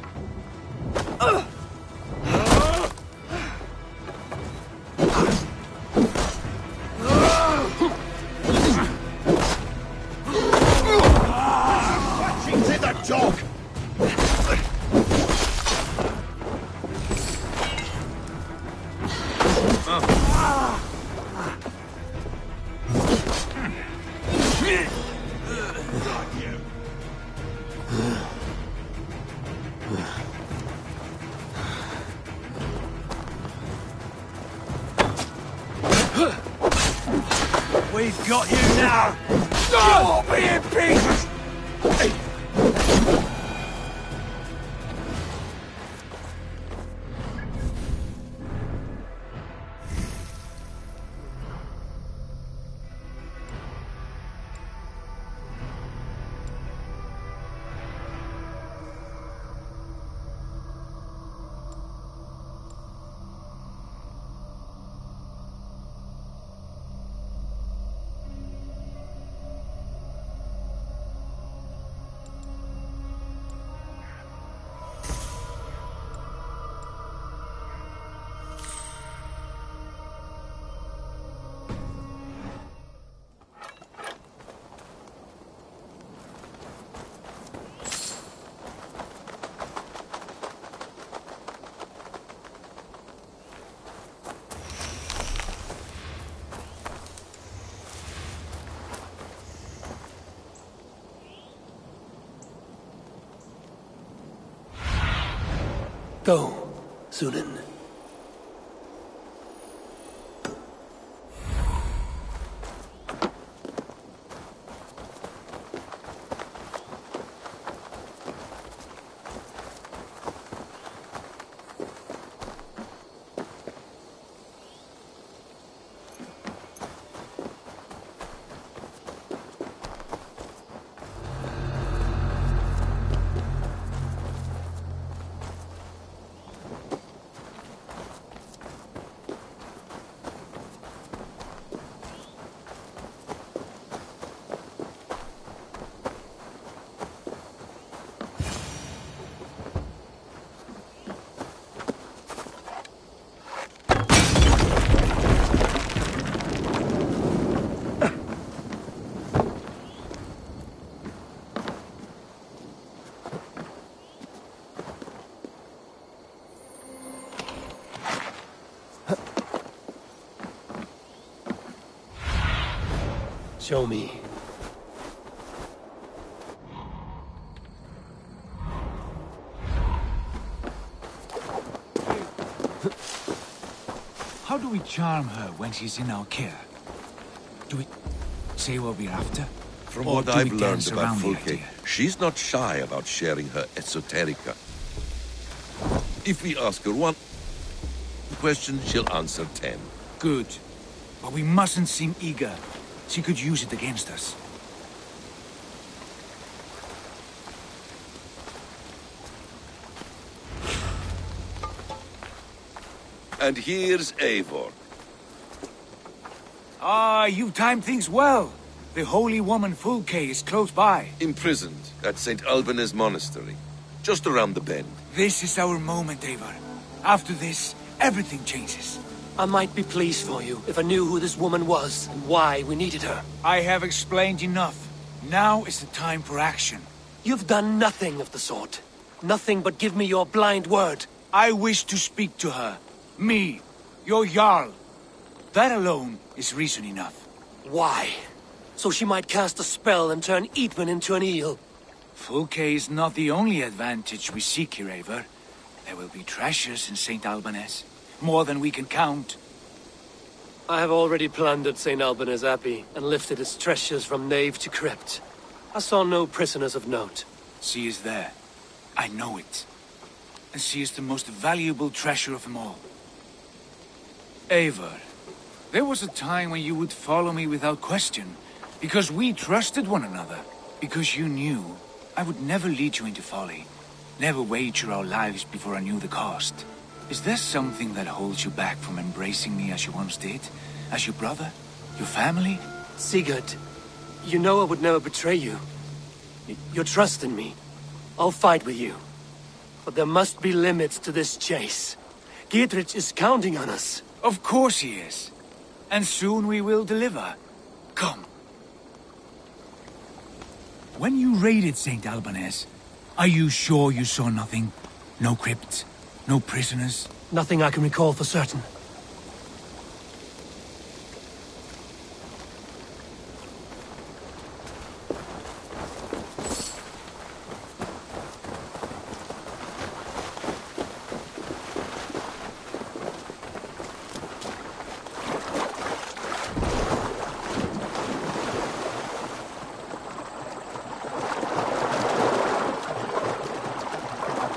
She's in the dog! We've got you now! No! Be in peace! Go, Sunan. Show me. How do we charm her when she's in our care? Do we say what we're after? From Or what do I've we learned dance about around the Fulke, idea? she's not shy about sharing her esoterica. If we ask her one question, she'll answer 10. Good. But we mustn't seem eager. She could use it against us. And here's Eivor. Ah, you've timed things well. The holy woman Fulke is close by. Imprisoned at St. Alban's monastery, just around the bend. This is our moment, Eivor. After this, everything changes. I might be pleased for you if I knew who this woman was and why we needed her. I have explained enough. Now is the time for action. You've done nothing of the sort. Nothing but give me your blind word. I wish to speak to her. Me, your Jarl. That alone is reason enough. Why? So she might cast a spell and turn Eatman into an eel. Fulke is not the only advantage we seek here, Eivor. There will be treasures in St. Alban's. More than we can count. I have already plundered St. Alban's Abbey and lifted its treasures from nave to crypt. I saw no prisoners of note. She is there. I know it. And she is the most valuable treasure of them all. Eivor, There was a time when you would follow me without question, because we trusted one another, because you knew I would never lead you into folly, never wager our lives before I knew the cost. Is there something that holds you back from embracing me as you once did? As your brother? Your family? Sigurd, you know I would never betray you. Your trust in me. I'll fight with you. But there must be limits to this chase. Giedrich is counting on us. Of course he is. And soon we will deliver. Come. When you raided St. Albanese, are you sure you saw nothing? No crypts? No prisoners? Nothing I can recall for certain.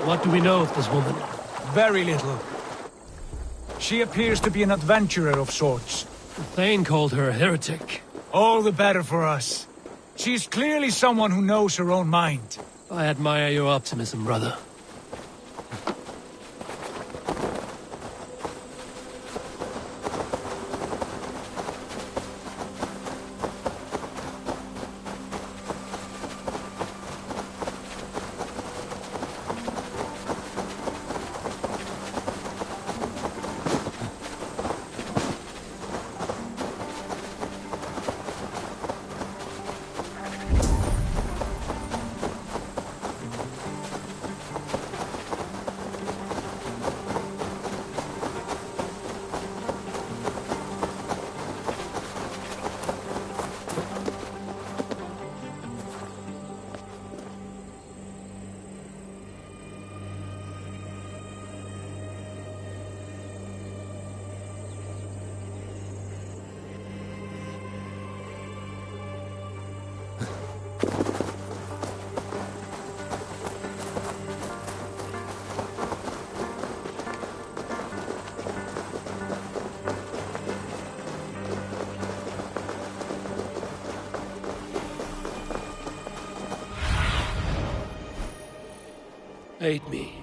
What do we know of this woman? Very little. She appears to be an adventurer of sorts. Thane called her a heretic. All the better for us. She's clearly someone who knows her own mind. I admire your optimism, brother. Aid me.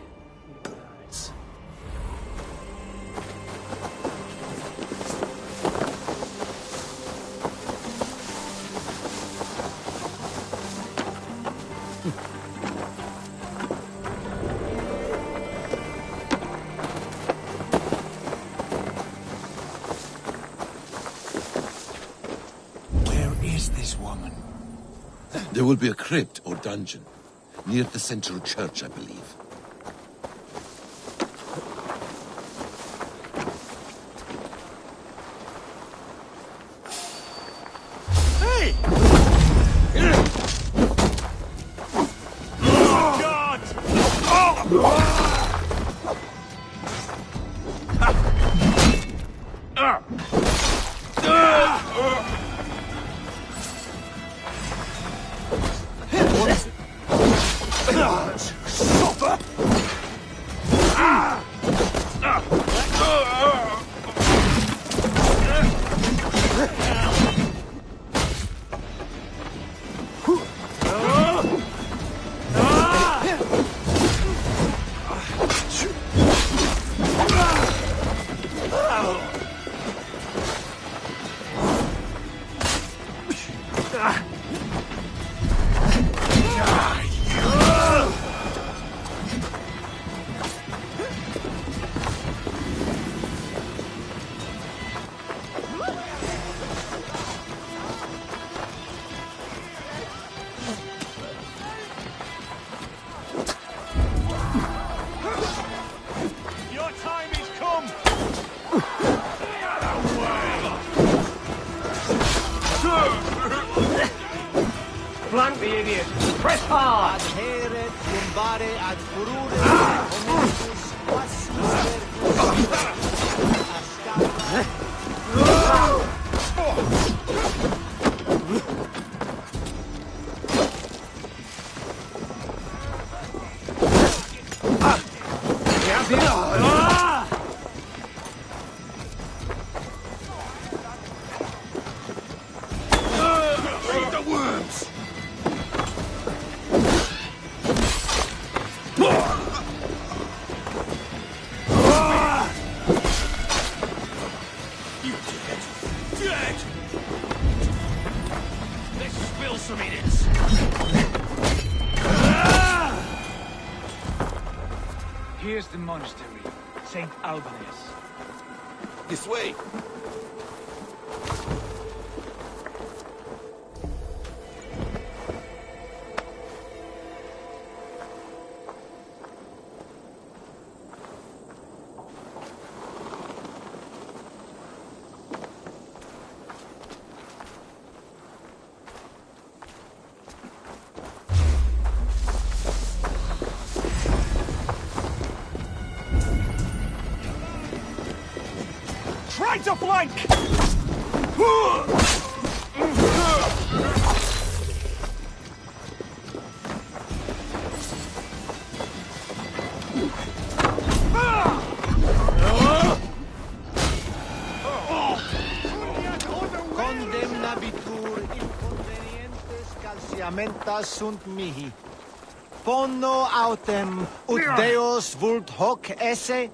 Where is this woman? There will be a crypt or dungeon. Near the central church, I believe. Hey! Oh, God! What is it? Your time is come! Flank the idiot! Press hard! Let's spill some idiots. Here's the monastery, St. Albanus. This way. Try to flank! Condemnabitur inconvenientes calciamentas sunt mihi. Pono autem ut Deus vult hoc esse,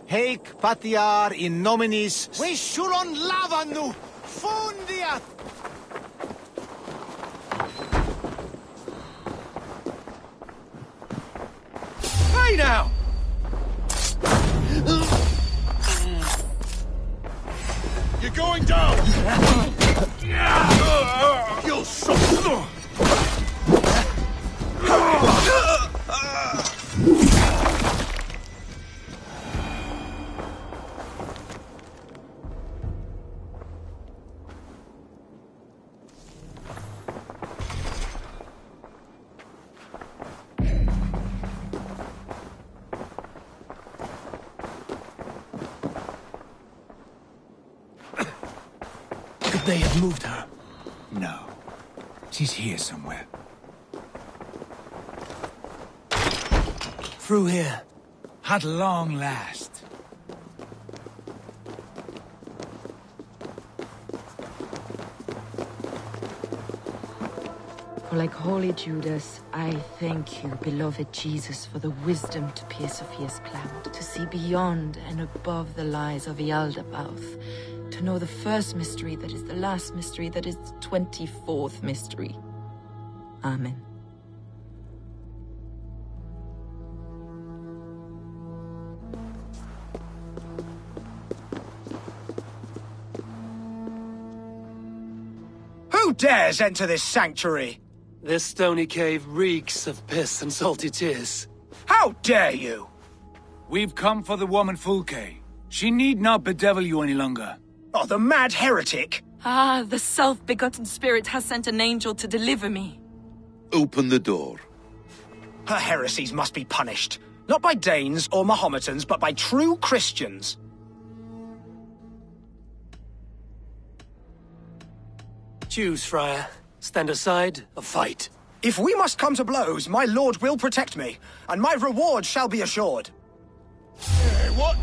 heic patiar in nominis Veshuron lavanu fundiat. Hey now! You're going down! You son! Could they have moved her? No. She's here somewhere. Through here. At long last. For like holy Judas, I thank you, beloved Jesus, for the wisdom to pierce Sophia's cloud, to see beyond and above the lies of Yaldabaoth, to know the first mystery that is the last mystery that is the 24th mystery. Amen. Who dares enter this sanctuary? This stony cave reeks of piss and salty tears. How dare you? We've come for the woman Fulke. She need not bedevil you any longer. Oh, the mad heretic! Ah, the self-begotten spirit has sent an angel to deliver me. Open the door. Her heresies must be punished. Not by Danes or Mahometans, but by true Christians. Choose, Friar. Stand aside or fight. If we must come to blows, my lord will protect me, and my reward shall be assured. Hey, what?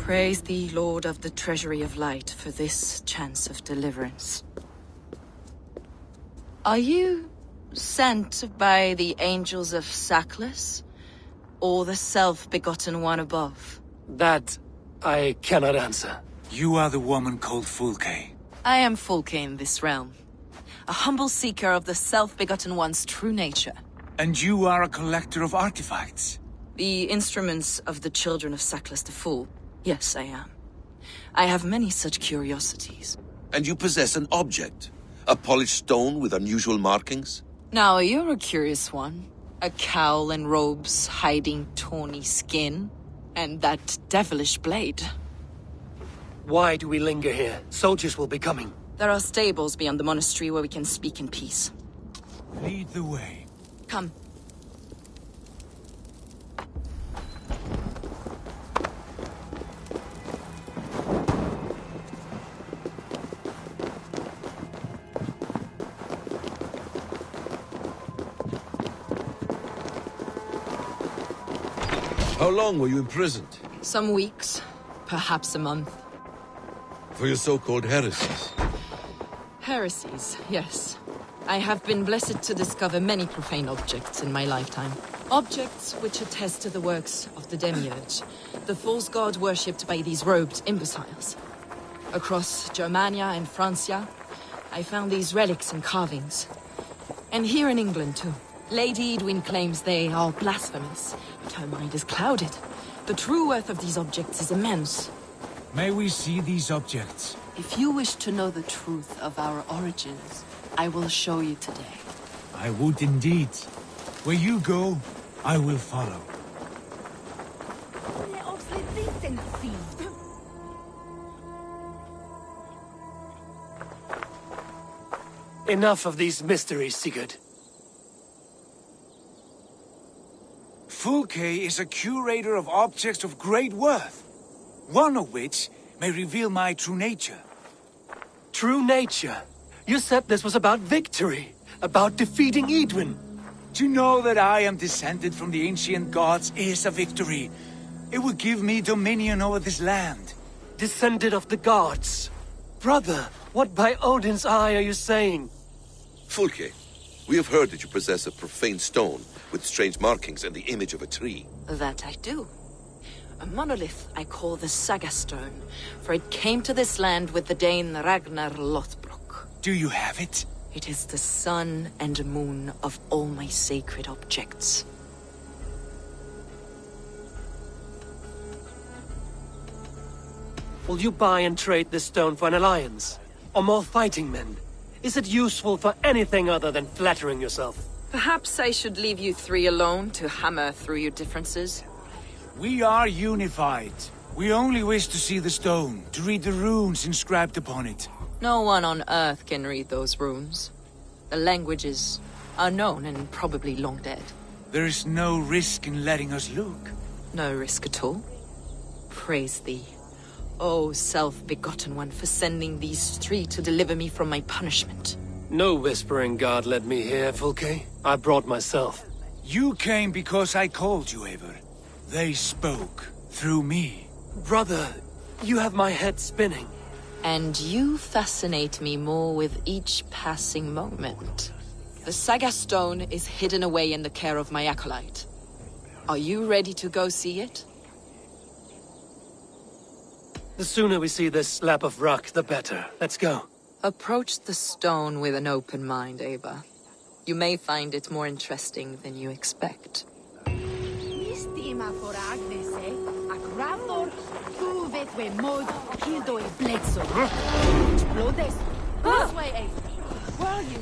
Praise thee, Lord of the Treasury of Light, for this chance of deliverance. Are you sent by the angels of Saklas, or the self-begotten one above? That I cannot answer. You are the woman called Fulke. I am Fulke in this realm, a humble seeker of the self-begotten one's true nature. And you are a collector of artifacts? The instruments of the children of Saklas the Fool. Yes, I am. I have many such curiosities. And you possess an object? A polished stone with unusual markings? Now, you're a curious one. A cowl and robes hiding tawny skin. And that devilish blade. Why do we linger here? Soldiers will be coming. There are stables beyond the monastery where we can speak in peace. Lead the way. Come. How long were you imprisoned? Some weeks, perhaps a month. For your so-called heresies? Heresies, yes. I have been blessed to discover many profane objects in my lifetime. Objects which attest to the works of the Demiurge, the false god worshipped by these robed imbeciles. Across Germania and Francia, I found these relics and carvings. And here in England, too. Lady Edwin claims they are blasphemous, but her mind is clouded. The true worth of these objects is immense. May we see these objects? If you wish to know the truth of our origins, I will show you today. I would indeed. Where you go, I will follow. Enough of these mysteries, Sigurd. Fulke is a curator of objects of great worth, one of which may reveal my true nature. True nature? You said this was about victory, about defeating Edwin. To know that I am descended from the ancient gods is a victory. It will give me dominion over this land. Descended of the gods? Brother, what by Odin's eye are you saying? Fulke, we have heard that you possess a profane stone with strange markings and the image of a tree. That I do. A monolith I call the Saga Stone, for it came to this land with the Dane Ragnar Lothbrok. Do you have it? It is the sun and moon of all my sacred objects. Will you buy and trade this stone for an alliance? Or more fighting men? Is it useful for anything other than flattering yourself? Perhaps I should leave you three alone to hammer through your differences. We are unified. We only wish to see the stone, to read the runes inscribed upon it. No one on Earth can read those runes. The language is unknown and probably long dead. There is no risk in letting us look. No risk at all. Praise thee, O self-begotten one, for sending these three to deliver me from my punishment. No whispering god led me here, Fulke. I brought myself. You came because I called you, Eivor. They spoke through me. Brother, you have my head spinning. And you fascinate me more with each passing moment. The Saga Stone is hidden away in the care of my acolyte. Are you ready to go see it? The sooner we see this slab of rock, the better. Let's go. Approach the stone with an open mind, Ava. You may find it more interesting than you expect. This way, Ava. Where are you?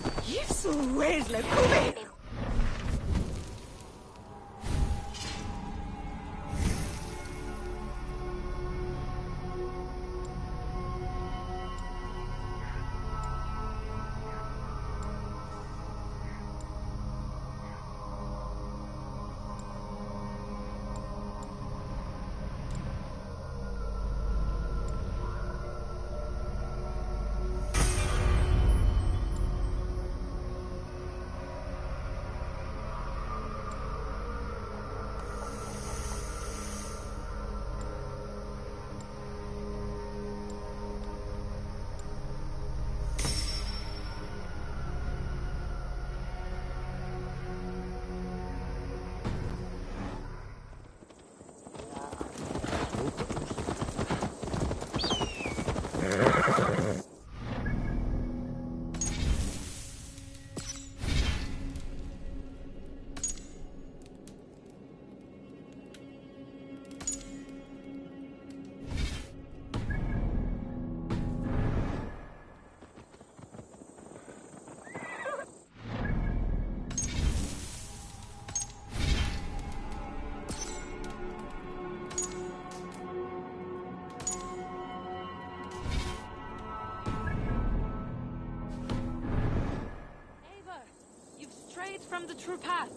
from the true path.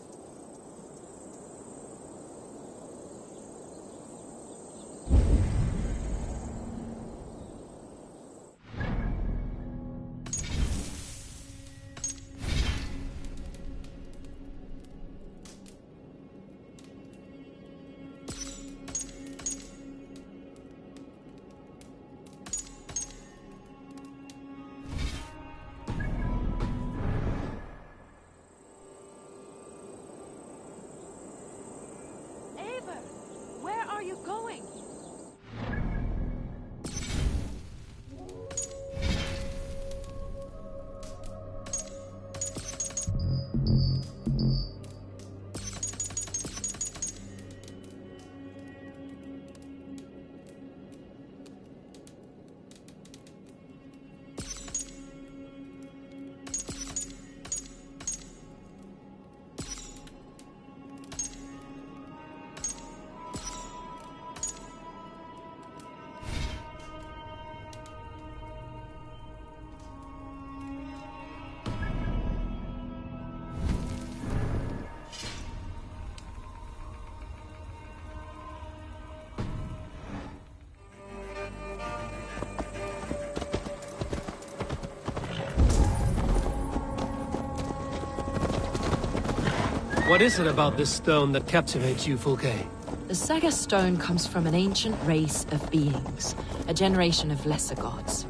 Where are you going? What is it about this stone that captivates you, Fulke? The Saga stone comes from an ancient race of beings, a generation of lesser gods,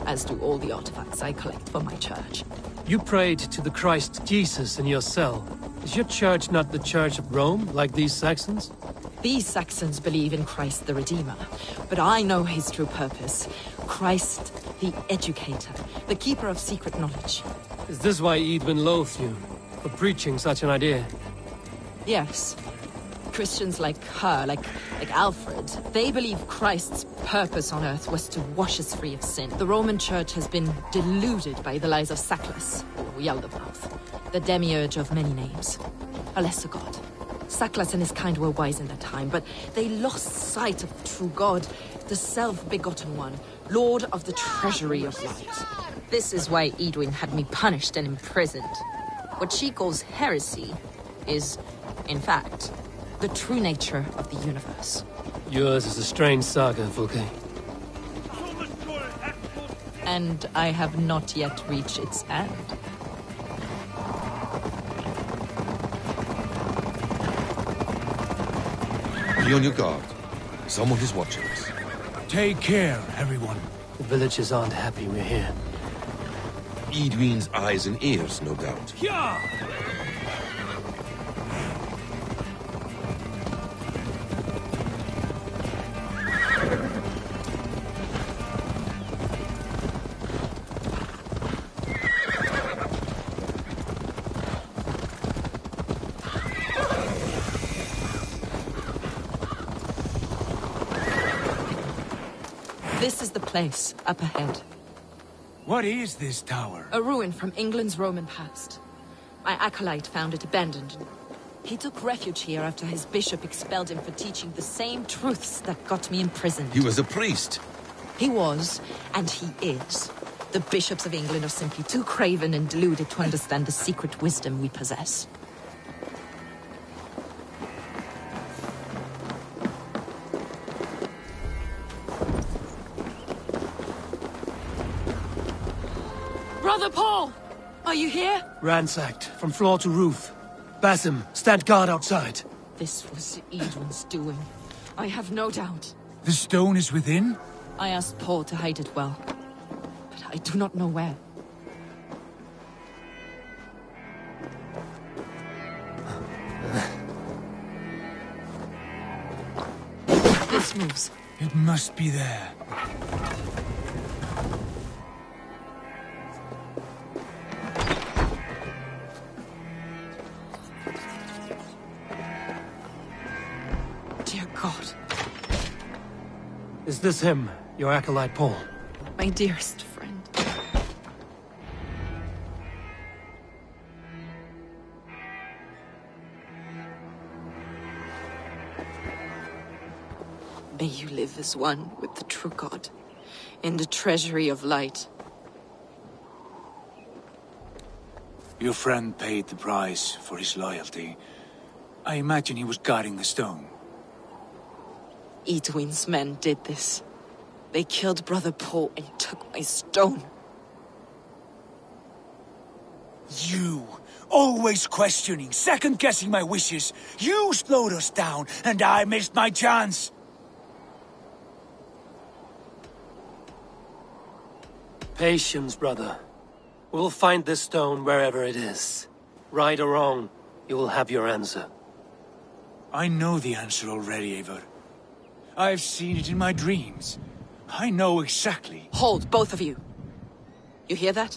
as do all the artifacts I collect for my church. You prayed to the Christ Jesus in your cell. Is your church not the Church of Rome, like these Saxons? These Saxons believe in Christ the Redeemer, but I know his true purpose. Christ the Educator, the keeper of secret knowledge. Is this why Edwin loathed you, for preaching such an idea? Yes. Christians like her, like Alfred, they believe Christ's purpose on earth was to wash us free of sin. The Roman Church has been deluded by the lies of Saklas, or Yaldabaoth, the demiurge of many names, a lesser god. Saklas and his kind were wise in their time, but they lost sight of the true God, the self-begotten one, Lord of the treasury of light. This is why Edwin had me punished and imprisoned. What she calls heresy is, in fact, the true nature of the universe. Yours is a strange saga, Fulke. And I have not yet reached its end. Be on your guard. Someone is watching us. Take care, everyone. The villagers aren't happy we're here. Edwin's eyes and ears, no doubt. Yeah! This is the place, up ahead. What is this tower? A ruin from England's Roman past. My acolyte found it abandoned. He took refuge here after his bishop expelled him for teaching the same truths that got me imprisoned. He was a priest. He was, and he is. The bishops of England are simply too craven and deluded to understand the secret wisdom we possess. Brother Paul! Are you here? Ransacked, from floor to roof. Basim, stand guard outside. This was Edwin's doing. I have no doubt. The stone is within? I asked Paul to hide it well, but I do not know where. This moves. It must be there. Dear God. Is this him, your acolyte Paul? My dearest friend. May you live as one with the true God, in the treasury of light. Your friend paid the price for his loyalty. I imagine he was guarding the stone. Edwin's men did this. They killed Brother Paul and took my stone. You! Always questioning, second-guessing my wishes. You slowed us down, and I missed my chance. Patience, brother. We'll find this stone wherever it is. Right or wrong, you will have your answer. I know the answer already, Eivor. I've seen it in my dreams. I know exactly. Hold, both of you. You hear that?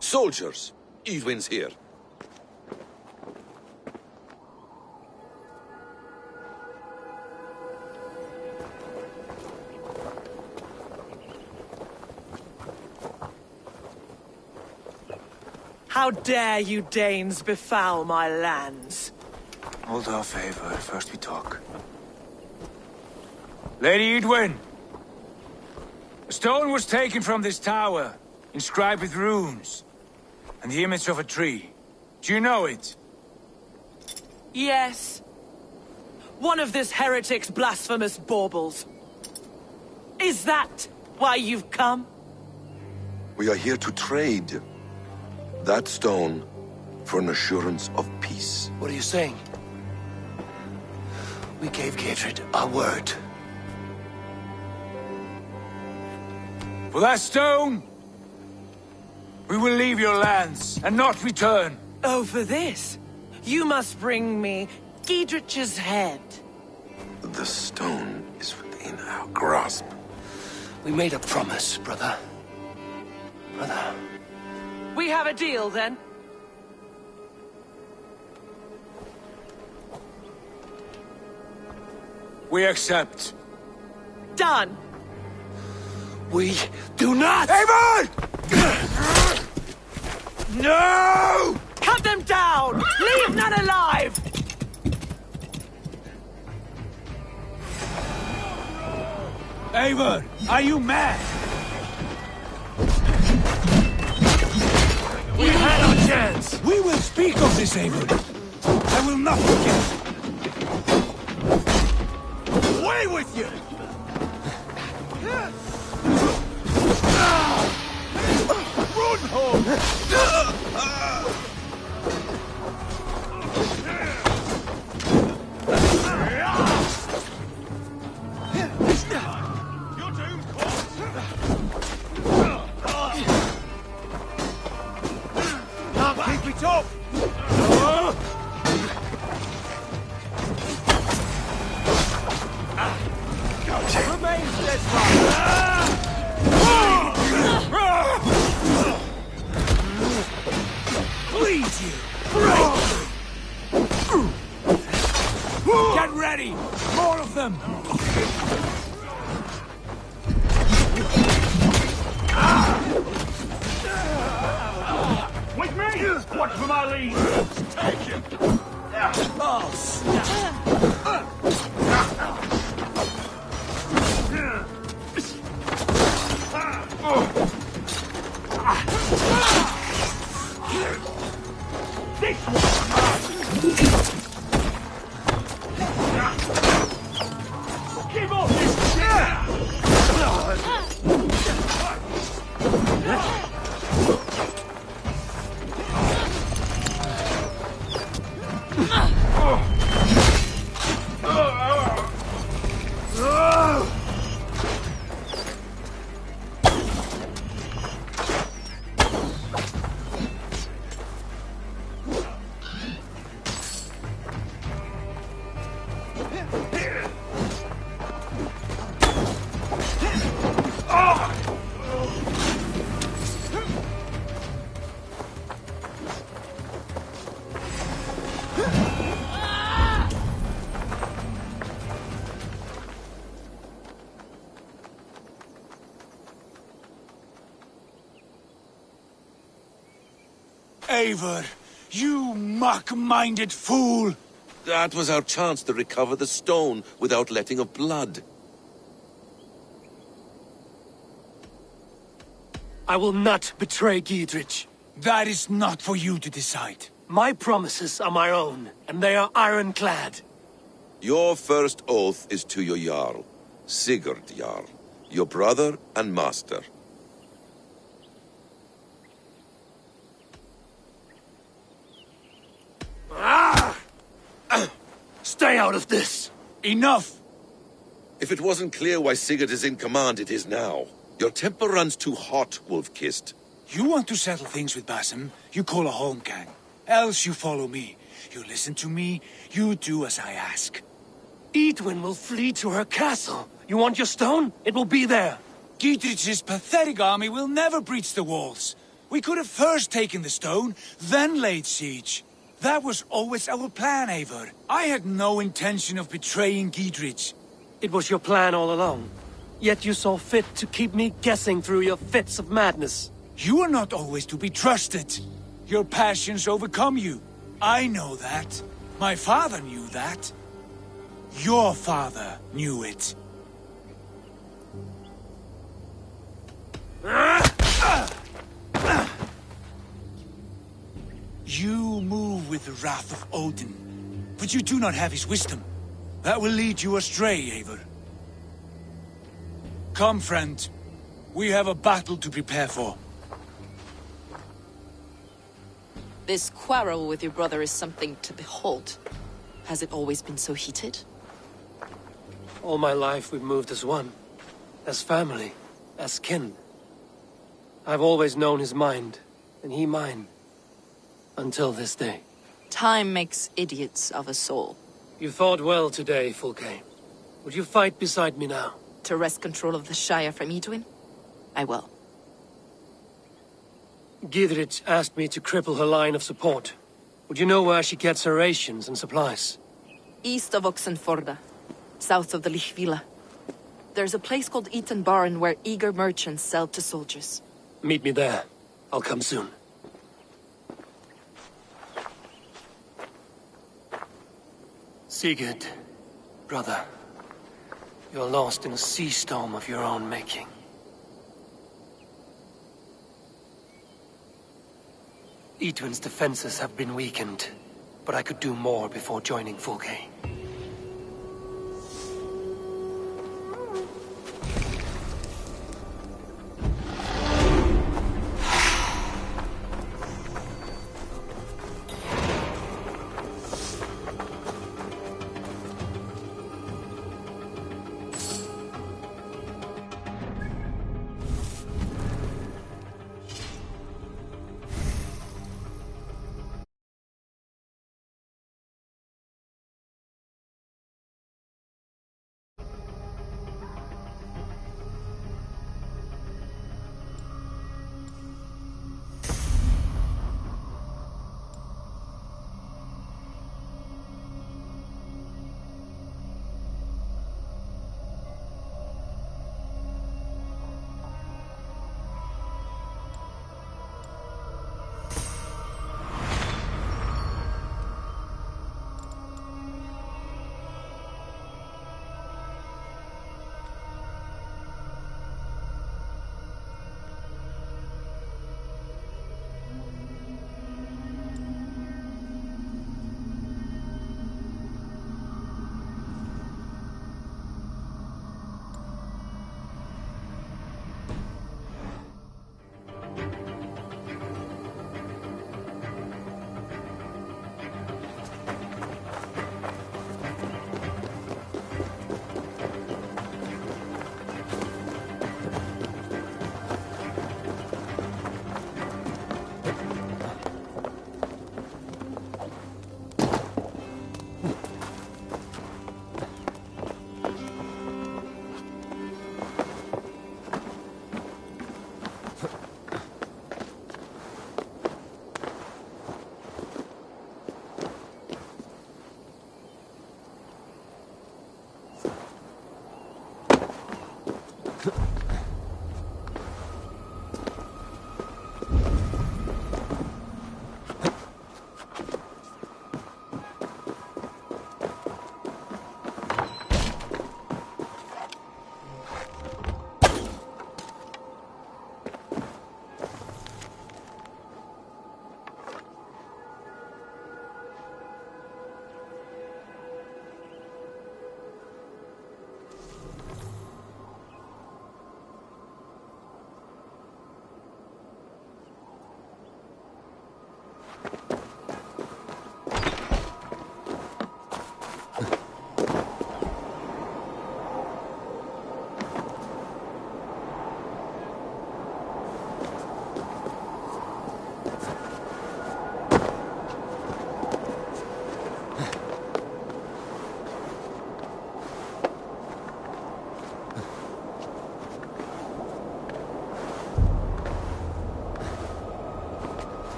Soldiers, Edwin's here. How dare you Danes befoul my lands? Hold off, Eivor. First we talk. Lady Edwin! A stone was taken from this tower, inscribed with runes, and the image of a tree. Do you know it? Yes. One of this heretic's blasphemous baubles. Is that why you've come? We are here to trade that stone for an assurance of peace. What are you saying? We gave Gatred our word. For that stone, we will leave your lands and not return. Oh, for this? You must bring me Giedrich's head. The stone is within our grasp. We made a promise, brother. Brother. We have a deal, then? We accept. Done. We do not! Eivor! No! Cut them down! Leave none alive! Eivor, are you mad? We had our chance! We will speak of this, Eivor. I will not forget. Away with you! Run home! Can't keep it up! Remain steadfast! Bleed you! Get ready! More of them! With me! Watch for my lead! Take him! Oh, snap! This one! Give off this Eivor, you mock-minded fool! That was our chance to recover the stone without letting of blood. I will not betray Giedrich. That is not for you to decide. My promises are my own, and they are ironclad. Your first oath is to your Jarl, Sigurd Jarl, your brother and master. Stay out of this! Enough! If it wasn't clear why Sigurd is in command, it is now. Your temper runs too hot, Wolf-Kissed. You want to settle things with Basim, you call a holmgang. Else you follow me. You listen to me, you do as I ask. Edwin will flee to her castle. You want your stone? It will be there. Gietrich's pathetic army will never breach the walls. We could have first taken the stone, then laid siege. That was always our plan, Eivor. I had no intention of betraying Gietrich. It was your plan all along. Yet you saw fit to keep me guessing through your fits of madness. You are not always to be trusted. Your passions overcome you. I know that. My father knew that. Your father knew it. You move with the wrath of Odin, but you do not have his wisdom. That will lead you astray, Eivor. Come, friend. We have a battle to prepare for. This quarrel with your brother is something to behold. Has it always been so heated? All my life we've moved as one. As family. As kin. I've always known his mind, and he mine. Until this day. Time makes idiots of us all. You fought well today, Fulke. Would you fight beside me now? To wrest control of the Shire from Edwin? I will. Gidrich asked me to cripple her line of support. Would you know where she gets her rations and supplies? East of Oxenforda, south of the Lichvila. There's a place called Eaton Barn where eager merchants sell to soldiers. Meet me there. I'll come soon. Sigurd, brother, you're lost in a sea storm of your own making. Edwin's defenses have been weakened, but I could do more before joining Fulke.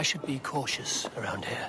I should be cautious around here.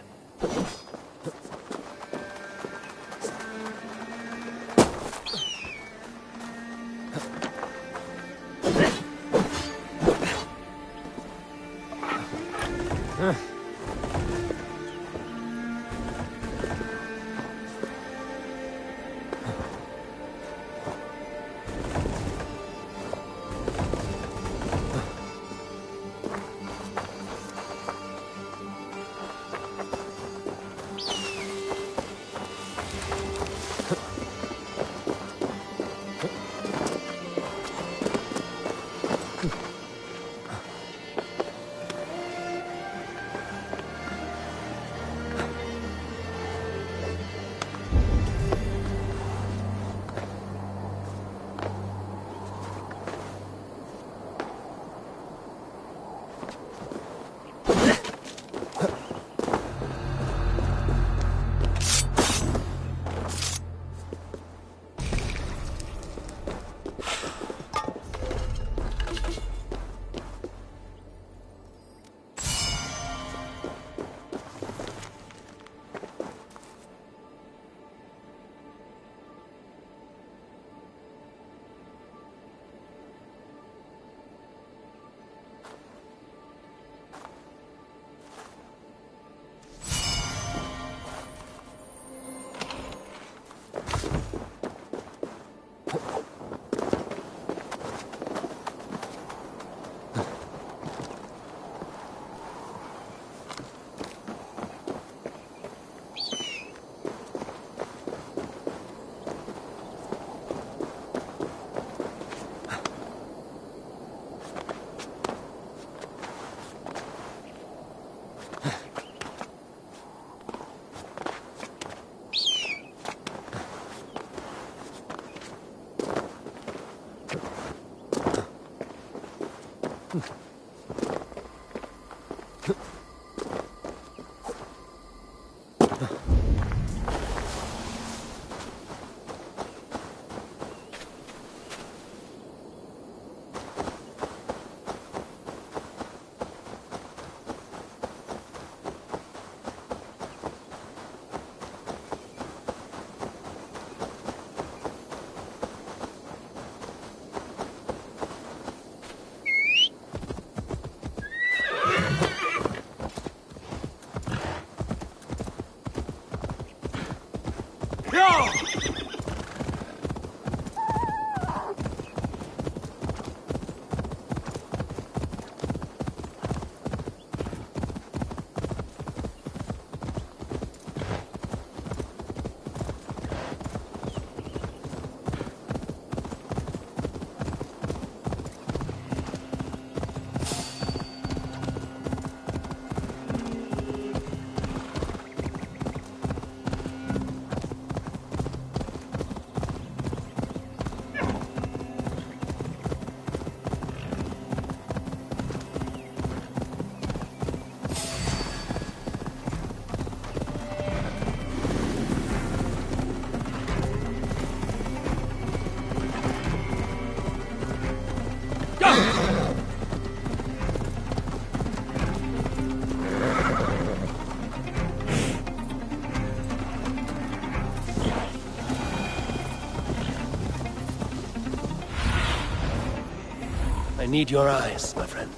I need your eyes, my friend.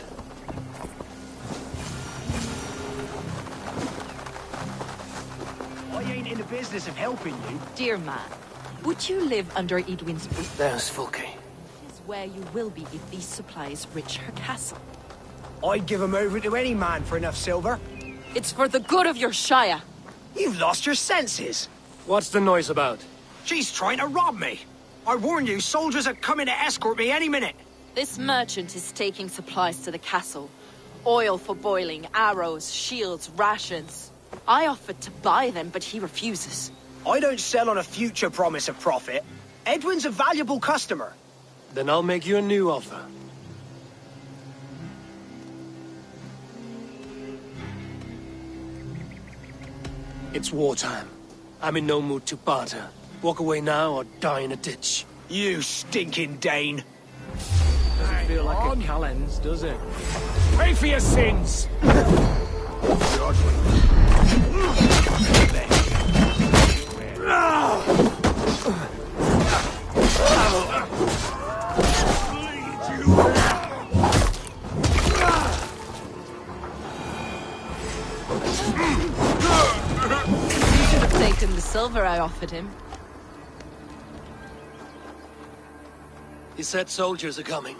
I ain't in the business of helping you. Dear man, would you live under Edwin's roof? There's Fulke. This is where you will be if these supplies reach her castle. I'd give 'em over to any man for enough silver. It's for the good of your shire. You've lost your senses. What's the noise about? She's trying to rob me. I warn you, soldiers are coming to escort me any minute. This merchant is taking supplies to the castle. Oil for boiling, arrows, shields, rations. I offered to buy them, but he refuses. I don't sell on a future promise of profit. Edwin's a valuable customer. Then I'll make you a new offer. It's wartime. I'm in no mood to barter. Walk away now or die in a ditch. You stinking Dane. Doesn't feel like a Callens, does it? Pay for your sins! Taken the silver I offered him. He said soldiers are coming.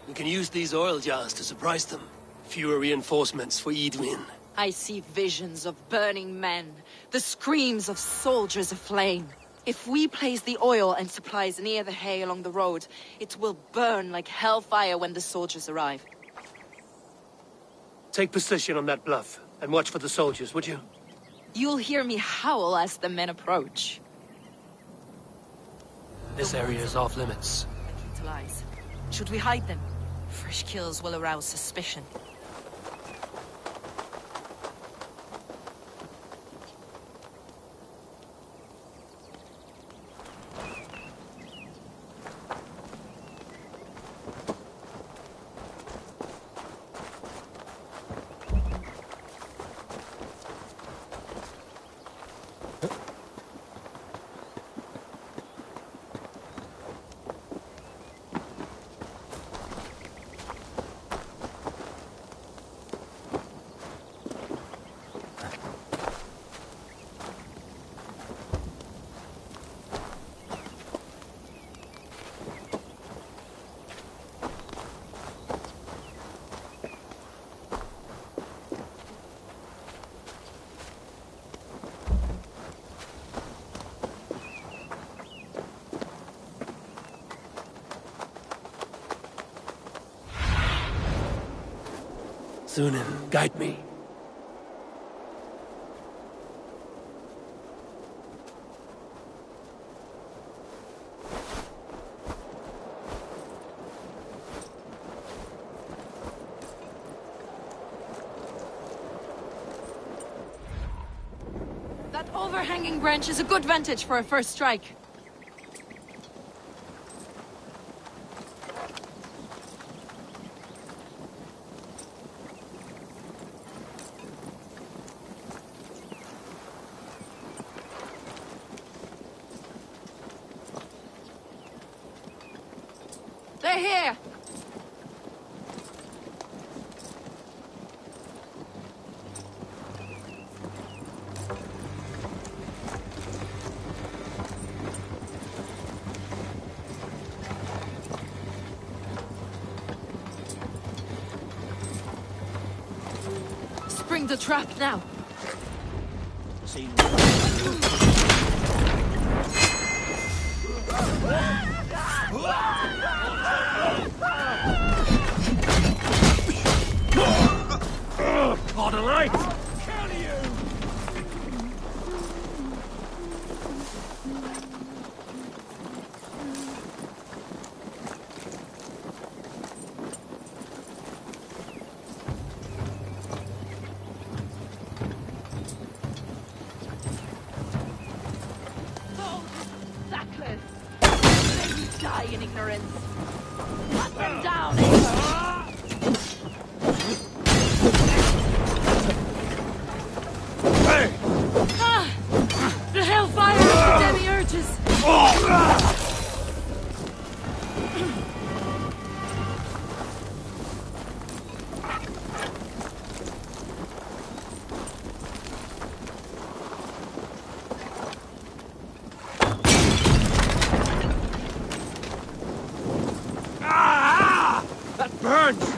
We can use these oil jars to surprise them. Fewer reinforcements for Edwin. I see visions of burning men, the screams of soldiers aflame. If we place the oil and supplies near the hay along the road, it will burn like hellfire when the soldiers arrive. Take position on that bluff, and watch for the soldiers, would you? You'll hear me howl as the men approach. This area is off limits. Lies. Should we hide them? Fresh kills will arouse suspicion. Sunan, guide me. That overhanging branch is a good vantage for a first strike. They're here! Spring the trap now! On the light! Sackless! May you die in ignorance! Cut them down, Ava! The hellfire of the demiurges! That burns!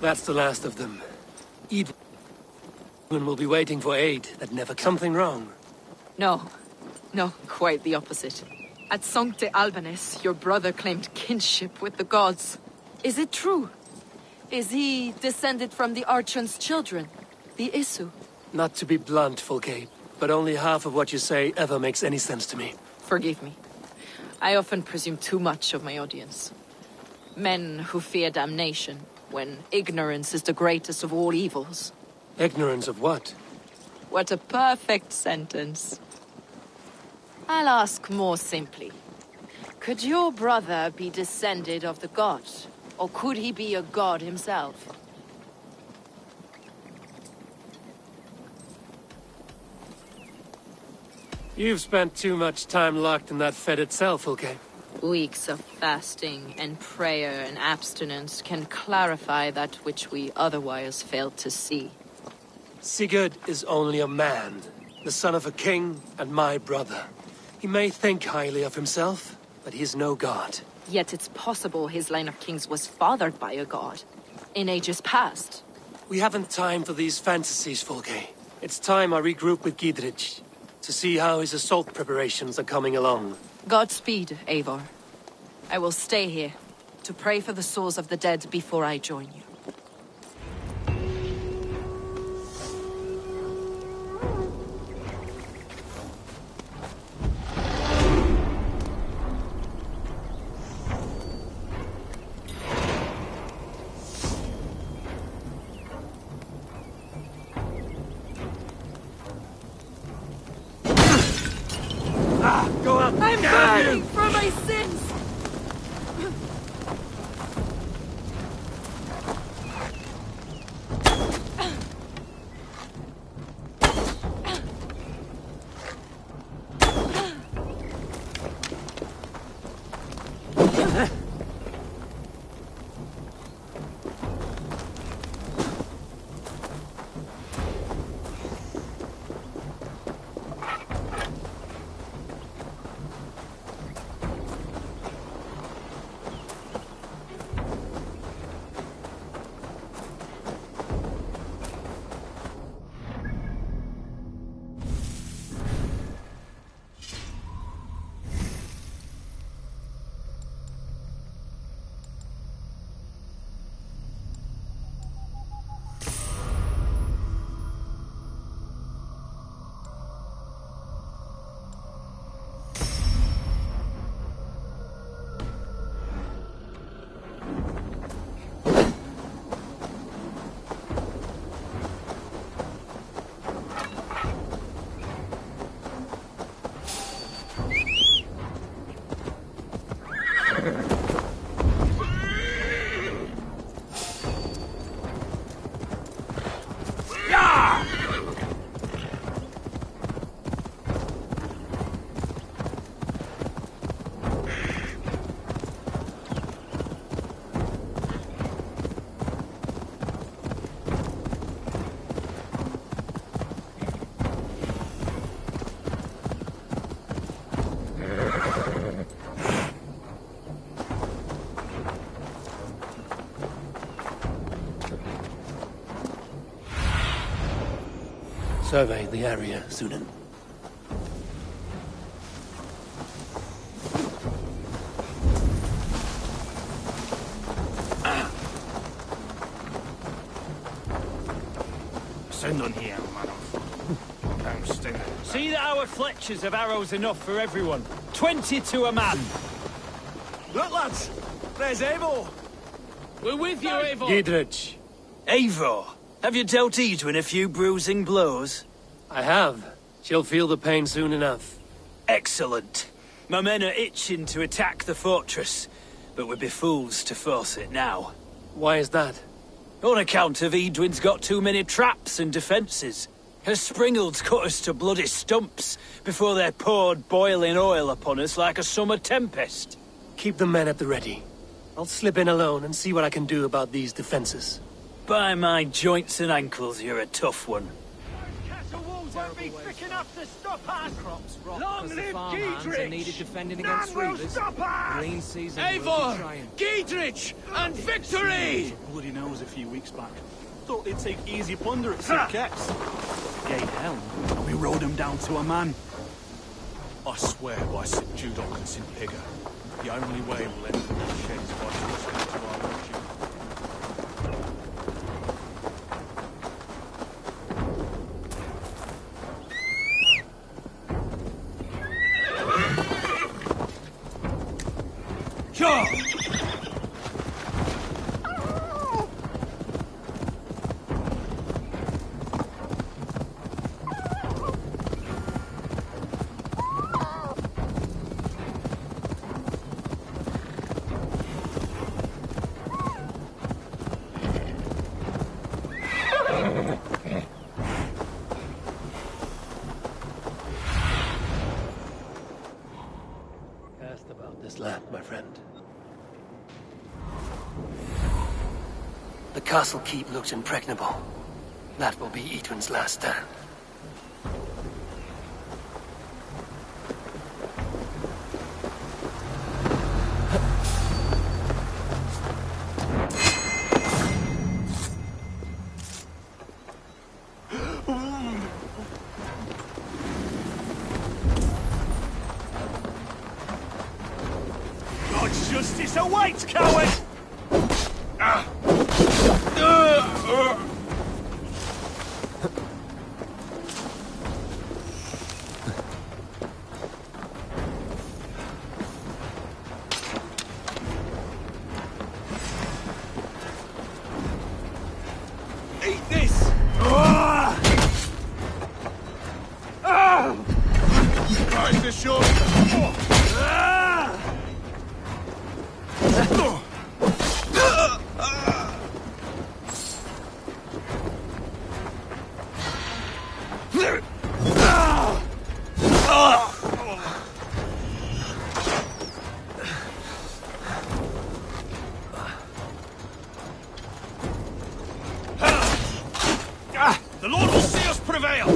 That's the last of them. Edwin will be waiting for aid that never... Something wrong? No. No, quite the opposite. At Sancte Albanus, your brother claimed kinship with the gods. Is it true? Is he descended from the Archon's children, the Isu? Not to be blunt, Fulke, but only half of what you say ever makes any sense to me. Forgive me. I often presume too much of my audience. Men who fear damnation, when ignorance is the greatest of all evils. Ignorance of what? What a perfect sentence. I'll ask more simply. Could your brother be descended of the god? Or could he be a god himself? You've spent too much time locked in that fed itself, okay? Weeks of fasting and prayer and abstinence can clarify that which we otherwise failed to see. Sigurd is only a man, the son of a king and my brother. He may think highly of himself, but he is no god. Yet it's possible his line of kings was fathered by a god, in ages past. We haven't time for these fantasies, Folke. It's time I regroup with Gidrich, to see how his assault preparations are coming along. Godspeed, Eivor. I will stay here, to pray for the souls of the dead before I join you. Go up! I'm burning for my sins! Survey the area, Sunan. Send on here, man. See that our fletchers have arrows enough for everyone. 20 to a man. Look, lads! There's Eivor! We're with you, Eivor! Gidrich. Eivor, have you dealt Edwin a few bruising blows? I have. She'll feel the pain soon enough. Excellent. My men are itching to attack the fortress, but we'd be fools to force it now. Why is that? On account of Edwin's got too many traps and defences. Her springalds cut us to bloody stumps before they poured boiling oil upon us like a summer tempest. Keep the men at the ready. I'll slip in alone and see what I can do about these defences. By my joints and ankles, you're a tough one. Castle walls won't be thick enough to stop us! Crops rot Long because the live farmhands are Gidrich! needed defending None against will reavers. stop us! Green season will be Eivor! trying. Gidrich! And victory! Bloody nose a few weeks back. Thought they'd take easy plunder at St. Ket's. Gave hell, and we rode them down to a man. I swear by St. Judoc and St. Pigger, the only way we'll end the shed is by trusting to our lordship. Sure! asked about this land, my friend. The castle keep looks impregnable. That will be Edwin's last stand. God's justice awaits, coward! Eat this! Rise the shore! The Lord will see us prevail!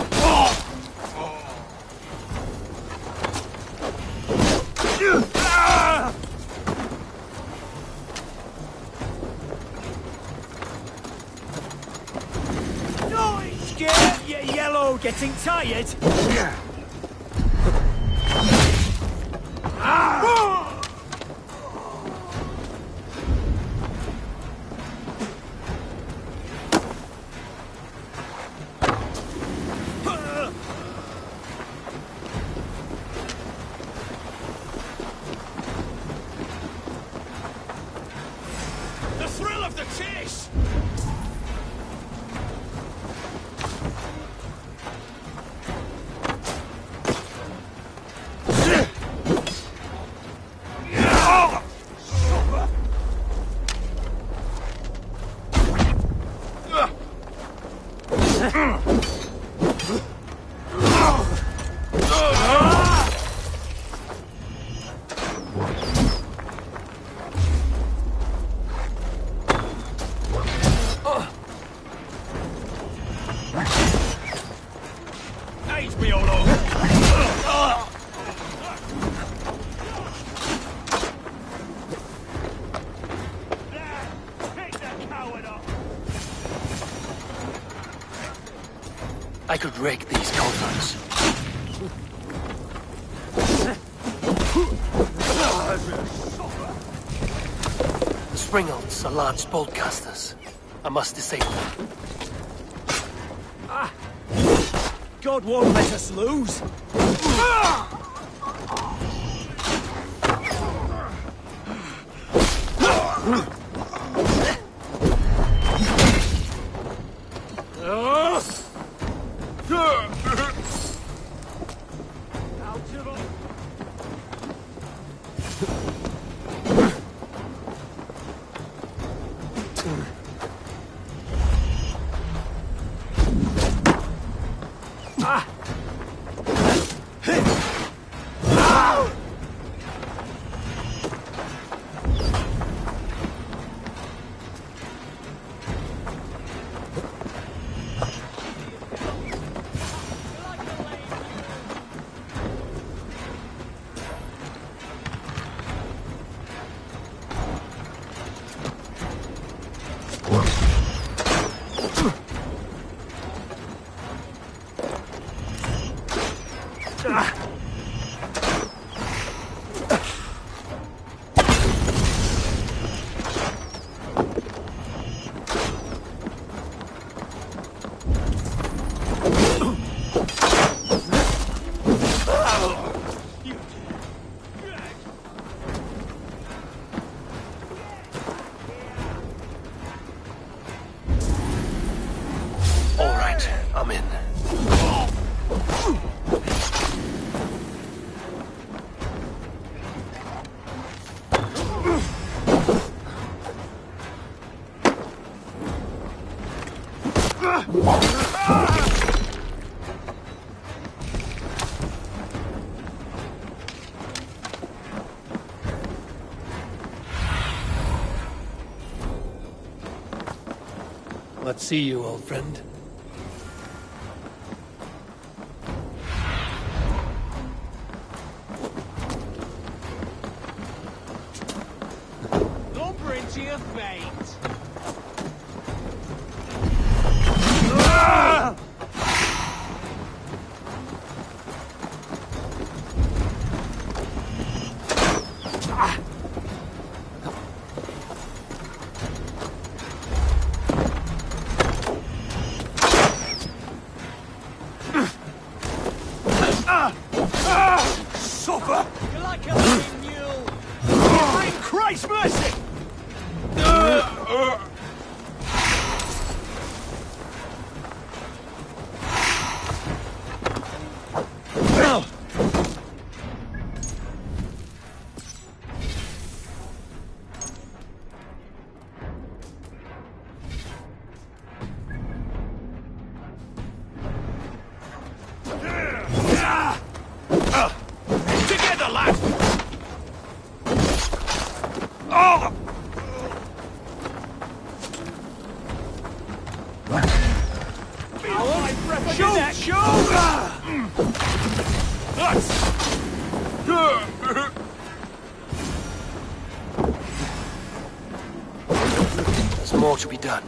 Scared, you yellow, getting tired? The thrill of the chase! Age me all over! Take that coward off! I could rake these culverts. The springalds are large boltcasters. I must disable them. God won't let us lose. Let's see you, old friend. Lumber into your fate. Suffer! You're like a living mule. Bring Christ's mercy! Together, lad! Oh! Shoot! Shoot! There's more to be done,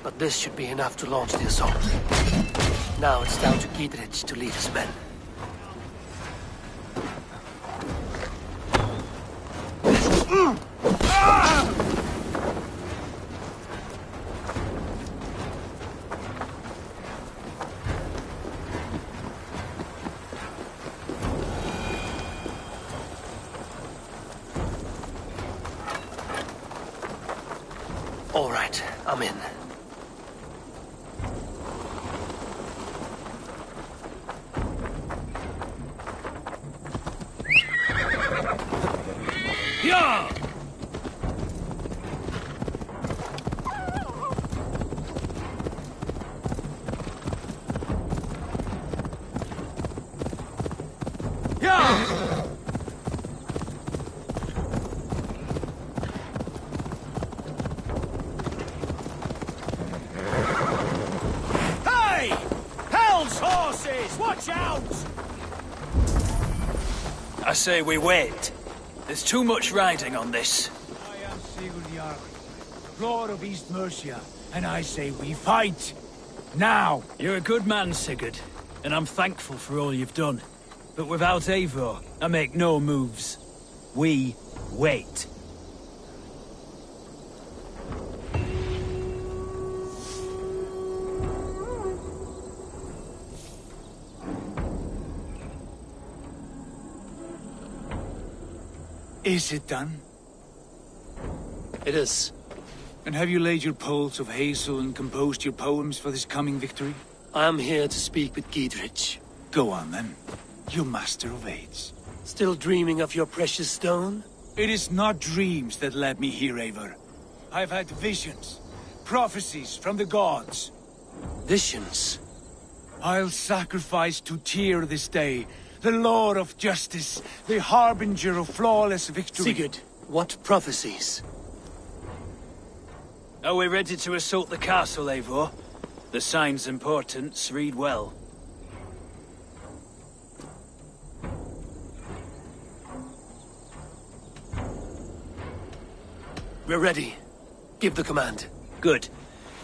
but this should be enough to launch the assault. Now it's down to Giedrich to lead his men. All right, I'm in. Yeah! Yeah! Hey! Hell's horses! Watch out! I say we wait. There's too much riding on this. I am Sigurd Jarl, Lord of East Mercia, and I say we fight. Now! You're a good man, Sigurd, and I'm thankful for all you've done. But without Eivor, I make no moves. We wait. Is it done? It is. And have you laid your poles of hazel and composed your poems for this coming victory? I am here to speak with Giedrich. Go on then, you master of aids. Still dreaming of your precious stone? It is not dreams that led me here, Eivor. I've had visions, prophecies from the gods. Visions? I'll sacrifice to Tyr this day, the Lord of Justice, the harbinger of flawless victory. Sigurd, what prophecies? Are we ready to assault the castle, Eivor? The sign's importance, read well. We're ready. Give the command. Good.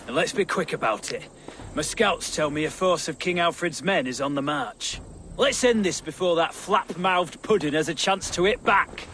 And let's be quick about it. My scouts tell me a force of King Alfred's men is on the march. Let's end this before that flap-mouthed pudding has a chance to hit back.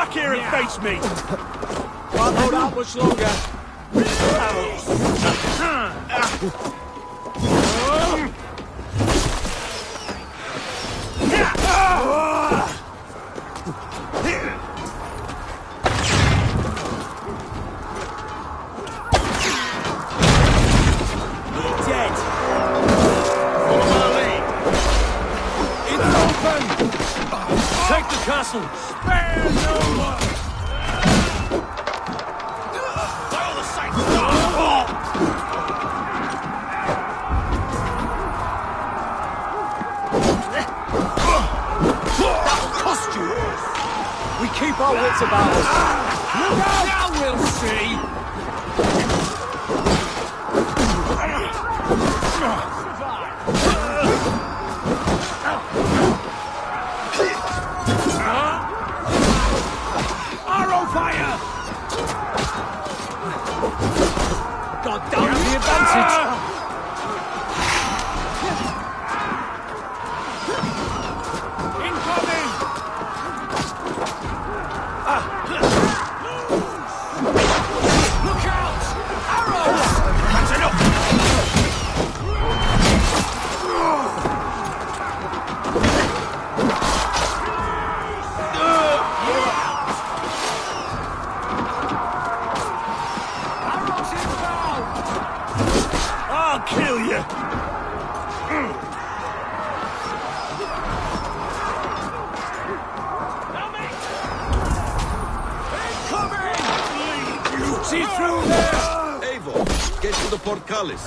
back here and face me! Can't hold out much longer. Dead! Follow my lead! It's open! Take the castle! Spare no one! By all the saints, That'll cost you! We keep our wits about us. Now we'll see! Arrow fire! God damn the advantage! Incoming! Look out! Arrows! That's enough! Arrows inbound! I'll kill you! See through there! Eivor, get to the portcullis.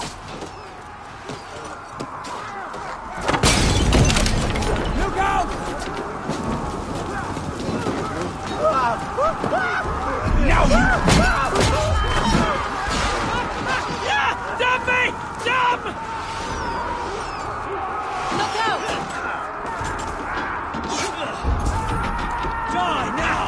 Look out! Now you... Damn me! Damn! Look out! Die now!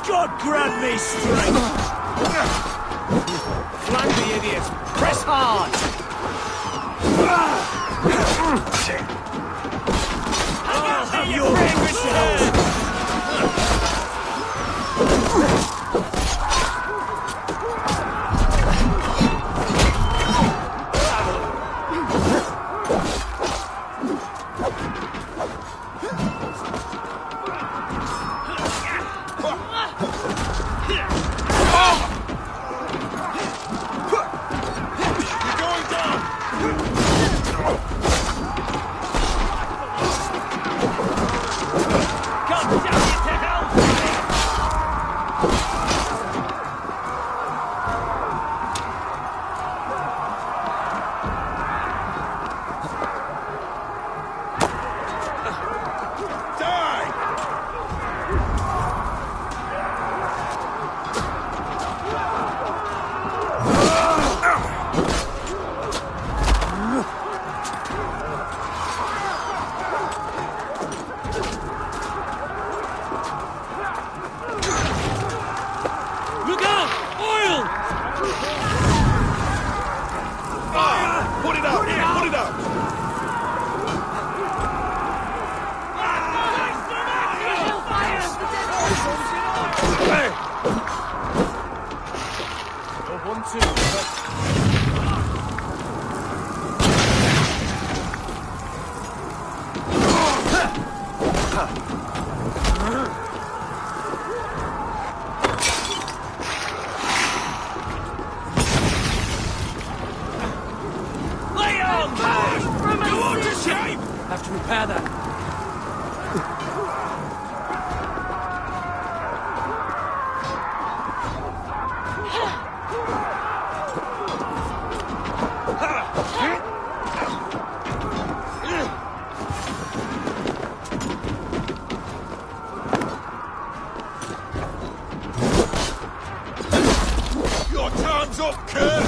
God grant me strength! Flank the idiot! Press hard! I'll have your yourself! Have to repair that. Your time's up, Kurt!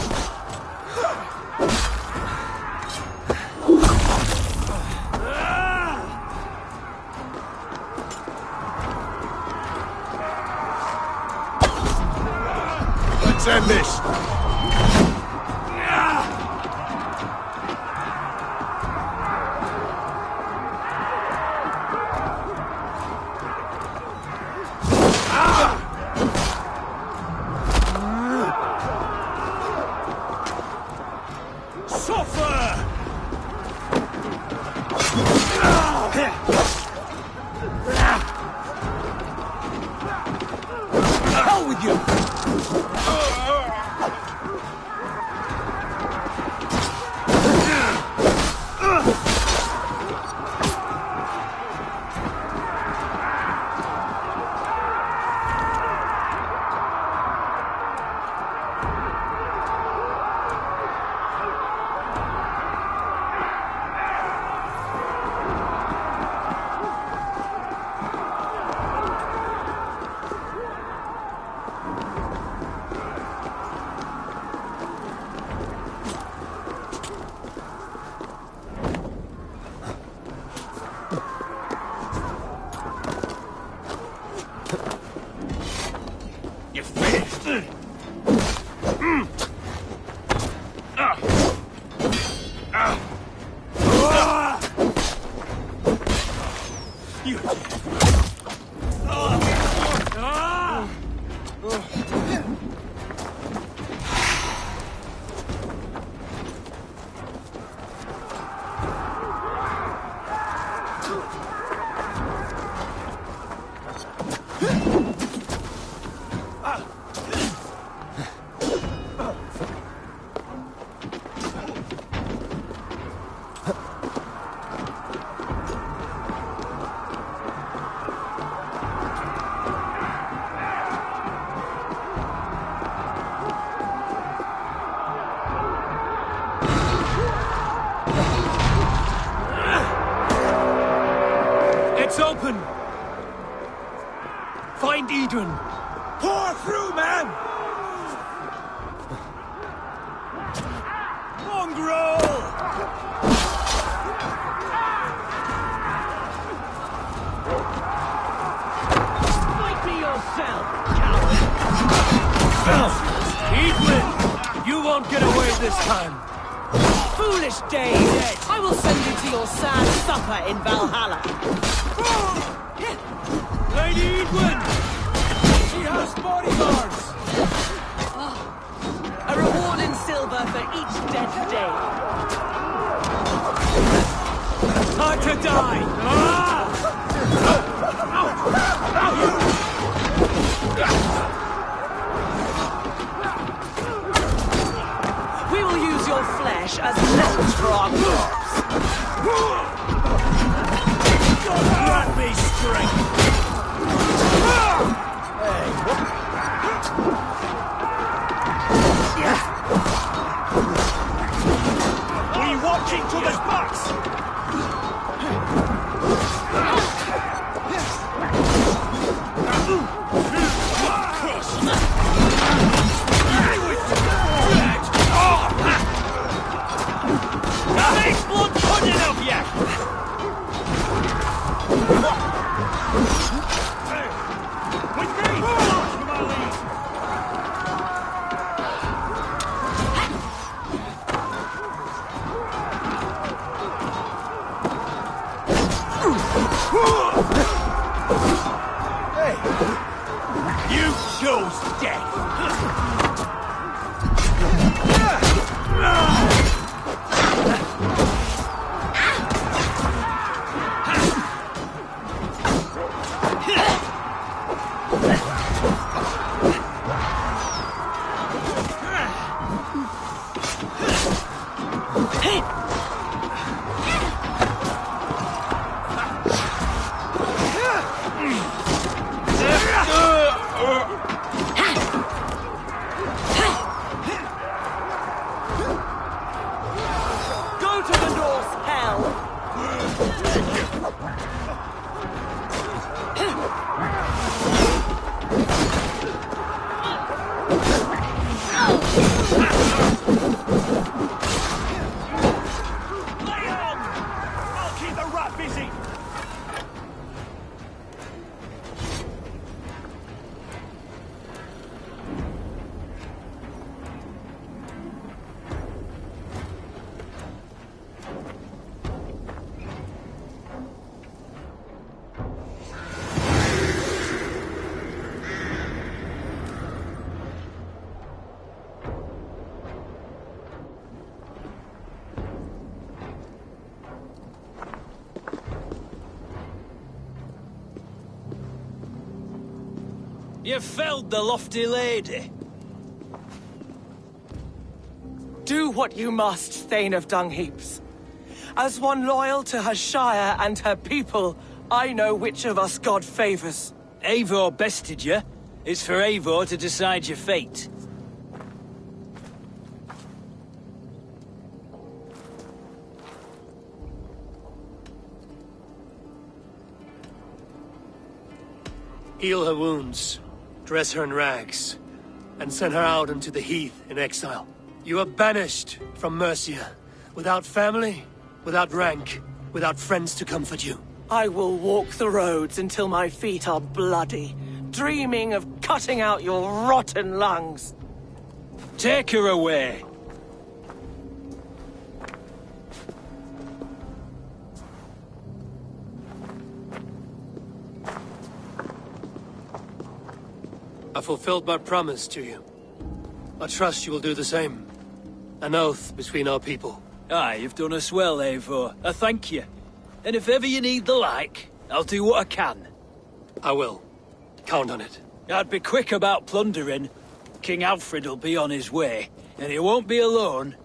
Let's end this! Hell with you! You finished? It's open! Find Edwin! Pour through, man! Mongrel! Fight me yourself, coward! Edwin! You won't get away this time! Foolish Dane! I will send you to your sad supper in Valhalla. Lady Edwin! She has bodyguards! A reward in silver for each dead Dane. Hard to die! We will use your flesh as leverage for our corpse. Grant me strength! We watch each other's backs! Makes blood pudding of you! With me! March for my lead! Hey! You chose death! Go to the North Hell! Lay on! I'll keep the rat busy! You felled the lofty lady. Do what you must, Thane of Dungheaps. As one loyal to her shire and her people, I know which of us God favors. Eivor bested you. It's for Eivor to decide your fate. Heal her wounds, dress her in rags, and send her out into the heath in exile. You are banished from Mercia, without family, without rank, without friends to comfort you. I will walk the roads until my feet are bloody, dreaming of cutting out your rotten lungs. Take her away. I fulfilled my promise to you. I trust you will do the same. An oath between our people. Aye, you've done us well, Eivor. I thank you. And if ever you need the like, I'll do what I can. I will. Count on it. I'd be quick about plundering. King Alfred will be on his way, and he won't be alone.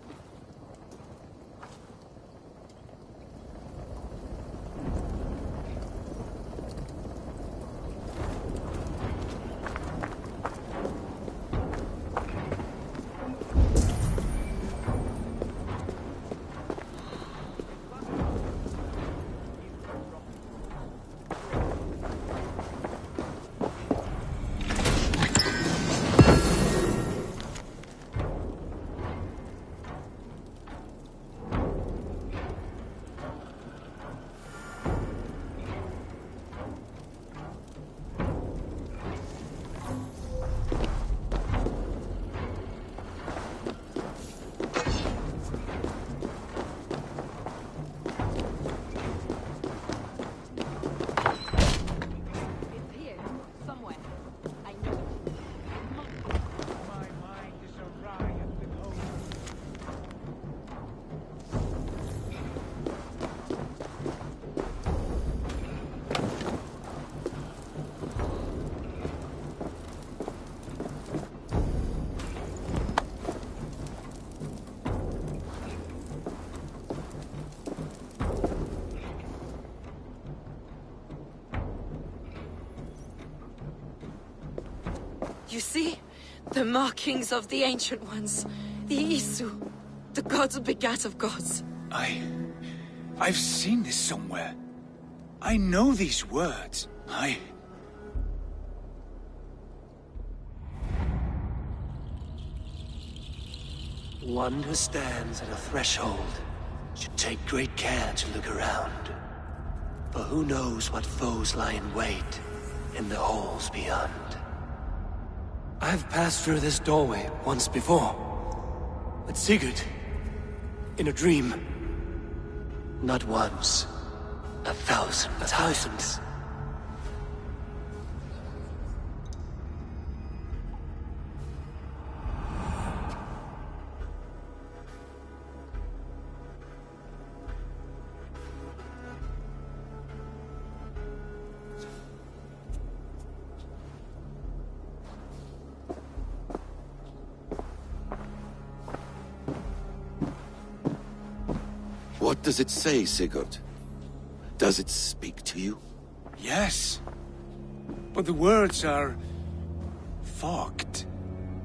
You see? The markings of the Ancient Ones. The Isu. The gods begat of gods. I've seen this somewhere. I know these words. One who stands at a threshold should take great care to look around. For who knows what foes lie in wait in the halls beyond. I've passed through this doorway once before. With Sigurd. In a dream. Not once. 1,000 times. What does it say, Sigurd? Does it speak to you? Yes. But the words are... fogged.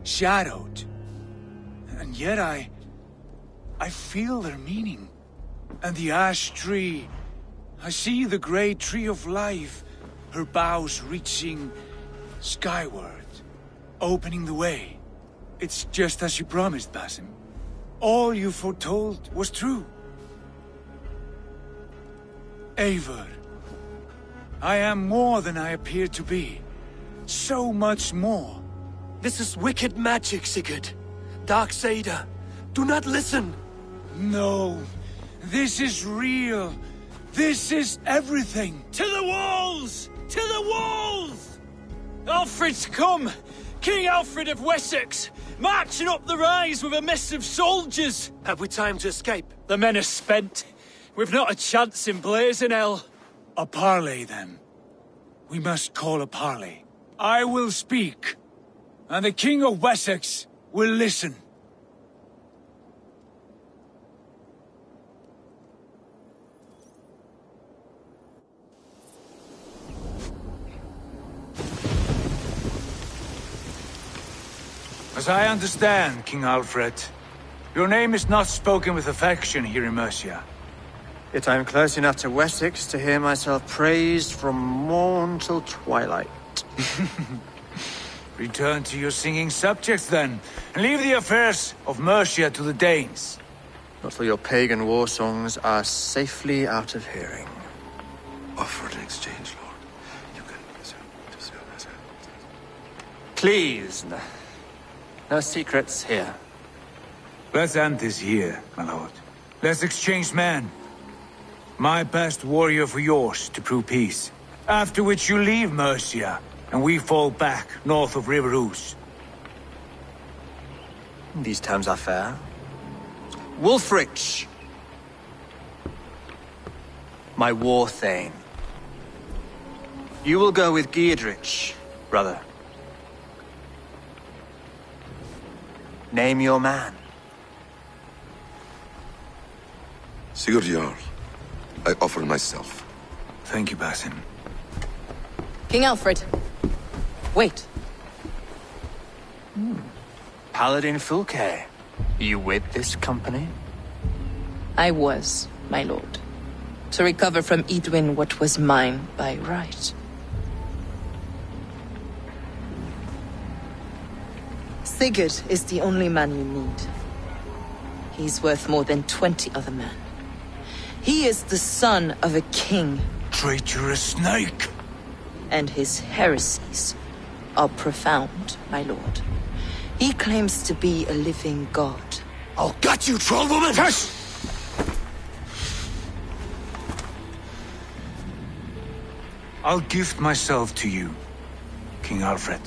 Shadowed. And yet I feel their meaning. And the ash tree... I see the great tree of life, her boughs reaching skyward, opening the way. It's just as you promised, Basim. All you foretold was true. Eivor, I am more than I appear to be. So much more. This is wicked magic, Sigurd. Darksader, do not listen. No, this is real. This is everything. To the walls! To the walls! Alfred's come! King Alfred of Wessex! Marching up the rise with a mess of soldiers! Have we time to escape? The men are spent. We've not a chance in blazing hell. A parley, then. We must call a parley. I will speak, and the King of Wessex will listen. As I understand, King Alfred, your name is not spoken with affection here in Mercia. Yet I am close enough to Wessex to hear myself praised from morn till twilight. Return to your singing subjects, then, and leave the affairs of Mercia to the Danes. Not till your pagan war songs are safely out of hearing. Offer an exchange, Lord. You can... Please, no secrets here. Let's end this here, my lord. Let's exchange men. My best warrior for yours to prove peace. After which you leave Mercia, and we fall back north of River Ouse. These terms are fair. Wulfrich! My war thane. You will go with Giedrich, brother. Name your man. Sigurd Jarl, I offer myself. Thank you, Basim. King Alfred. Wait. Paladin Fulke. You with this company? I was, my lord. To recover from Edwin what was mine by right. Sigurd is the only man you need. He's worth more than 20 other men. He is the son of a king. Traitorous snake! And his heresies are profound, my lord. He claims to be a living god. I'll gut you, troll woman! Hush! I'll gift myself to you, King Alfred.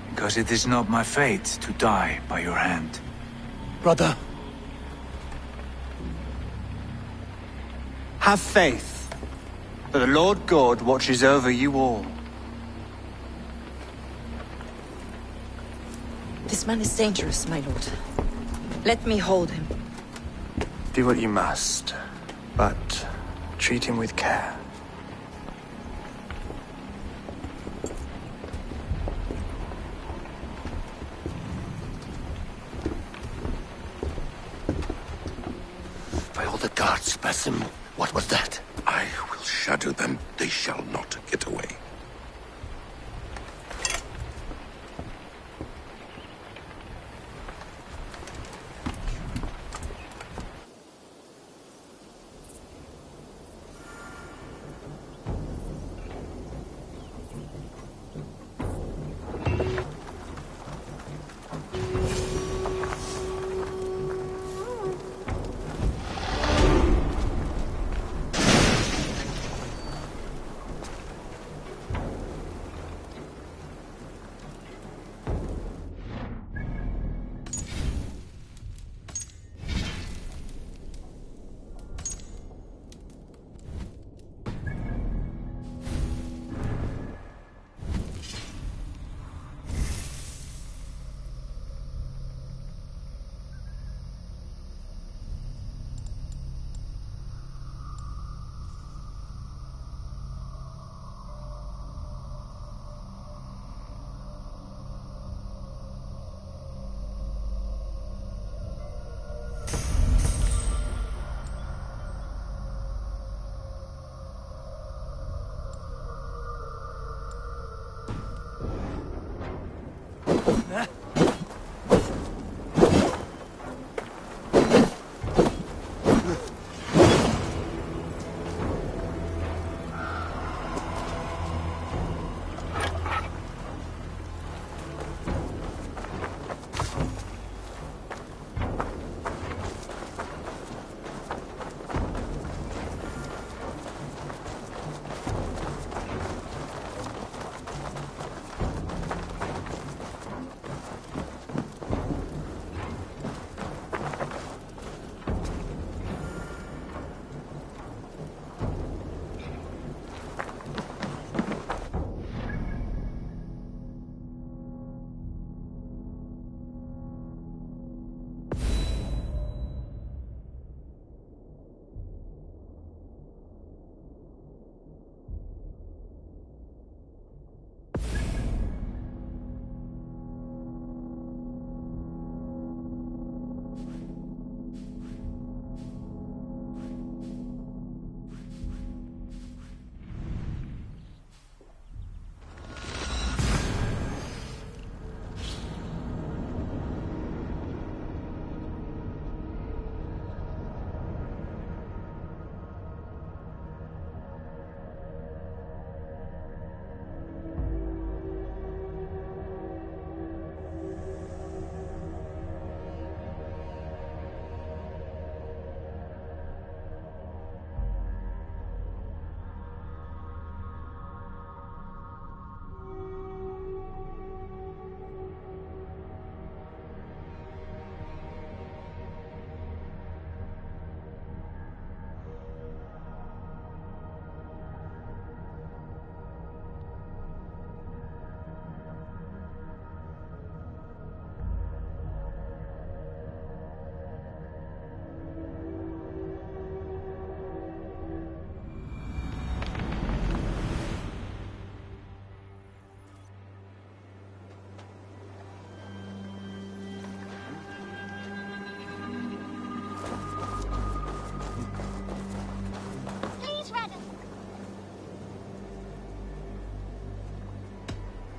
Because it is not my fate to die by your hand. Brother. Have faith, for the Lord God watches over you all. This man is dangerous, my lord. Let me hold him. Do what you must, but treat him with care. By all the gods, Basim, what was that? I will shatter them. They shall not get away.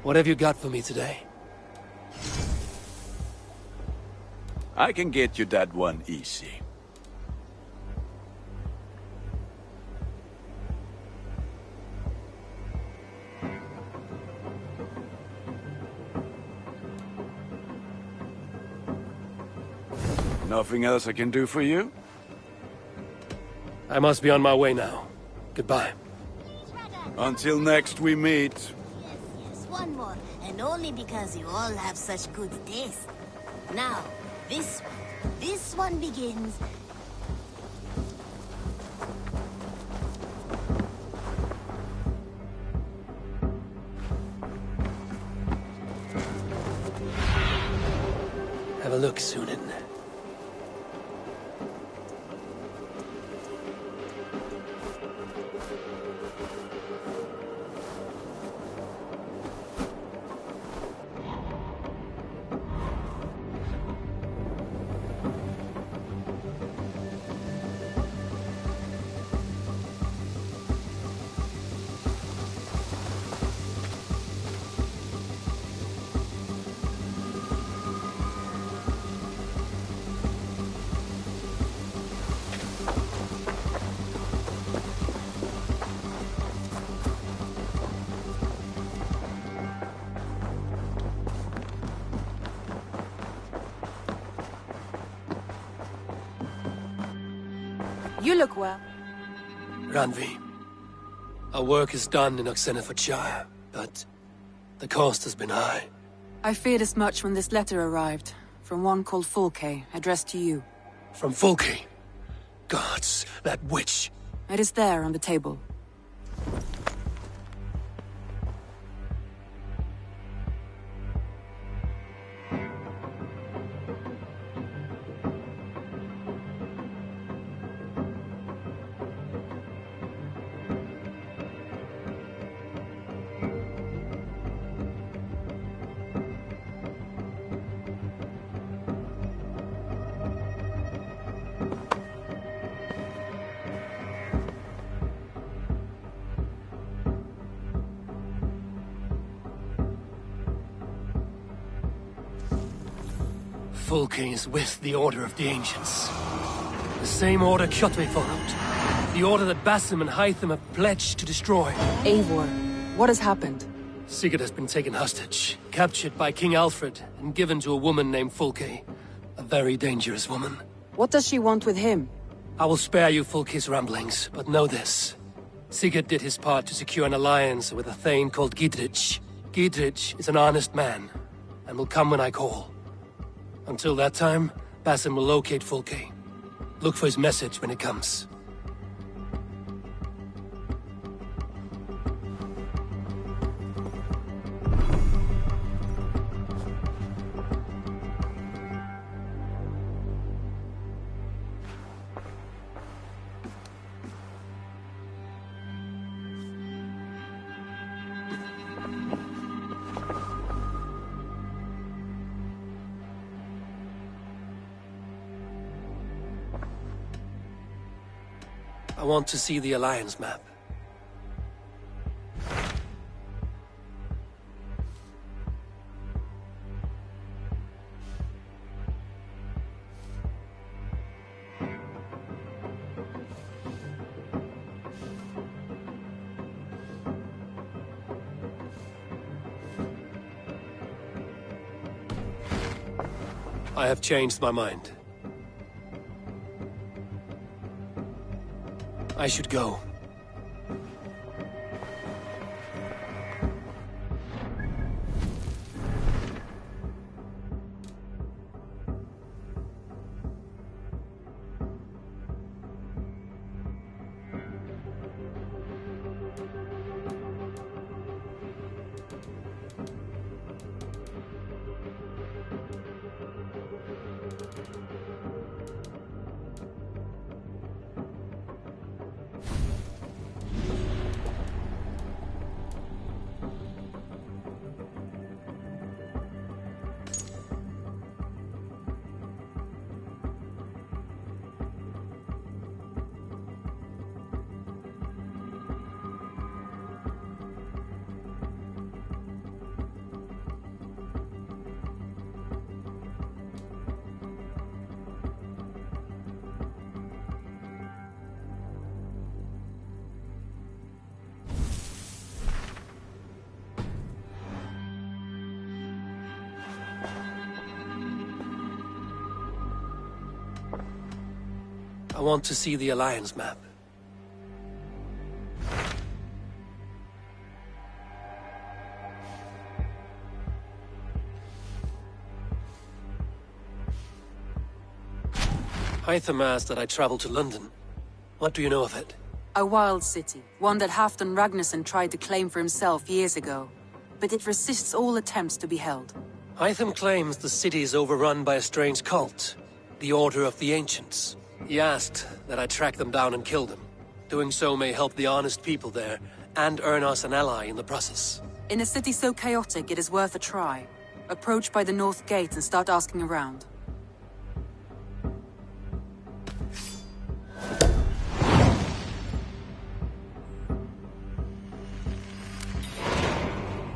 What have you got for me today? I can get you that one easy. Nothing else I can do for you? I must be on my way now. Goodbye. Until next we meet. Yes, one more. And only because you all have such good taste. Now, this one begins. Have a look, Sunan. You look well. Ranvi, our work is done in Oxenfordshire, but the cost has been high. I feared as much when this letter arrived, from one called Fulke, addressed to you. From Fulke? Gods, that witch! It is there on the table. Fulke is with the Order of the Ancients. The same order Kjotve followed. The order that Basim and Hytham have pledged to destroy. Eivor, what has happened? Sigurd has been taken hostage, captured by King Alfred, and given to a woman named Fulke. A very dangerous woman. What does she want with him? I will spare you Fulke's ramblings, but know this. Sigurd did his part to secure an alliance with a Thane called Gidrich. Gidrich is an honest man, and will come when I call. Until that time, Basim will locate Fulke. Look for his message when it comes. I want to see the Alliance map. I have changed my mind. I should go. want to see the Alliance map. Hytham asked that I travel to London. What do you know of it? A wild city, one that Halfdan Ragnarsson tried to claim for himself years ago. But it resists all attempts to be held. Hytham claims the city is overrun by a strange cult, the Order of the Ancients. He asked that I track them down and kill them. Doing so may help the honest people there, and earn us an ally in the process. In a city so chaotic, it is worth a try. Approach by the North Gate and start asking around.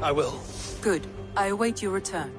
I will. Good. I await your return.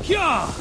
Yeah!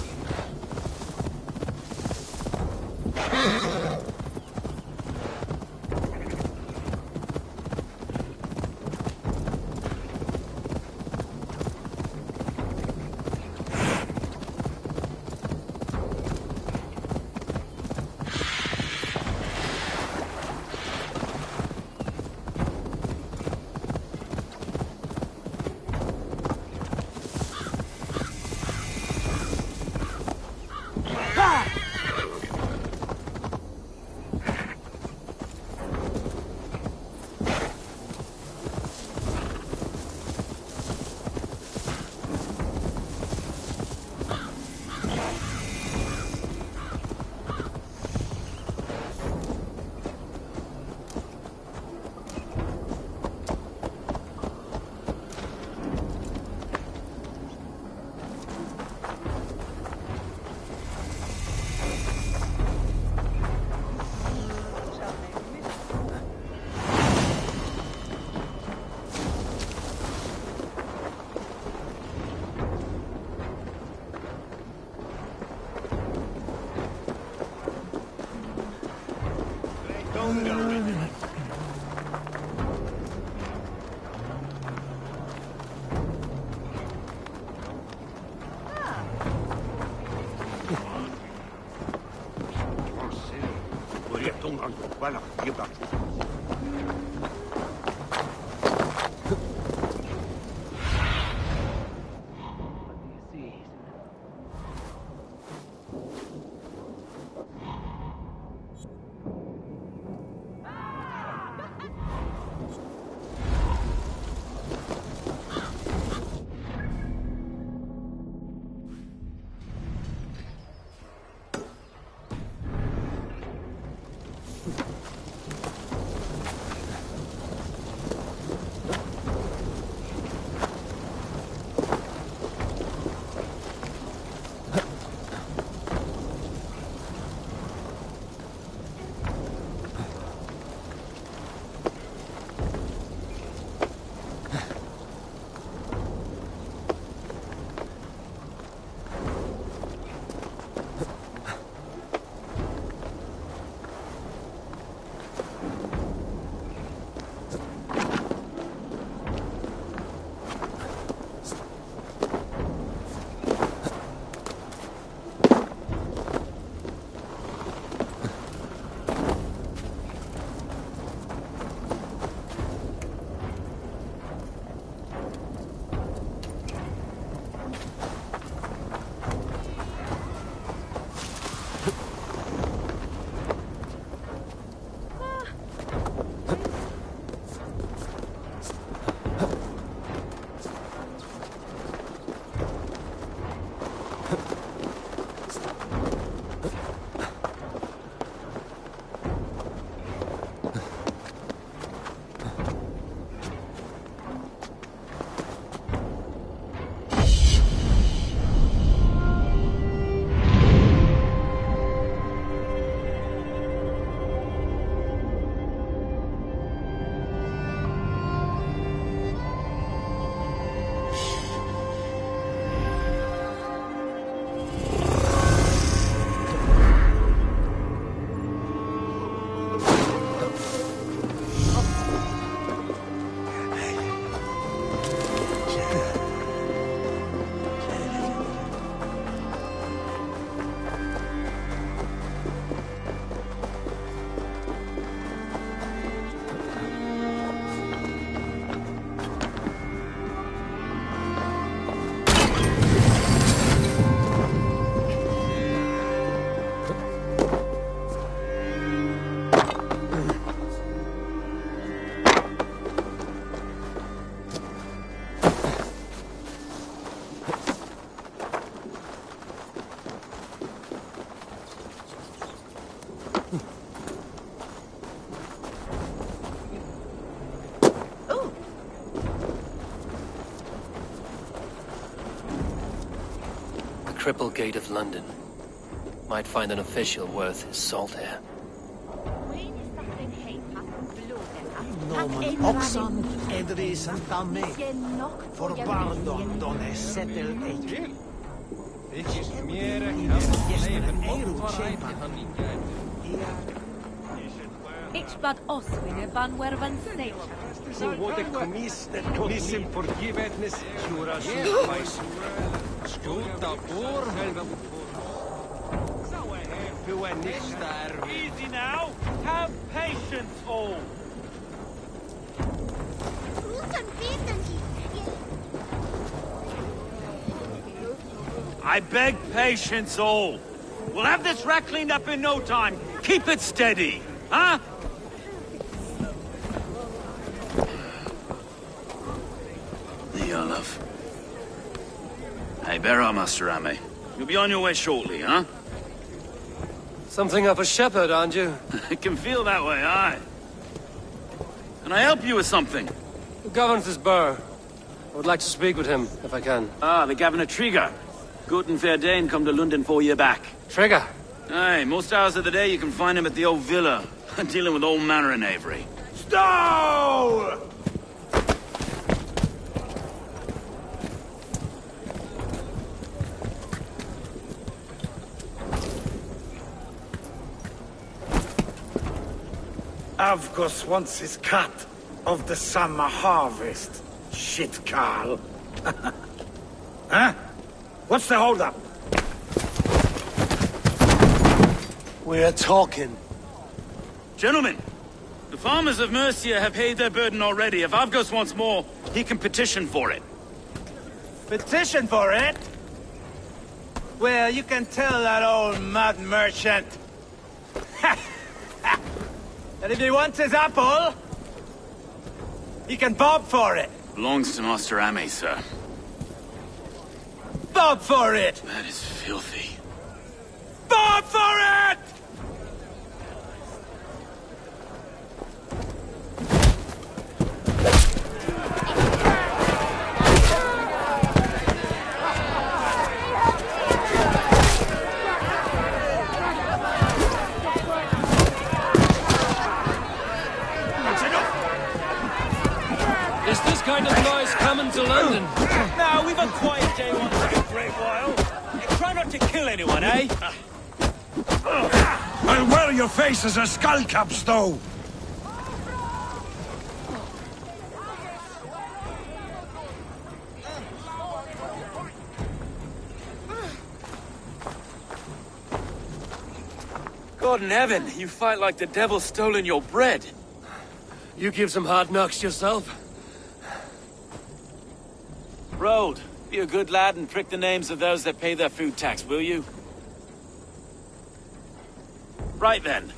Cripplegate of London. Might find an official worth his salt here. Nomen Oxan Edri Santame for Bardon Don Settle Age. Ich bad Oswine van wervan state. So what the commis commission forgiveness cura Skuta por Easy now. Have patience, all. I beg patience, all. We'll have this wreck cleaned up in no time. Keep it steady, huh? There you are, love. Hey, bear our Master Ame. You'll be on your way shortly, huh? Something of a shepherd, aren't you? It can feel that way, aye. Can I help you with something? Who governs this burr? I would like to speak with him, if I can. Ah, the Governor Trigger. Good and fair Dane come to London 4 year back. Trigger? Aye, most hours of the day you can find him at the old villa, dealing with all manner of knavery. Stow! Avgos wants his cut of the summer harvest. Shit, Carl. Huh? What's the holdup? We're talking. Gentlemen, the farmers of Mercia have paid their burden already. If Avgos wants more, he can petition for it. Petition for it? Well, you can tell that old mud merchant that if he wants his apple, he can bob for it. Belongs to Master Ame, sir. Bob for it! That is filthy. Bob for it! Is this kind of noise coming to London? No, we've a quiet day once in a great while. And try not to kill anyone, eh? I'll wear your face as a skullcap, Stowe! God in heaven, you fight like the devil's stolen your bread. You give some hard knocks yourself. Road, be a good lad and prick the names of those that pay their food tax, will you? Right then.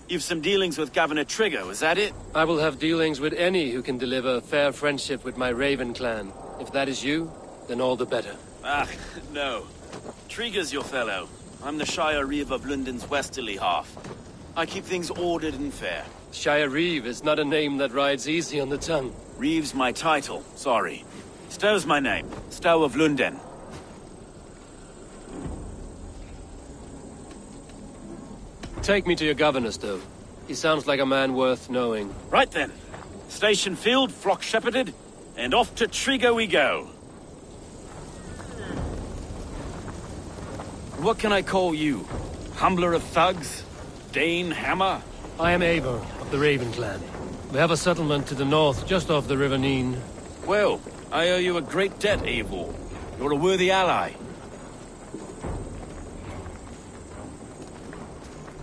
You've some dealings with Governor Trigger, is that it? I will have dealings with any who can deliver fair friendship with my Raven clan. If that is you, then all the better. Ah, no. Trigger's your fellow. I'm the Shire Reeve of London's westerly half. I keep things ordered and fair. Shire Reeve is not a name that rides easy on the tongue. Reeve's my title, sorry. Stow's my name. Stow of London. Take me to your governor, Stow. He sounds like a man worth knowing. Right then. Station filled, flock shepherded, and off to Trigger we go. What can I call you? Humbler of thugs? Dane Hammer? I am Eivor of the Raven clan. We have a settlement to the north, just off the River Neen. Well, I owe you a great debt, Eivor. You're a worthy ally.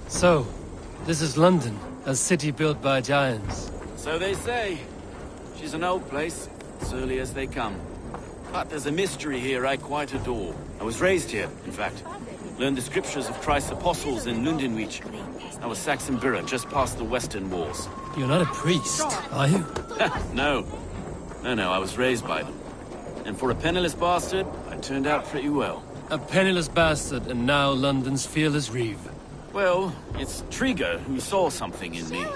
So, this is London, a city built by giants. So they say. She's an old place, surly as they come. But there's a mystery here I quite adore. I was raised here, in fact. Learned the scriptures of Christ's apostles in Lundenwich. I was Saxon Borough, just past the western walls. You're not a priest, are you? No. No, I was raised by them. And for a penniless bastard, I turned out pretty well. A penniless bastard, and now London's fearless Reeve. Well, it's Trigger who saw something in me.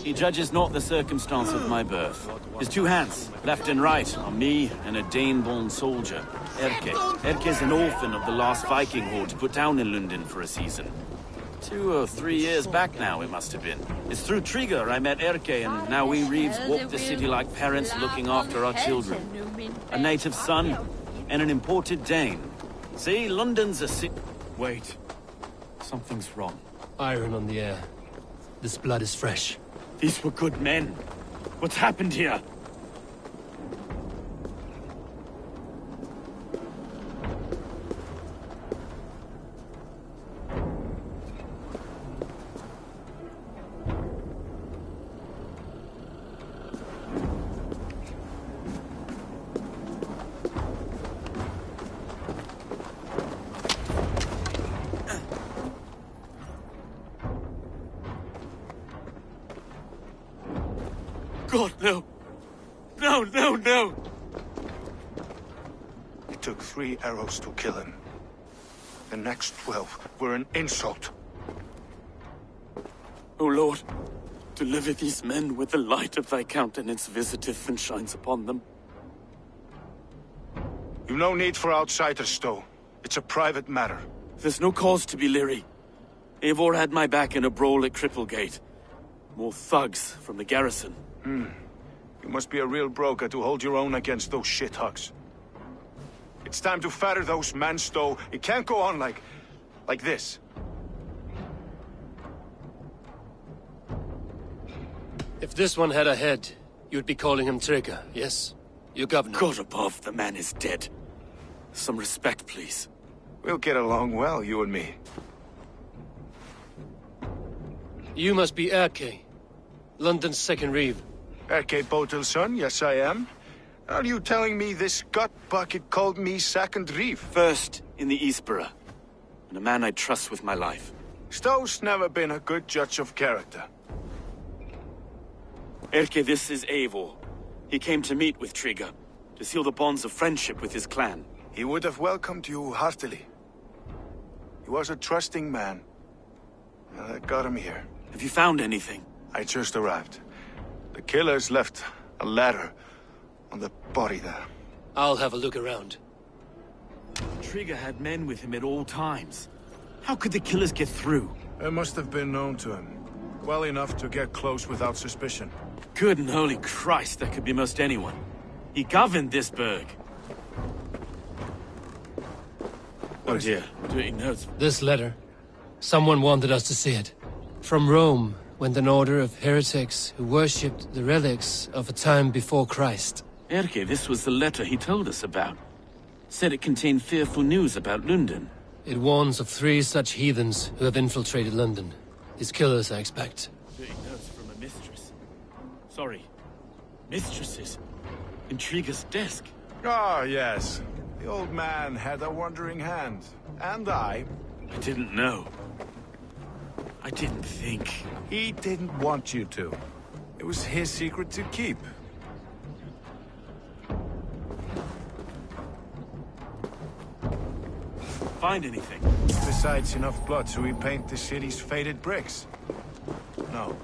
He judges not the circumstance of my birth. His two hands, left and right, are me and a Dane-born soldier, Erke. Erke's an orphan of the last Viking horde put down in London for a season. 2 or 3 years back now, it must have been. It's through Trigger I met Erke, and now we Reeves walk the city like parents looking after our children. A native son, and an imported Dane. See, London's a city... Wait. Something's wrong. Iron on the air. This blood is fresh. These were good men. What's happened here? God, no. No. It took 3 arrows to kill him. The next 12 were an insult. O Lord, deliver these men with the light of thy countenance visiteth and shines upon them. You've no need for outsiders, Stowe. It's a private matter. There's no cause to be leery. Eivor had my back in a brawl at Cripplegate. More thugs from the garrison. You must be a real broker to hold your own against those shithugs. It's time to fatter those men, Stowe. It can't go on like this. If this one had a head, you'd be calling him Trigger, yes? Your governor. God above, the man is dead. Some respect, please. We'll get along well, you and me. You must be Erke, London's second reeve. Erke Botel's son, yes I am. Are you telling me this gut bucket called me second reeve? First in the Eastborough, and a man I trust with my life. Stow's never been a good judge of character. Erke, this is Eivor. He came to meet with Trigger, to seal the bonds of friendship with his clan. He would have welcomed you heartily. He was a trusting man. And I got him here. Have you found anything? I just arrived. The killers left a ladder on the body there. I'll have a look around. Trigger had men with him at all times. How could the killers get through? It must have been known to him. Well enough to get close without suspicion. Good and holy Christ, that could be most anyone. He governed this burg. Oh dear, dirty notes. This letter. Someone wanted us to see it. From Rome went an order of heretics who worshipped the relics of a time before Christ. Erke, this was the letter he told us about. Said it contained fearful news about London. It warns of 3 such heathens who have infiltrated London. His killers, I expect. Dirty notes from a mistress. Sorry. Mistresses. Intriguer's desk. Ah, yes. The old man had a wandering hand. And I didn't know. I didn't think. He didn't want you to. It was his secret to keep. Find anything? Besides enough blood to repaint the city's faded bricks. No.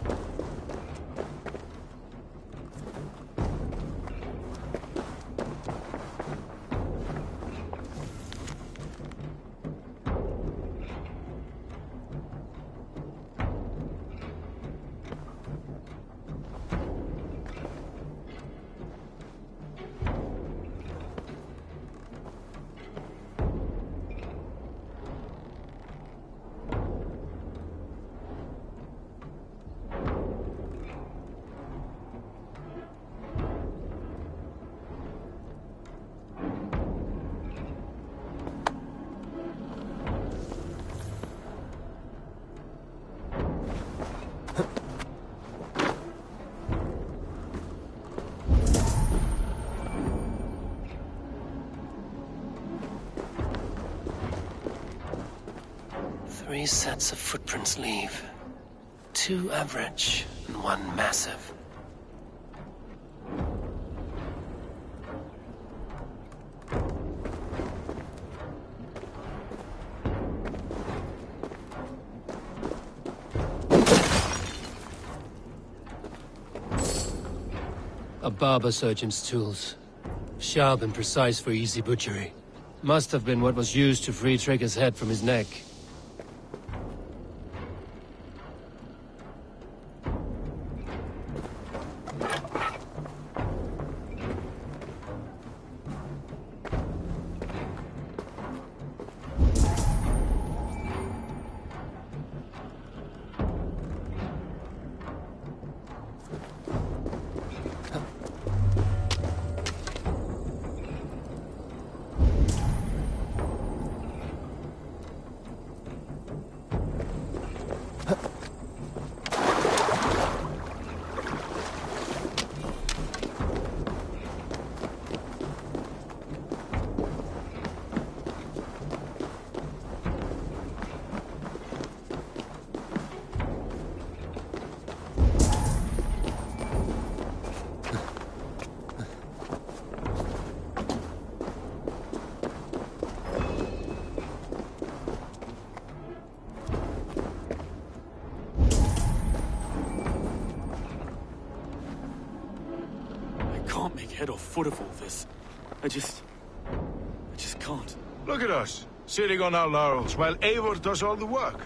Three sets of footprints leave. 2 average and 1 massive. A barber surgeon's tools. Sharp and precise for easy butchery. Must have been what was used to free Trigger's head from his neck. Head or foot of all this. I just can't. Look at us, sitting on our laurels while Eivor does all the work.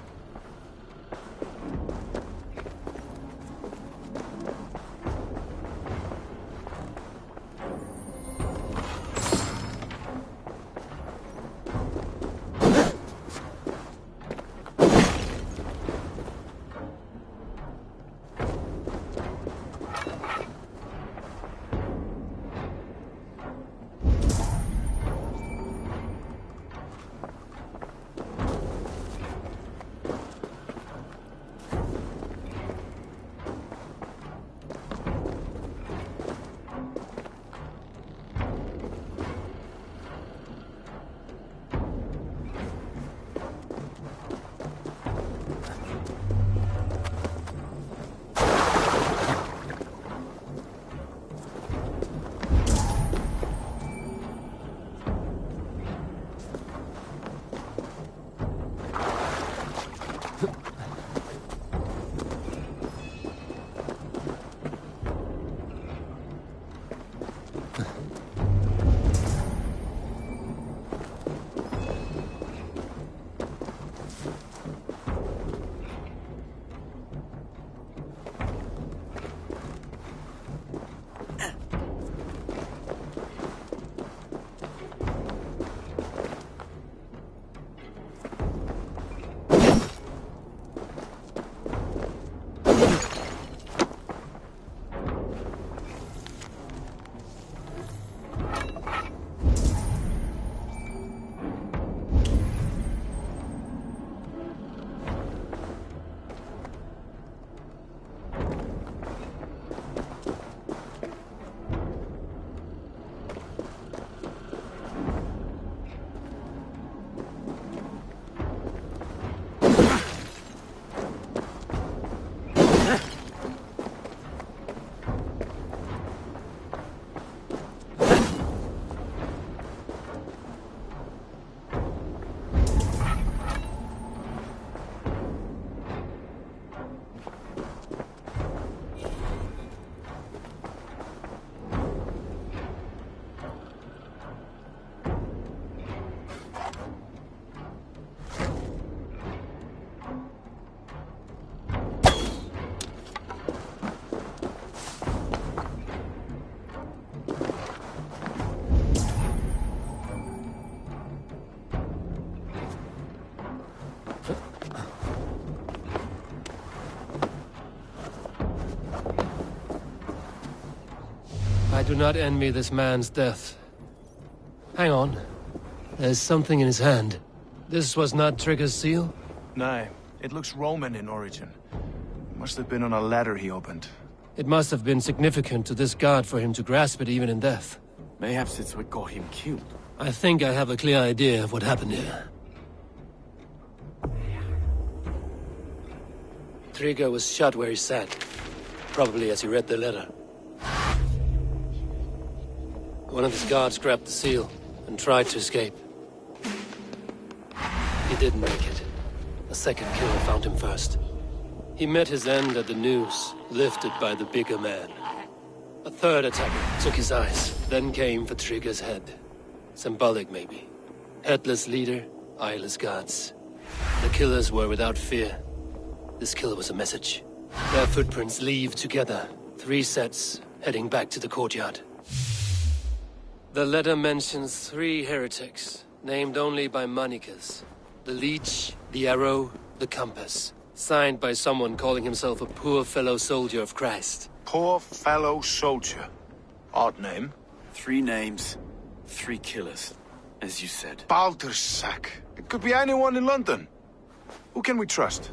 do not envy this man's death. Hang on. There's something in his hand. This was not Trigger's seal? No, it looks Roman in origin. Must have been on a ladder he opened. It must have been significant to this god for him to grasp it even in death. Mayhaps it's what got him killed. I think I have a clear idea of what happened here. Trigger was shot where he sat. Probably as he read the letter. One of his guards grabbed the seal and tried to escape. He didn't make it. A second killer found him first. He met his end at the noose, lifted by the bigger man. A third attacker took his eyes, then came for Trigger's head. Symbolic, maybe. Headless leader, eyeless guards. The killers were without fear. This kill was a message. Their footprints leave together. 3 sets, heading back to the courtyard. The letter mentions 3 heretics, named only by Manicus. The Leech, the Arrow, the Compass. Signed by someone calling himself a poor fellow soldier of Christ. Poor fellow soldier. Odd name. 3 names, 3 killers, as you said. Baldersack. It could be anyone in London. Who can we trust?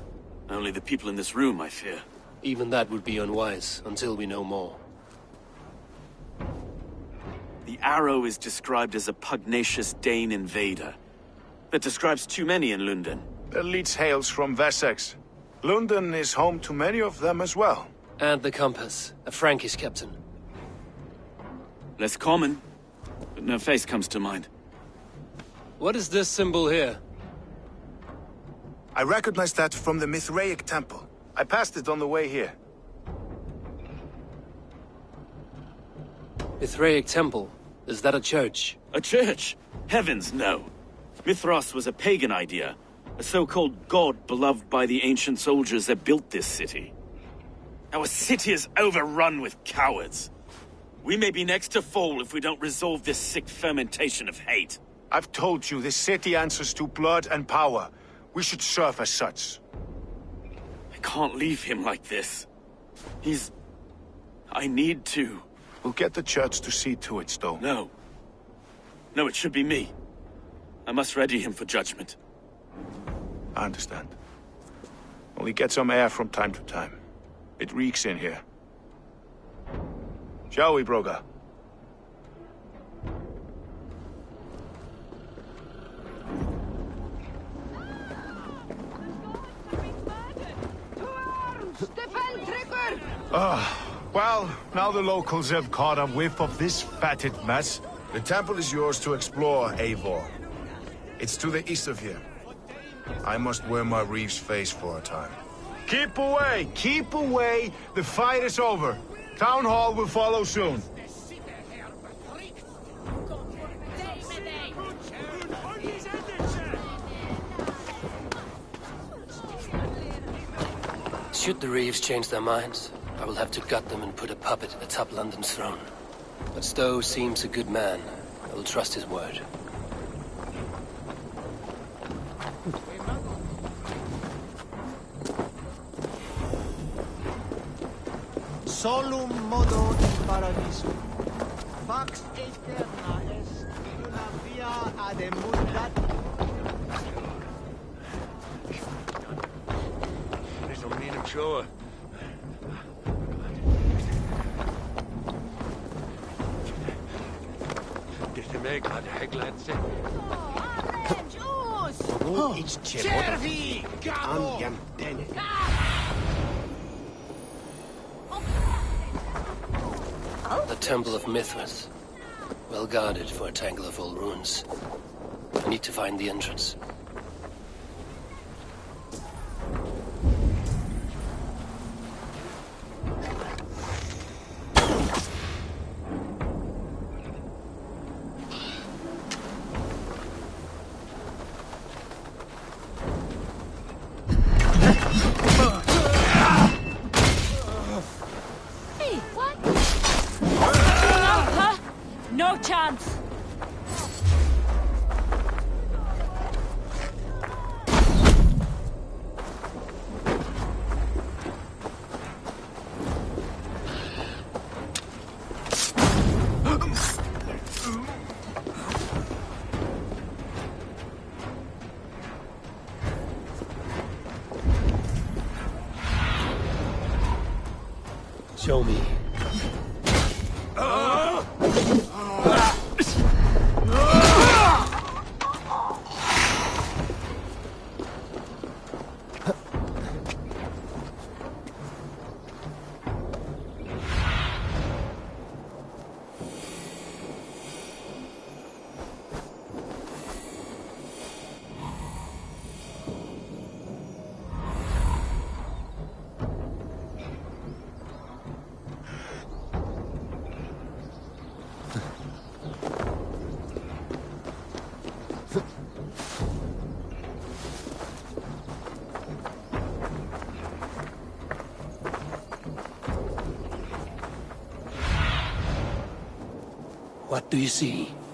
Only the people in this room, I fear. Even that would be unwise, until we know more. The Arrow is described as a pugnacious Dane invader. That describes too many in London. The Leech hails from Wessex. London is home to many of them as well. And the Compass, a Frankish captain. Less common, but no face comes to mind. What is this symbol here? I recognize that from the Mithraic temple. I passed it on the way here. Mithraic temple? Is that a church? A church? Heavens, no. Mithras was a pagan idea. A so-called god beloved by the ancient soldiers that built this city. Our city is overrun with cowards. We may be next to fall if we don't resolve this sick fermentation of hate. I've told you, this city answers to blood and power. We should serve as such. I can't leave him like this. I need to. We'll get the church to see to it, Stowe. No. No, it should be me. I must ready him for judgment. I understand. Only get some air from time to time. It reeks in here. Shall we, Broga? Well, now the locals have caught a whiff of this fatted mess. The temple is yours to explore, Eivor. It's to the east of here. I must wear my reeve's face for a time. Keep away! Keep away! The fight is over. Town Hall will follow soon. Should the Reeves change their minds, I will have to gut them and put a puppet atop London's throne. But Stowe seems a good man. I will trust his word. Solum modo in paradiso. Pax eterna est una via ad emundat. Little mean of sure. Dette meg hadde jeg gledet seg. Cervi! The Temple of Mithras. Well guarded for a tangle of old ruins. I need to find the entrance. No chance! Show me. What do you see?